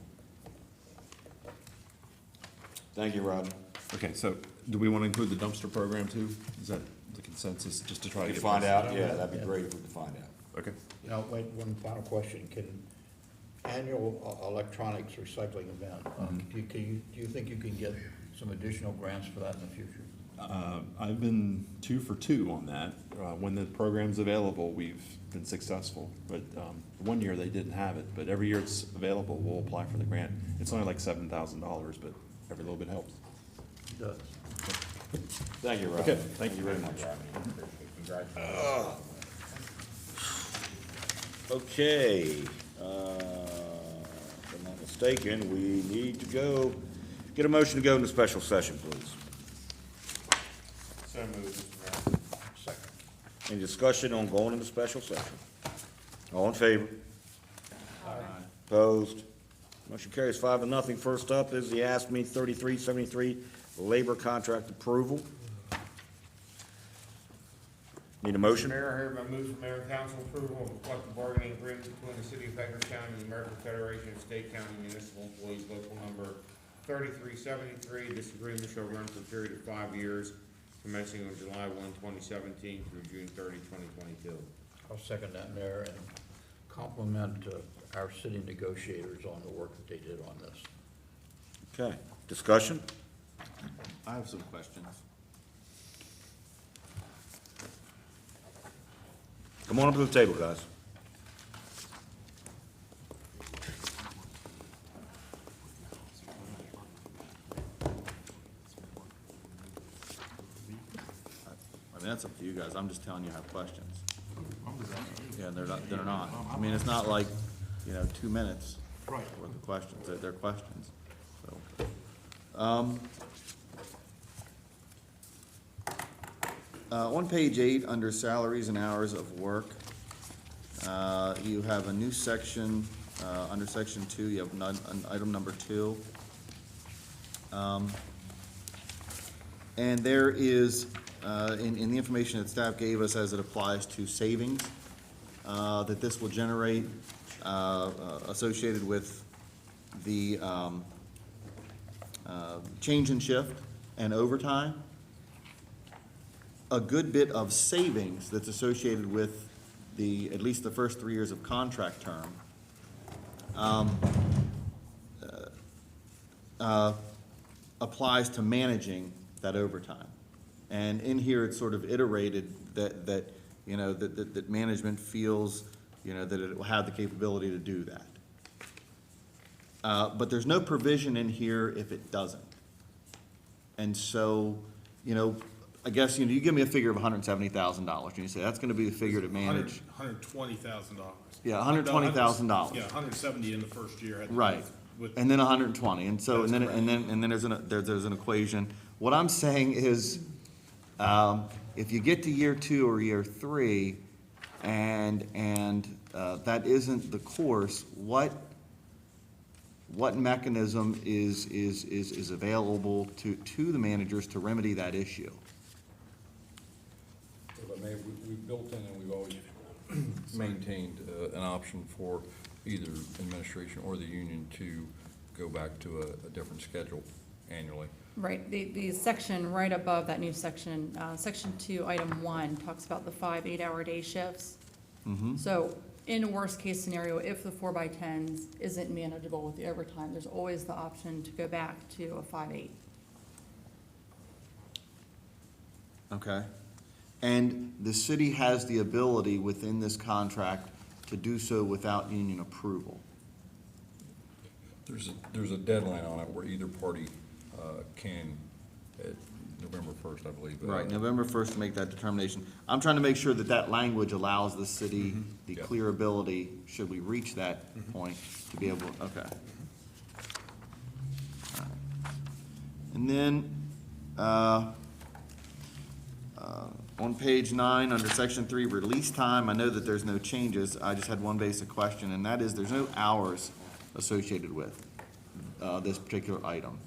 Thank you, Rodney. Okay, so do we want to include the dumpster program too? Is that the consensus, just to try to If get? you find prices? out, yeah, that'd be great if we could find out. Okay. You know, wait, one final question. Can annual electronics recycling event, do you think you can get some additional grants for that in the future? I've been 2 for 2 on that. When the program's available, we've been successful. But one year they didn't have it, but every year it's available, we'll apply for the grant. It's only like $7,000, but every little bit helps. It does. Thank you, Rodney. Okay, thank you very much. Okay, if I'm not mistaken, we need to get a motion to go into special session, please. So moved, Mr. Mayor. Second. Any discussion on going into special session? All in favor? Opposed? Motion carries 5-0. First up is the ASME 3373 labor contract approval. Need a motion? Mr. Mayor, I hereby move for mayor and council approval of a collective bargaining agreement between the city of Hagerstown and the American Federation of State, County, and Municipal Employees, local number 3373. This agreement shall run for a period of 5 years, commencing on July 1, 2017 through June 30, 2022. I'll second that, Mayor, and compliment our city negotiators on the work that they did on this. Okay, discussion? I have some questions. Come on up to the table, guys. that's up to you guys. I'm just telling you I have questions. Yeah, they're not. I mean, it's not like, 2 minutes worth of questions. They're questions, so. On page 8, under salaries and hours of work, you have a new section, under section 2, you have an item number 2. And there is, in the information that staff gave us as it applies to savings, that this will generate, associated with the change in shift and overtime, a good bit of savings that's associated with at least the first 3 years of contract term, applies to managing that overtime. And in here, it's sort of iterated that management feels, that it will have the capability to do that. But there's no provision in here if it doesn't. And so, I guess, you give me a figure of $170,000, and you say, that's gonna be the figure to manage. $120,000. Yeah, $120,000. Yeah, 170 in the first year. Right, and then 120, and so, and then there's an equation. What I'm saying is, if you get to year 2 or year 3, and that isn't the course, what mechanism is available to the managers to remedy that issue? If I may, we've built in and we've always maintained an option for either administration or the union to go back to a different schedule annually. Right, the section right above that new section, section 2, item 1, talks about the 5 8-hour day shifts. So in a worst-case scenario, if the 4x10s isn't manageable with the overtime, there's always the option to go back to a 5/8. Okay. And the city has the ability within this contract to do so without union approval. There's a deadline on it where either party can, at November 1st, I believe. Right, November 1st to make that determination. I'm trying to make sure that that language allows the city the clear ability, should we reach that point, to be able, okay. All right. And then, on page 9, under section 3, release time, I know that there's no changes. I just had one basic question, and that is, there's no hours associated with this particular item.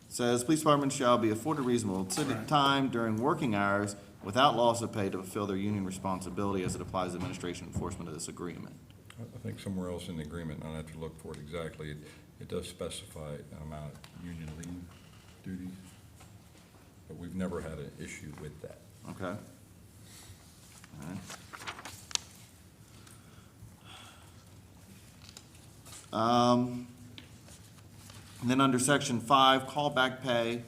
Says, police department shall be afforded reasonable time during working hours without loss of pay to fulfill their union responsibility as it applies to administration enforcement of this agreement. I think somewhere else in the agreement, and I'll have to look for it exactly, it does specify an amount of union leave duties, but we've never had an issue with that. Okay. All right. And then under section 5, callback pay,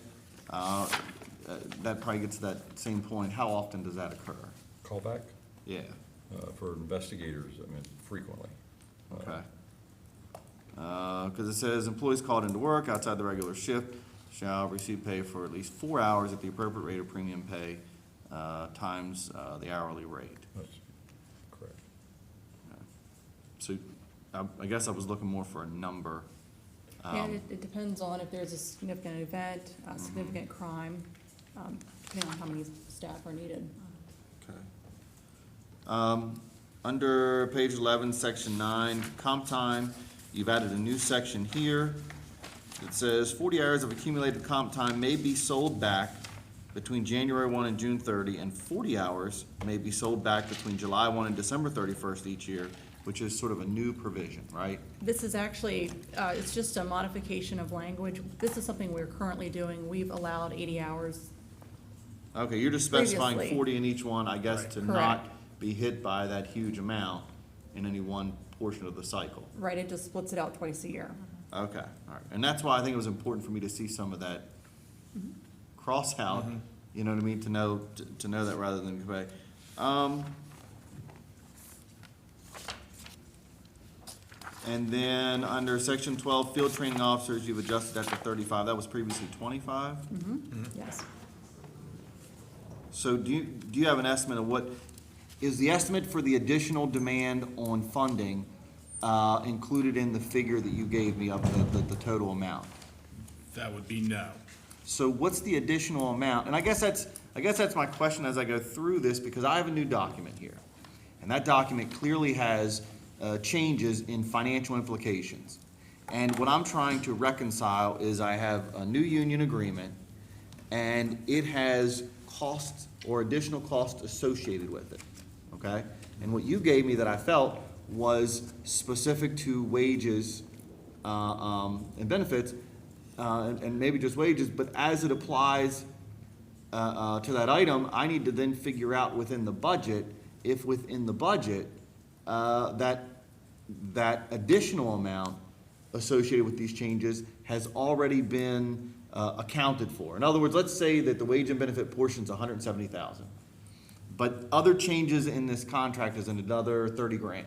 that probably gets to that same point. How often does that occur? Callback? Yeah. For investigators, I mean, frequently. Okay. Because it says employees called into work outside the regular shift shall receive pay for at least 4 hours at the appropriate rate of premium pay times the hourly rate. That's correct. Okay. So I guess I was looking more for a number. And it depends on if there's a significant event, a significant crime, depending on how many staff are needed. Okay. Under page 11, section 9, comp time, you've added a new section here. It says 40 hours of accumulated comp time may be sold back between January 1 and June 30, and 40 hours may be sold back between July 1 and December 31st each year, which is sort of a new provision, right? This is actually, it's just a modification of language. This is something we're currently doing. We've allowed 80 hours. Okay, you're just specifying Previously. 40 in each one, I guess, to Correct. not be hit by that huge amount in any one portion of the cycle. Right, it just splits it out twice a year. Okay, all right. And that's why I think it was important for me to see some of that cross out, you know what I mean, to know that rather than convey. And then under section 12, field training officers, you've adjusted that to 35. That was previously 25. Yes. So do you have an estimate of what, is the estimate for the additional demand on funding included in the figure that you gave me of the total amount? That would be no. So what's the additional amount? And I guess that's my question as I go through this, because I have a new document here. And that document clearly has changes in financial implications. And what I'm trying to reconcile is I have a new union agreement, and it has costs or additional costs associated with it, okay? And what you gave me that I felt was specific to wages and benefits, and maybe just wages, but as it applies to that item, I need to then figure out within the budget, if within the budget, that additional amount associated with these changes has already been accounted for. In other words, let's say that the wage and benefit portion's $170,000, but other changes in this contract is another 30 grand.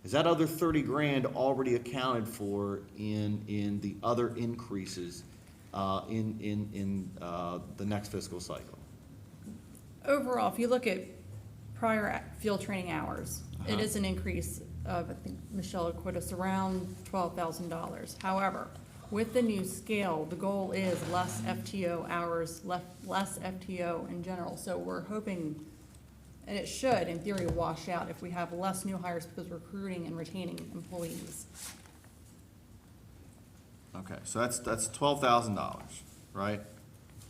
Is that other 30 grand already accounted for in the other increases in the next fiscal cycle? Overall, if you look at prior field training hours, it is an increase of, I think Michelle had quoted us, around $12,000. However, with the new scale, the goal is less FTO hours, less FTO in general. So we're hoping, and it should, in theory, wash out if we have less new hires because we're recruiting and retaining employees. Okay, so that's $12,000, right?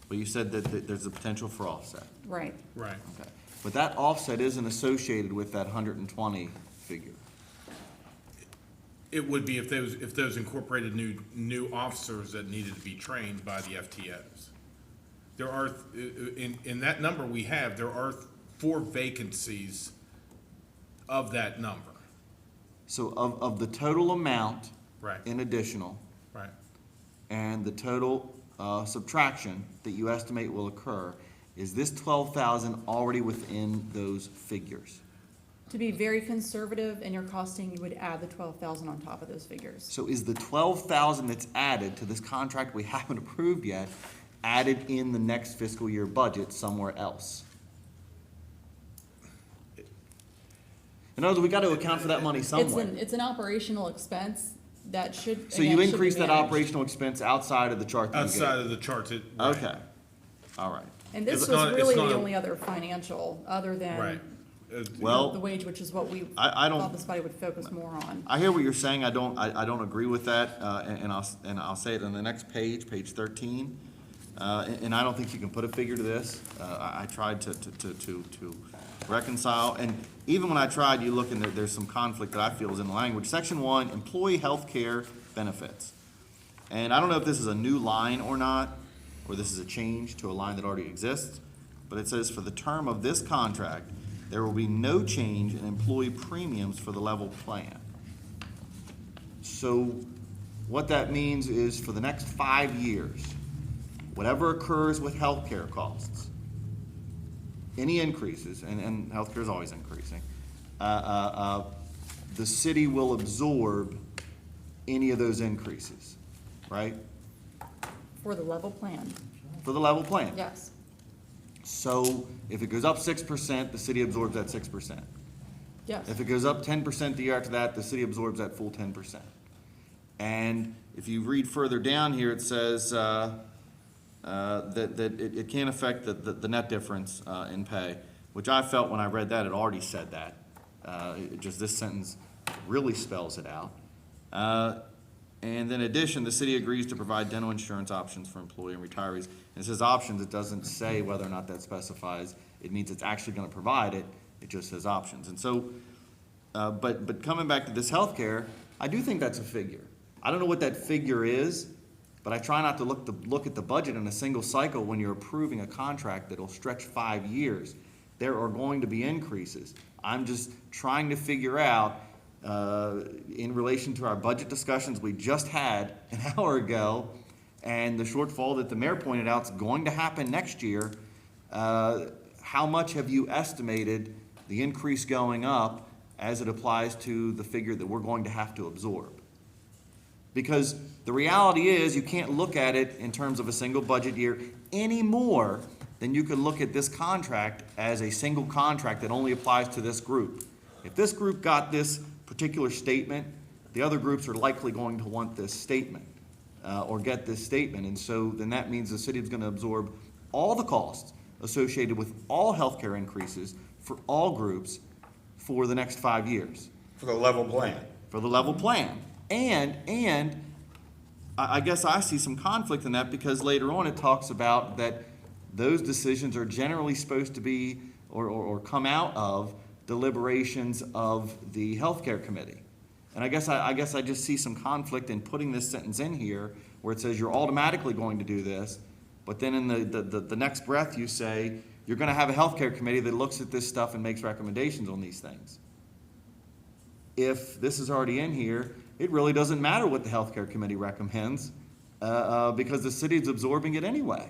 But you said that there's a potential for offset. Right. Right. Okay, but that offset isn't associated with that 120 figure. It would be if those incorporated new officers that needed to be trained by the FTOs. There are, in that number we have, there are 4 vacancies of that number. So of the total amount Right. in additional Right. and the total subtraction that you estimate will occur, is this 12,000 already within those figures? To be very conservative in your costing, you would add the 12,000 on top of those figures. So is the 12,000 that's added to this contract we haven't approved yet, added in the next fiscal year budget somewhere else? In other words, we got to account for that money somewhere. It's an operational expense that should. So you increase that operational expense outside of the chart that you gave? Outside of the chart, right. Okay, all right. And this It's was not- it's really not the a- only other financial, other than Right. Well, the wage, which is what we I don't- thought this body would focus more on. I hear what you're saying. I don't agree with that, and I'll say it on the next page, page 13. And I don't think you can put a figure to this. I tried to reconcile, and even when I tried, you look and there's some conflict that I feel is in the language. Section 1, employee health care benefits. And I don't know if this is a new line or not, or this is a change to a line that already exists, but it says for the term of this contract, there will be no change in employee premiums for the level plan. So what that means is for the next 5 years, whatever occurs with healthcare costs, any increases, and healthcare is always increasing, the city will absorb any of those increases, right? For the level plan, For the level plan. yes. So if it goes up 6%, the city absorbs that 6%. Yes. If it goes up 10% the year after that, the city absorbs that full 10%. And if you read further down here, it says that it can't affect the net difference in pay, which I felt when I read that, it already said that. Just this sentence really spells it out. And in addition, the city agrees to provide dental insurance options for employee and retirees. And it says options, it doesn't say whether or not that specifies. It means it's actually gonna provide it, it just says options. And so, but coming back to this healthcare, I do think that's a figure. I don't know what that figure is, but I try not to look at the budget in a single cycle when you're approving a contract that'll stretch 5 years. There are going to be increases. I'm just trying to figure out, in relation to our budget discussions we just had an hour ago, and the shortfall that the mayor pointed out is going to happen next year, how much have you estimated the increase going up as it applies to the figure that we're going to have to absorb. Because the reality is, you can't look at it in terms of a single budget year any more than you can look at this contract as a single contract that only applies to this group. If this group got this particular statement, the other groups are likely going to want this statement, or get this statement. And so then that means the city is going to absorb all the costs associated with all healthcare increases for all groups for the next 5 years. For the level plan. For the level plan. And I guess I see some conflict in that, because later on it talks about that those decisions are generally supposed to be or come out of deliberations of the healthcare committee. And I guess I just see some conflict in putting this sentence in here where it says you're automatically going to do this, but then in the next breath you say you're going to have a healthcare committee that looks at this stuff and makes recommendations on these things. If this is already in here, it really doesn't matter what the healthcare committee recommends, because the city's absorbing it anyway.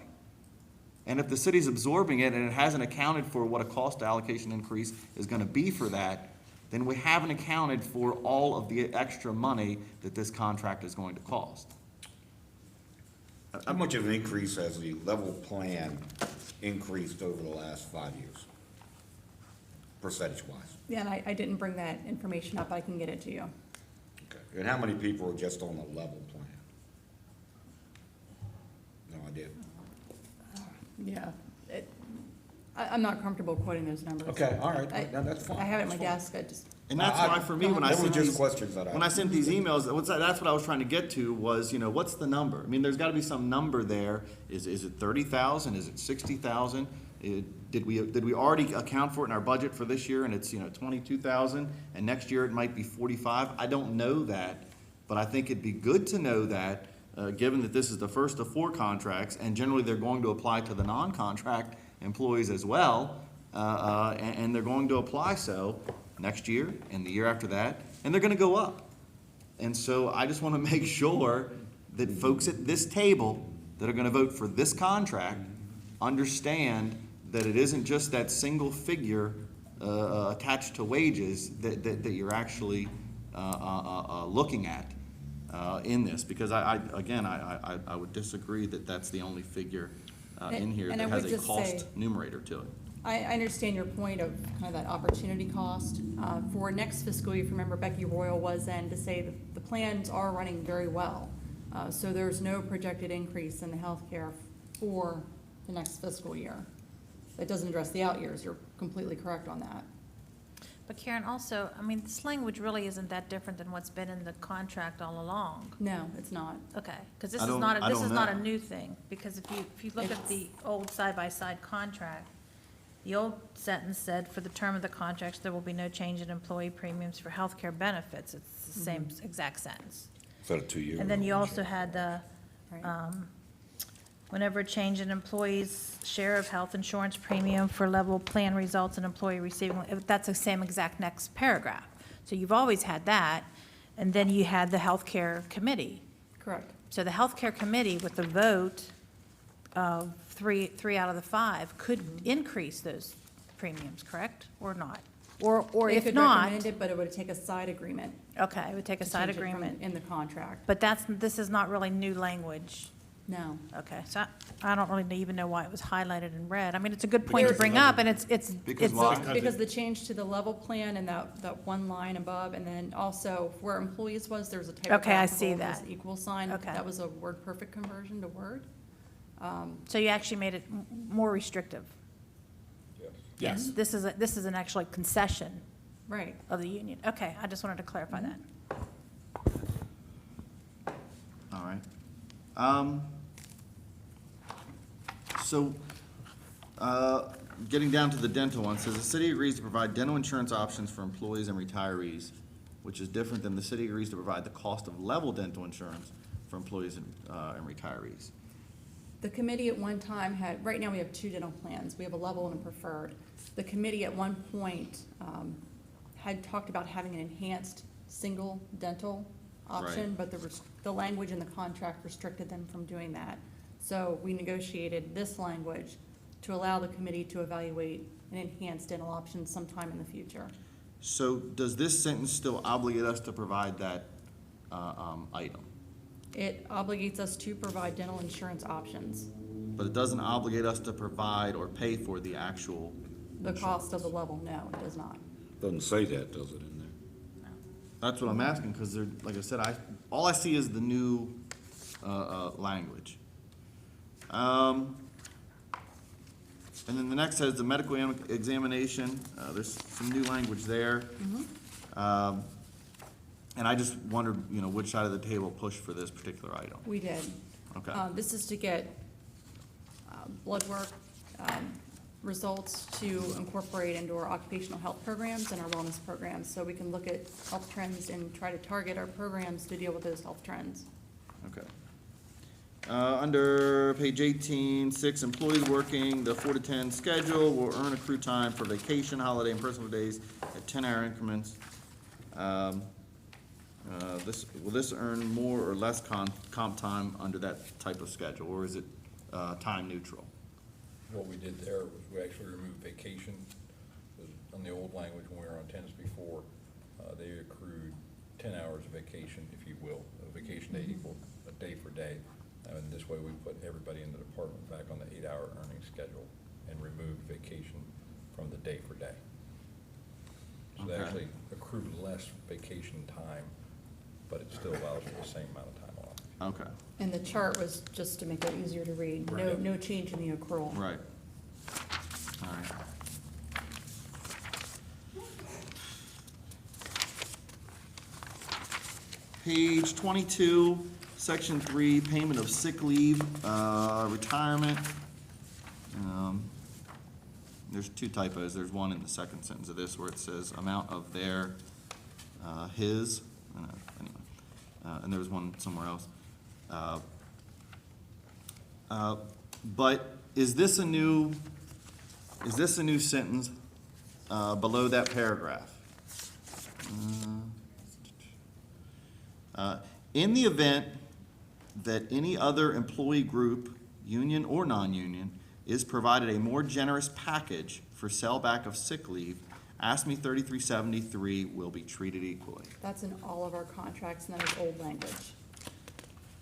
And if the city's absorbing it and it hasn't accounted for what a cost allocation increase is going to be for that, then we haven't accounted for all of the extra money that this contract is going to cost. How much of an increase has the level plan increased over the last 5 years, percentage-wise? Yeah, and I didn't bring that information up, I can get it to you. Okay. And how many people are just on the level plan? No idea. Yeah, I'm not comfortable quoting those numbers. Okay, all right. No, that's fine. I have it at my That's fine. desk, I just. And that's why for me, when I sent these, questions that when I sent these emails, that's what I was trying to get to was, what's the number? I mean, there's got to be some number there. Is it 30,000? Is it 60,000? Did we already account for it in our budget for this year and it's 22,000, and next year it might be 45? I don't know that, but I think it'd be good to know that, given that this is the first of 4 contracts, and generally they're going to apply to the non-contract employees as well, and they're going to apply so next year and the year after that, and they're going to go up. And so I just want to make sure that folks at this table that are going to vote for this contract understand that it isn't just that single figure attached to wages that you're actually looking at in this. Because I would disagree that that's the only figure in here And that I has would a just cost say- numerator to it. I understand your point of kind of that opportunity cost. For next fiscal year, if you remember Becky Royal was in to say that the plans are running very well. So there's no projected increase in the healthcare for the next fiscal year. That doesn't address the out years. You're completely correct on that. But Karen, also, I mean, this language really isn't that different than what's been in the contract all along. No, it's not. Okay, because this I is don't- not, I this don't is not a know. new thing, because if you look at the old side-by-side contract, the old sentence said, for the term of the contracts, there will be no change in employee premiums for healthcare benefits. It's the same exact sentence. So 2 years. And then you also had the, Right. whenever a change in employees' share of health insurance premium for level plan results in employee receiving, that's the same exact next paragraph. So you've always had that, and then you had the healthcare committee. Correct. So the healthcare committee, with the vote of three out of the 5, could increase those premiums, correct, or not? Or They if could not, recommend it, but it would take a side agreement. okay, it would take a to side change it from agreement. In the contract. But this is not really new language. No. Okay, so I don't really even know why it was highlighted in red. I mean, it's a good point to bring up, and it's. Because why? Because the change to the level plan and that one line above, and then also where employees was, there was a typographical. Okay, I see there's that. Equal sign. Okay. That was a word perfect conversion to Word. So you actually made it more restrictive. Yes. This is an actual concession Right. of the union. Okay, I just wanted to clarify that. All right. So, getting down to the dental one, says the city agrees to provide dental insurance options for employees and retirees, which is different than the city agrees to provide the cost of level dental insurance for employees and retirees. The committee at one time had, right now we have 2 dental plans. We have a level and a preferred. The committee at one point had talked about having an enhanced single dental option, Right. but the language in the contract restricted them from doing that. So we negotiated this language to allow the committee to evaluate an enhanced dental option sometime in the future. So does this sentence still obligate us to provide that item? It obligates us to provide dental insurance options. But it doesn't obligate us to provide or pay for the actual The cost of the level, no, it does not. Doesn't say that, does it, in there? That's what I'm asking, because there, like I said, all I see is the new language. And then the next says the medical examination. There's some new language there. And I just wondered, which side of the table pushed for this particular item. We did. Okay. This is to get blood work results to incorporate into our occupational health programs and our wellness programs, so we can look at health trends and try to target our programs to deal with those health trends. Okay. Under page 18, 6, employees working the 4 to 10 schedule will earn accrued time for vacation, holiday, and personal days at 10-hour increments. Will this earn more or less comp time under that type of schedule, or is it time neutral? What we did there was we actually removed vacation. On the old language, when we were on tennis before, they accrued 10 hours of vacation, if you will. A vacation day equal a day for day. And this way we put everybody in the department back on the 8-hour earning schedule and removed vacation from the day for day. So they Okay. actually accrued less vacation time, but it still allows for the same amount of time off. Okay. And the chart was just to make it easier to read. No, Right. no change in the accrual. Right. All right. Page 22, section 3, payment of sick leave, retirement. There's two typos. There's one in the second sentence of this where it says amount of their, his, anyway. And there was one somewhere else. But is this a new sentence below that paragraph? In the event that any other employee group, union or non-union, is provided a more generous package for sellback of sick leave, ASME 3373 will be treated equally. That's in all of our contracts, and that is old language.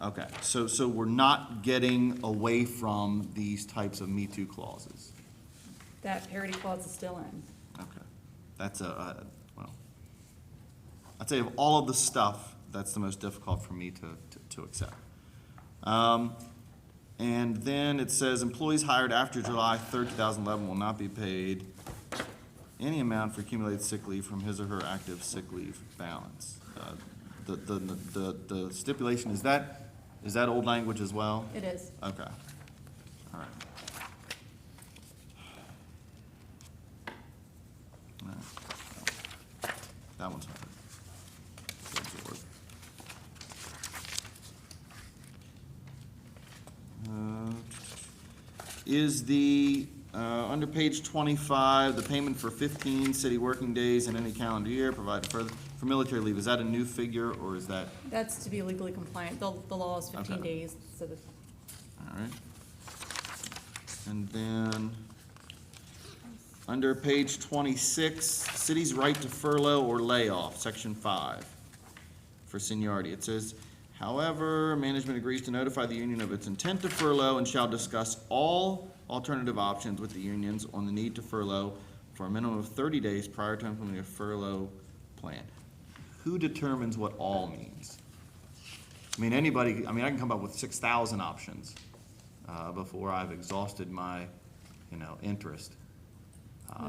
Okay, so we're not getting away from these types of Me Too clauses. That parity clause is still in. Okay, that's well, I'd say of all of the stuff, that's the most difficult for me to accept. And then it says employees hired after July 3rd, 2011 will not be paid any amount for accumulated sick leave from his or her active sick leave balance. The stipulation, is that old language as well? It is. Okay, all right. All right. That one's hard. To absorb. Is the, under page 25, the payment for 15 city working days in any calendar year provided for military leave, is that a new figure, or is that? That's to be legally compliant. The law is 15 Okay. days, so the All right. And then, under page 26, city's right to furlough or layoff, section 5, for seniority. It says, however, management agrees to notify the union of its intent to furlough and shall discuss all alternative options with the unions on the need to furlough for a minimum of 30 days prior to implementing a furlough plan. Who determines what all means? I mean, anybody, I can come up with 6,000 options before I've exhausted my, interest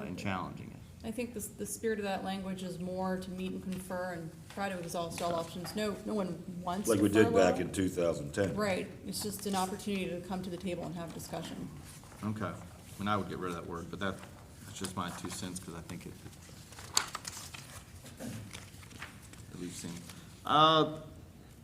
in challenging it. I think the spirit of that language is more to meet and confer and try to exhaust all options. No one wants to Like we did back furlough. in 2010. Right, it's just an opportunity to come to the table and have discussion. Okay, I would get rid of that word, but that's just my 2 cents, because I think it we've seen.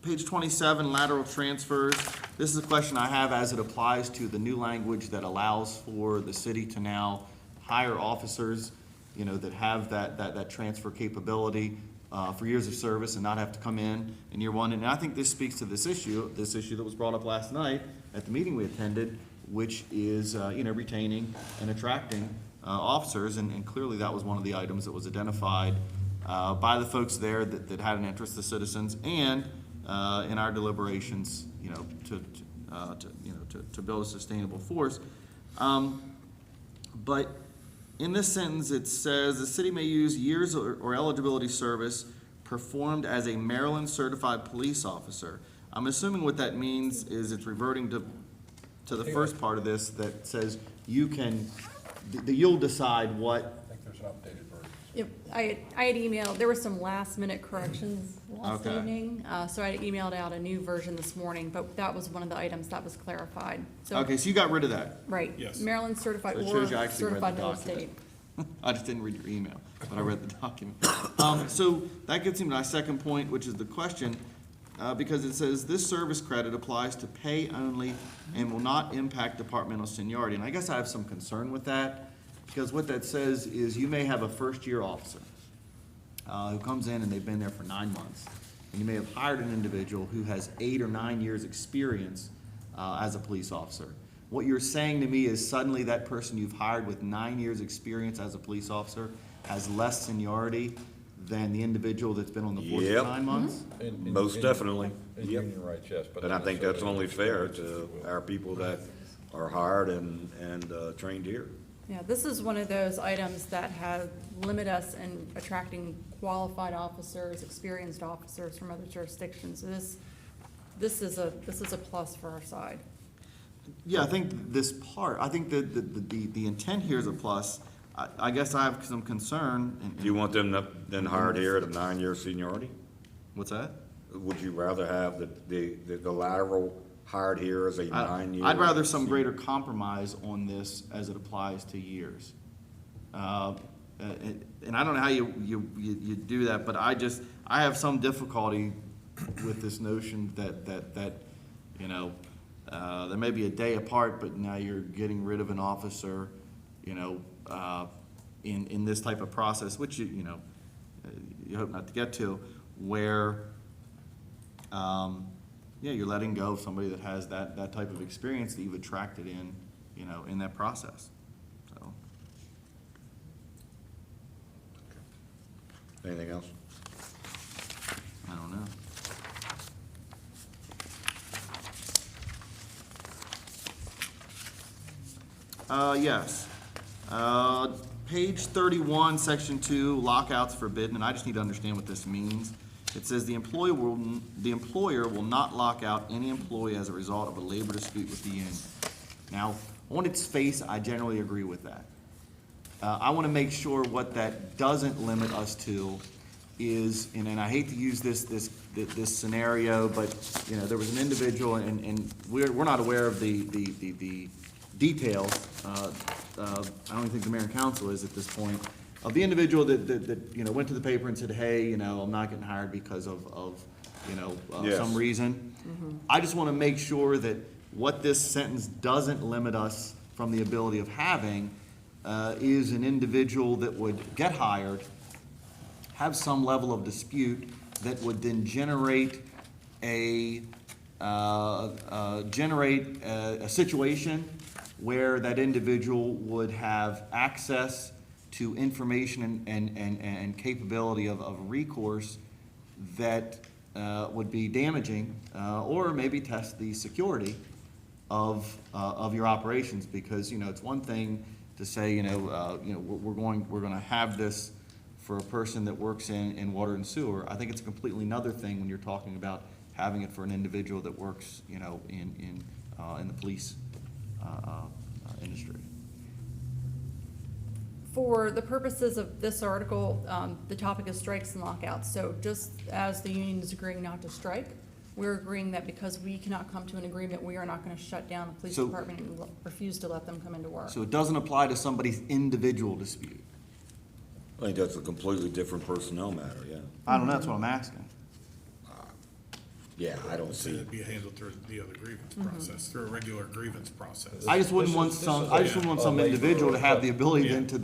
Page 27, lateral transfers. This is a question I have as it applies to the new language that allows for the city to now hire officers, that have that transfer capability for years of service and not have to come in year one. And I think this speaks to this issue that was brought up last night at the meeting we attended, which is, retaining and attracting officers. And clearly that was one of the items that was identified by the folks there that had an interest, the citizens, and in our deliberations, to build a sustainable force. But in this sentence, it says, the city may use years or eligibility service performed as a Maryland certified police officer. I'm assuming what that means is it's reverting to the first part of this that says you'll decide what. I think there's an updated version. Yep, I had emailed, there were some last minute corrections last Okay. evening, so I emailed out a new version this morning, but that was one of the items that was clarified. So, Okay, so you got rid of that. right, Yes. Maryland certified So it or shows you actually read the certified no document. state. I just didn't read your email, but I read the document. So that gets me to my second point, which is the question, because it says this service credit applies to pay only and will not impact departmental seniority. And I guess I have some concern with that, because what that says is you may have a first-year officer who comes in and they've been there for 9 months. And you may have hired an individual who has 8 or 9 years' experience as a police officer. What you're saying to me is suddenly that person you've hired with 9 years' experience as a police officer has less seniority than the individual that's been on the force for Yep. 9 months? Most definitely. In Yep. union rights, yes, but. And I not think that's necessarily only fair in to will. our people that are hired and trained here. Yeah, this is one of those items that have limited us in attracting qualified officers, experienced officers from other jurisdictions. So this is a plus for our side. Yeah, I think this part, I think that the intent here is a plus. I guess I have some concern. Do you want them then hired here at a 9-year seniority? What's that? Would you rather have the lateral hired here as a 9-year? I'd rather some greater compromise on this as it applies to years. And I don't know how you do that, but I have some difficulty with this notion that there may be a day apart, but now you're getting rid of an officer, in this type of process, which you hope not to get to, where, you're letting go of somebody that has that type of experience that you've attracted in that process, so. Anything else? I don't know. Yes. Page 31, section 2, lockouts forbidden, and I just need to understand what this means. It says the employer will not lock out any employee as a result of a labor dispute with the union. Now, on its face, I generally agree with that. I want to make sure what that doesn't limit us to is, and I hate to use this scenario, but, there was an individual, and we're not aware of the details, I don't think the mayor and council is at this point, of the individual that went to the paper and said, hey, I'm not getting hired because of Yes. some reason. I just want to make sure that what this sentence doesn't limit us from the ability of having is an individual that would get hired, have some level of dispute that would then generate a situation where that individual would have access to information and capability of recourse that would be damaging, or maybe test the security of your operations, because it's one thing to say we're going to have this for a person that works in water and sewer. I think it's a completely another thing when you're talking about having it for an individual that works in the police industry. For the purposes of this article, the topic is strikes and lockouts. So just as the union is agreeing not to strike, we're agreeing that because we cannot come to an agreement, we are not going to shut down the police department and refuse to let them come into work. So it doesn't apply to somebody's individual dispute? I think that's a completely different personnel matter, yeah. I don't know, that's what I'm asking. Yeah, I don't see. It'd be handled through the other grievance process, through a regular grievance process. I just wouldn't want some individual to have the ability Yeah. then to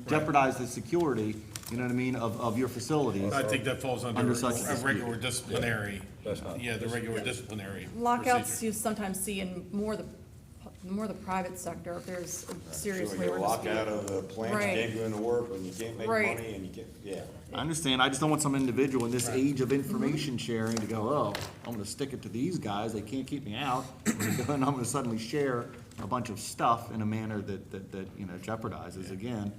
jeopize the security, of your facilities. I think that falls under such a dispute. regular disciplinary, That's not- the regular disciplinary Lockouts procedure. you sometimes see in more the more the private sector, if there's a serious So labor you lock dispute. out of the plant, you Right. can't go into work, and you can't make Right. money, and you can't, yeah. I understand, I just don't want some individual in this age of information sharing to go, oh, I'm gonna stick it to these guys, they can't keep me out, and I'm gonna suddenly share a bunch of stuff in a manner that, you know, jeopardizes, again,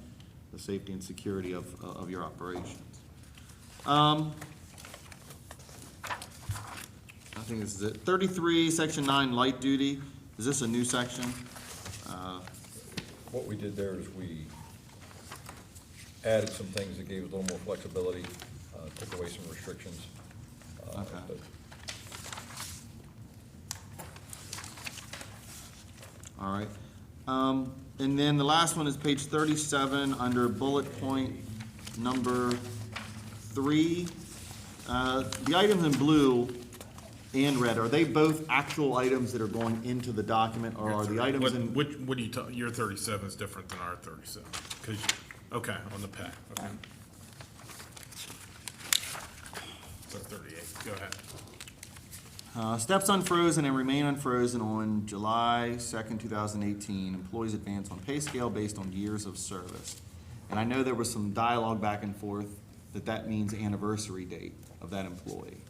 the safety and security of your operations. I think this is it. 33, section 9, light duty, is this a new section? What we did there is we added some things that gave us a little more flexibility, took away some restrictions. Okay. but All right. And then the last one is page 37, under bullet point number 3. The items in blue and red, are they both actual items that are going into the document, or are the items in? What do you your 37 is different than our 37, because, okay, on the pack, okay. So 38, go ahead. Steps unfrozen and remain unfrozen on July 2nd, 2018. Employees advance on pay scale based on years of service. And I know there was some dialogue back and forth that means anniversary date of that employee.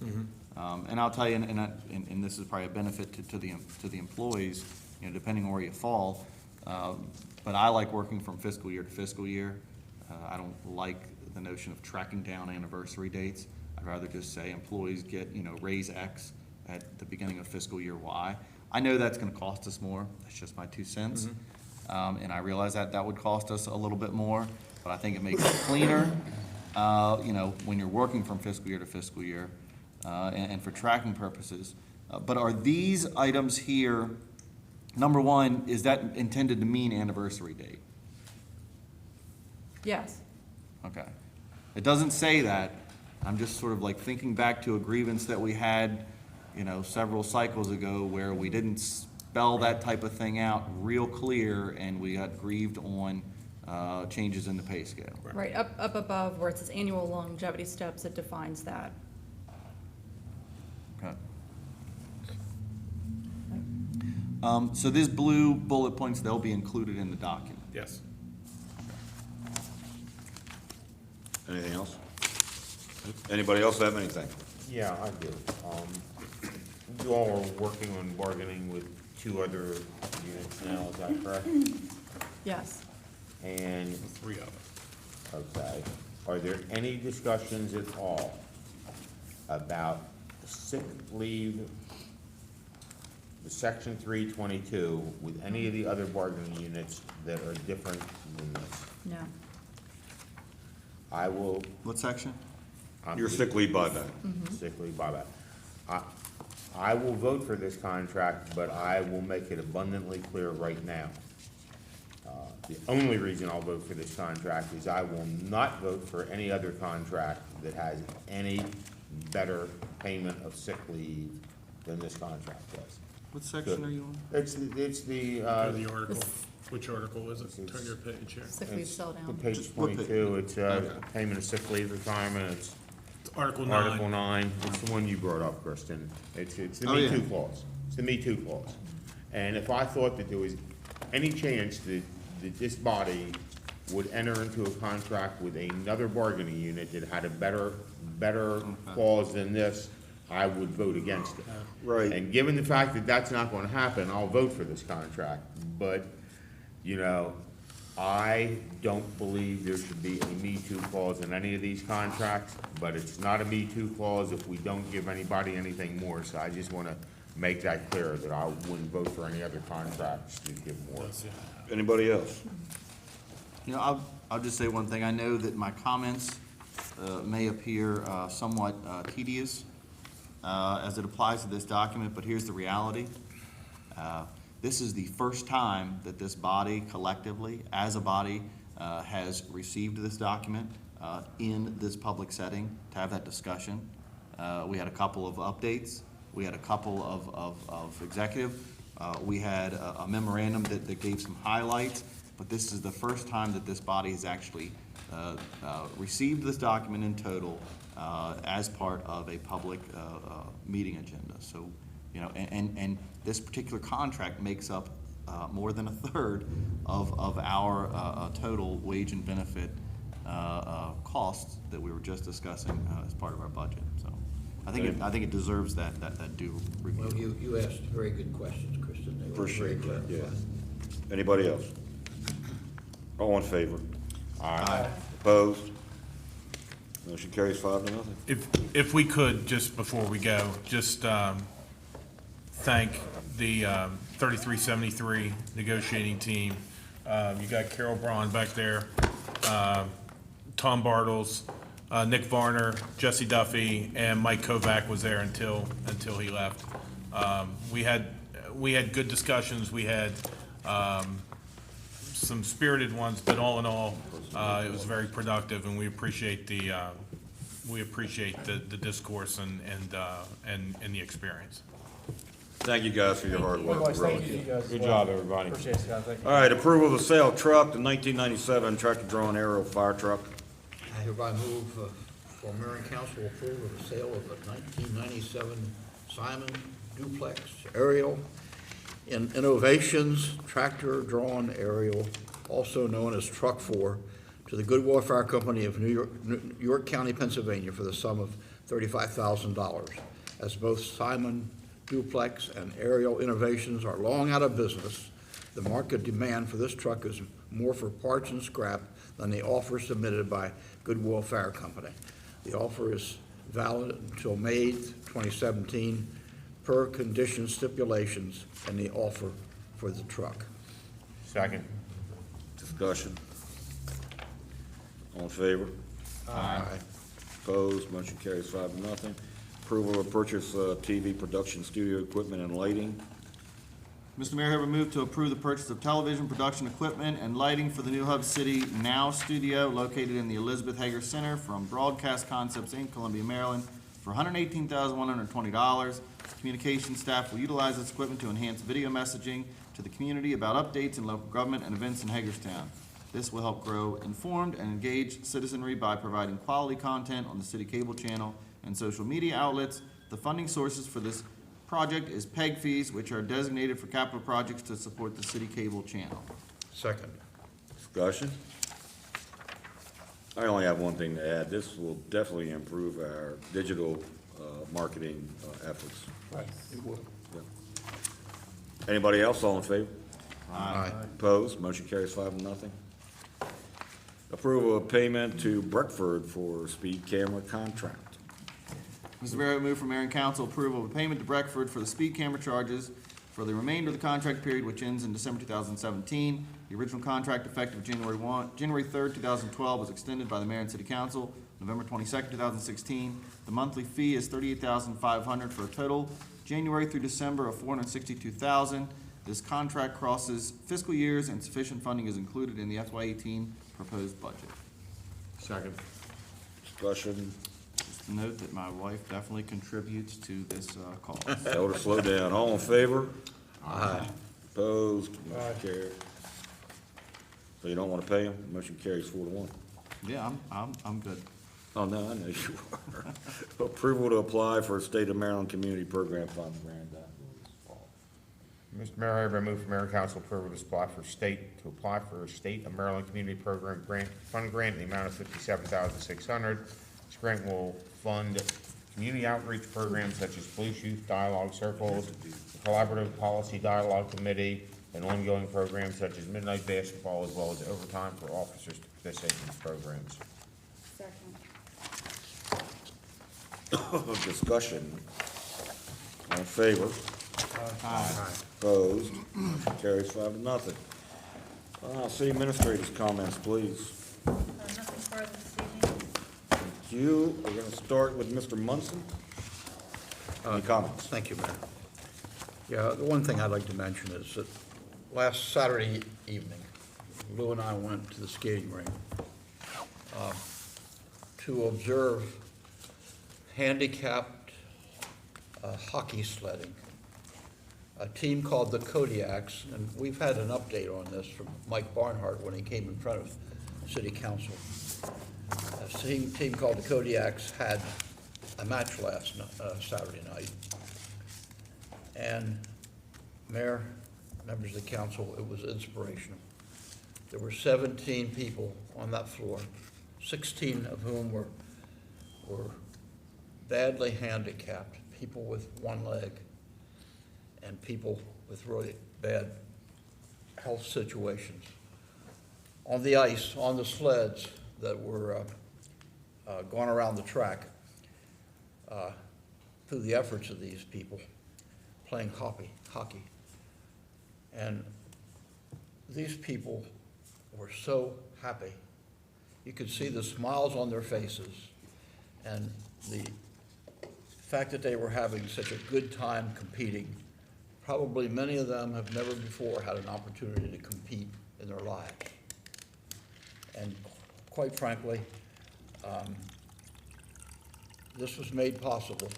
And I'll tell you, and this is probably a benefit to the employees, you know, depending on where you fall. But I like working from fiscal year to fiscal year. I don't like the notion of tracking down anniversary dates. I'd rather just say employees get, you know, raise X at the beginning of fiscal year Y. I know that's gonna cost us more, that's just my 2 cents. And I realize that would cost us a little bit more, but I think it makes it cleaner, you know, when you're working from fiscal year to fiscal year, and for tracking purposes. But are these items here, number one, is that intended to mean anniversary date? Yes. Okay. It doesn't say that. I'm just sort of like thinking back to a grievance that we had, you know, several cycles ago where we didn't spell that type of thing out real clear, and we got grieved on changes in the pay scale. Right, up above where it says annual longevity steps, it defines that. Okay. So these blue bullet points, they'll be included in the document. Yes. Anything else? Anybody else have anything? Yeah, I do. You all are working on bargaining with 2 other units now, is that correct? Yes. And, 3 of them. okay, are there any discussions at all about sick leave, the section 322, with any of the other bargaining units that are different than this? No. I will. What section? Your sick leave buyback. Sick leave buyback. I will vote for this contract, but I will make it abundantly clear right now. The only reason I'll vote for this contract is I will not vote for any other contract that has any better payment of sick leave than this contract does. What section are you on? It's the, Go to the article. Which article is it? Turn your page here. Sick leave sell down. page What page? 22, it's payment of sick leave retirement, it's Article 9. Article 9, it's the one you brought up, Kristen. It's the Oh, Me yeah. Too clause. It's the Me Too clause. And if I thought that there was any chance that this body would enter into a contract with another bargaining unit that had a better clause than this, I would vote against it. Right. And given the fact that that's not gonna happen, I'll vote for this contract. But, you know, I don't believe there should be a Me Too clause in any of these contracts, but it's not a Me Too clause if we don't give anybody anything more. So I just want to make that clear, that I wouldn't vote for any other contracts to give more. Anybody else? You know, I'll just say one thing. I know that my comments may appear somewhat tedious as it applies to this document, but here's the reality. This is the first time that this body collectively, as a body, has received this document in this public setting to have that discussion. We had a couple of updates. We had a couple of executive. We had a memorandum that gave some highlights, but this is the first time that this body has actually received this document in total as part of a public meeting agenda. So, you know, and this particular contract makes up more than a third of our total wage and benefit costs that we were just discussing as part of our budget. So I think it deserves that due review. Well, you asked very good questions, Kristen. They were very Appreciate that, yeah. clarified. Anybody else? All in favor? Aye. Opposed? Motion carries 5-0. If we could, just before we go, just thank the 3373 negotiating team. You got Carol Braun back there, Tom Bartles, Nick Varner, Jesse Duffy, and Mike Kovac was there until he left. We had good discussions. We had some spirited ones, but all in all, it was very productive, and we appreciate the discourse and the experience. Thank you guys for your hard work. Likewise, thank Really. you guys. Good Well, job, everybody. Appreciate it, Scott. Thank you. All right, approval of the sale of truck, the 1997 tractor-drawn aerial fire truck. I hereby move for mayor and council approval of the sale of a 1997 Simon duplex aerial in Innovations tractor-drawn aerial, also known as Truck 4, to the Goodwill Fire Company of New York County, Pennsylvania, for the sum of $35,000. As both Simon Duplex and Aerial Innovations are long out of business, the market demand for this truck is more for parts and scrap than the offer submitted by Goodwill Fire Company. The offer is valid until May 2017 per condition stipulations and the offer for the truck. Second. Discussion. All in favor? Aye. Opposed? Motion carries 5-0. Approval of purchase TV production studio equipment and lighting. Mr. Mayor, I have moved to approve the purchase of television production equipment and lighting for the new Hub City Now studio located in the Elizabeth Hager Center from Broadcast Concepts, Inc., Columbia, Maryland, for $118,120. Communications staff will utilize this equipment to enhance video messaging to the community about updates in local government and events in Hagerstown. This will help grow informed and engaged citizenry by providing quality content on the city cable channel and social media outlets. The funding sources for this project is PEG fees, which are designated for capital projects to support the city cable channel. Second. Discussion. I only have one thing to add. This will definitely improve our digital marketing efforts. Right. It will. Anybody else? All in favor? Aye. Opposed? Motion carries 5-0. Approval of payment to Breckford for speed camera contract. Mr. Mayor, I move for Mayor and Council approval of a payment to Breckford for the speed camera charges for the remainder of the contract period, which ends in December 2017. The original contract effective January 3rd, 2012 was extended by the Mayor and City Council November 22nd, 2016. The monthly fee is $38,500 for a total January through December of $462,000. This contract crosses fiscal years and sufficient funding is included in the FY18 proposed budget. Second. Discussion. Just to note that my wife definitely contributes to this cause. Tell her to slow down. All in favor? Aye. Opposed? Motion carries. So you don't want to pay them? Motion carries 4-1. Yeah, I'm good. Oh, no, I know you are. Approval to apply for a State of Maryland Community Program Fund grant. Mr. Mayor, I move for Mayor and Council approval to apply for a State of Maryland Community Program Fund grant in the amount of $57,600. This grant will fund community outreach programs such as police youth dialogue circles, the collaborative policy dialogue committee, and ongoing programs such as midnight basketball, as well as overtime for officers to participate in these programs. Second. Discussion. All in favor? Aye. Opposed? Motion carries 5-0. City Administrator's comments, please. Nothing further this evening. Thank you. We're going to start with Mr. Munson. Any comments? Thank you, Mayor. Yeah, the one thing I'd like to mention is that last Saturday evening, Lou and I went to the skating rink to observe handicapped hockey sledding. A team called the Kodiaks, and we've had an update on this from Mike Barnhart when he came in front of City Council. A team called the Kodiaks had a match last Saturday night. And Mayor, members of the council, it was inspirational. There were 17 people on that floor, 16 of whom were badly handicapped, people with one leg, and people with really bad health situations. On the ice, on the sleds that were going around the track, through the efforts of these people, playing hockey. And these people were so happy. You could see the smiles on their faces and the fact that they were having such a good time competing. Probably many of them have never before had an opportunity to compete in their lives. And quite frankly, this was made possible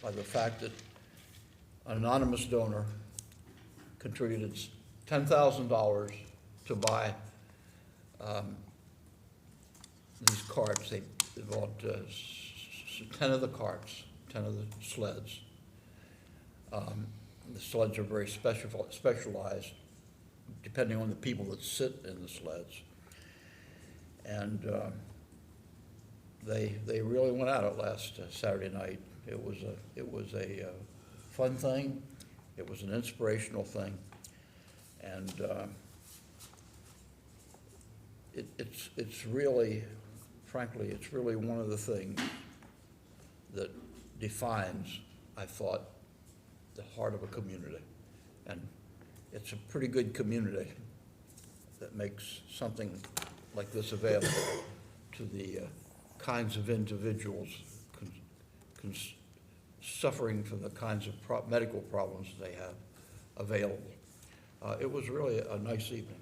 by the fact that an anonymous donor contributed $10,000 to buy these carts. They bought 10 of the carts, 10 of the sleds. The sleds are very specialized, depending on the people that sit in the sleds. And they really went at it last Saturday night. It was a fun thing. It was an inspirational thing, and it's really, frankly, it's really one of the things that defines, I thought, the heart of a community. And it's a pretty good community that makes something like this available to the kinds of individuals suffering from the kinds of medical problems they have available. It was really a nice evening.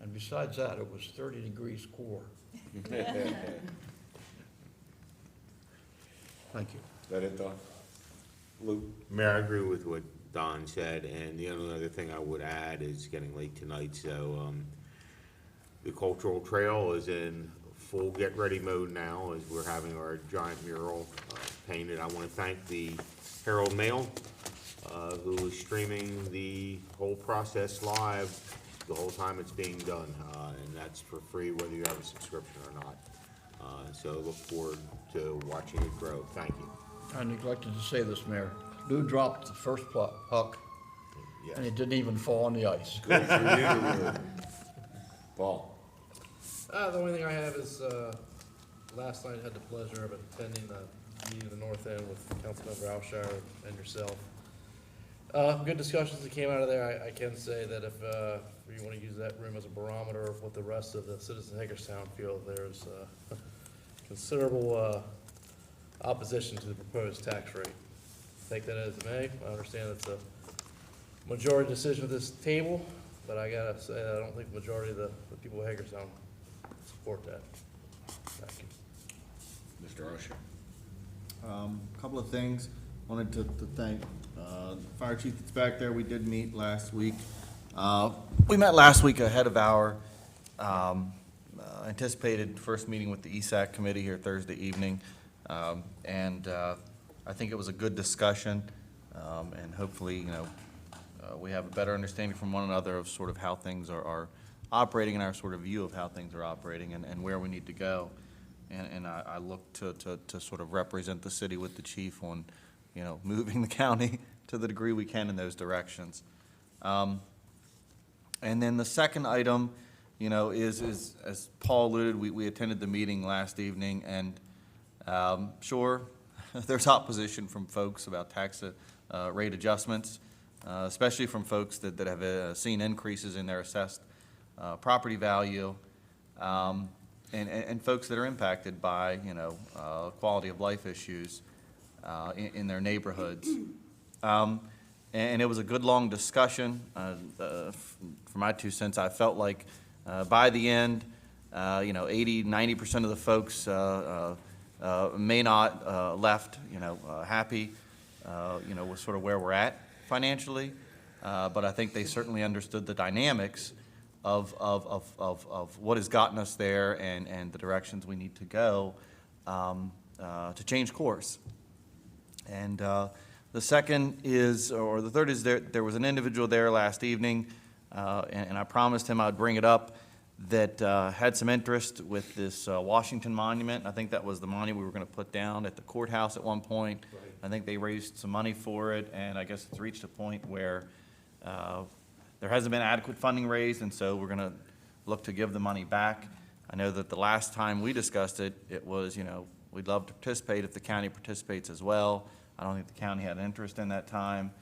And besides that, it was 30 degrees core. Thank you. Is that it, Don? Luke? Mayor, I agree with what Don said, and the only other thing I would add is getting late tonight, so the cultural trail is in full get-ready mode now as we're having our giant mural painted. I want to thank the Herald Mail, who is streaming the whole process live the whole time it's being done, and that's for free whether you have a subscription or not. So look forward to watching it grow. Thank you. I neglected to say this, Mayor. Lou dropped the first puck, and it didn't even fall on the ice. Good for you. Paul? The only thing I have is, last night I had the pleasure of attending the meeting in the North End with Councilmember Alshire and yourself. Good discussions that came out of there. I can say that if you want to use that room as a barometer of what the rest of the citizens of Hagerstown feel, there's considerable opposition to the proposed tax rate. Take that as it may. I understand it's a majority decision of this table, but I gotta say, I don't think the majority of the people of Hagerstown support that. Thank you. Mr. Usher? Couple of things. Wanted to thank the fire chief that's back there. We did meet last week. We met last week ahead of our anticipated first meeting with the ESAC committee here Thursday evening. And I think it was a good discussion, and hopefully, we have a better understanding from one another of sort of how things are operating and our sort of view of how things are operating and where we need to go. And I look to sort of represent the city with the chief on, moving the county to the degree we can in those directions. And then the second item, is as Paul alluded, we attended the meeting last evening, and sure, there's opposition from folks about tax rate adjustments, especially from folks that have seen increases in their assessed property value, and folks that are impacted by, quality of life issues in their neighborhoods. And it was a good, long discussion. For my 2 cents, I felt like by the end, 80, 90% of the folks may not left, happy, with sort of where we're at financially, but I think they certainly understood the dynamics of what has gotten us there and the directions we need to go to change course. And The second is, or the third is, there was an individual there last evening, and I promised him I'd bring it up, that had some interest with this Washington Monument. I think that was the monument we were going to put down at the courthouse at one point. I think they raised some money for it, and I guess it's reached a point where there hasn't been adequate funding raised, and so we're going to look to give the money back. I know that the last time we discussed it, it was, we'd love to participate if the county participates as well. I don't think the county had an interest in that time.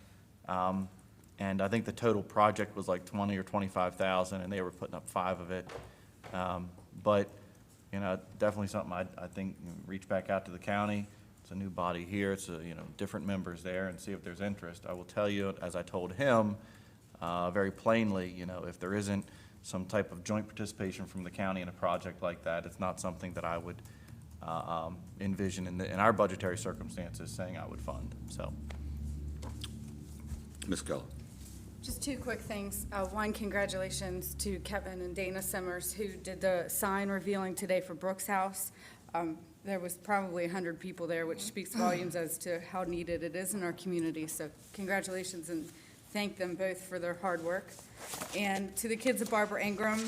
And I think the total project was like 20 or 25,000, and they were putting up 5 of it. But, definitely something I think, reach back out to the county. It's a new body here. It's, different members there, and see if there's interest. I will tell you, as I told him, very plainly, if there isn't some type of joint participation from the county in a project like that, it's not something that I would envision in our budgetary circumstances saying I would fund, so. Ms. Keller. Just 2 quick things. One, congratulations to Kevin and Dana Simmers, who did the sign revealing today for Brooks House. There was probably 100 people there, which speaks volumes as to how needed it is in our community. So congratulations, and thank them both for their hard work. And to the kids of Barbara Ingram,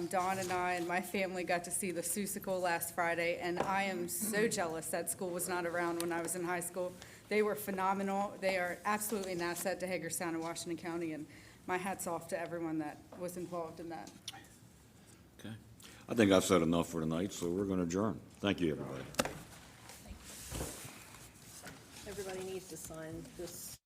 Dawn and I and my family got to see the Seussical last Friday, and I am so jealous that school was not around when I was in high school. They were phenomenal. They are absolutely an asset to Hagerstown and Washington County, and my hat's off to everyone that was involved in that. Okay. I think I've said enough for tonight, so we're going to adjourn. Thank you, everybody. Everybody needs to sign this.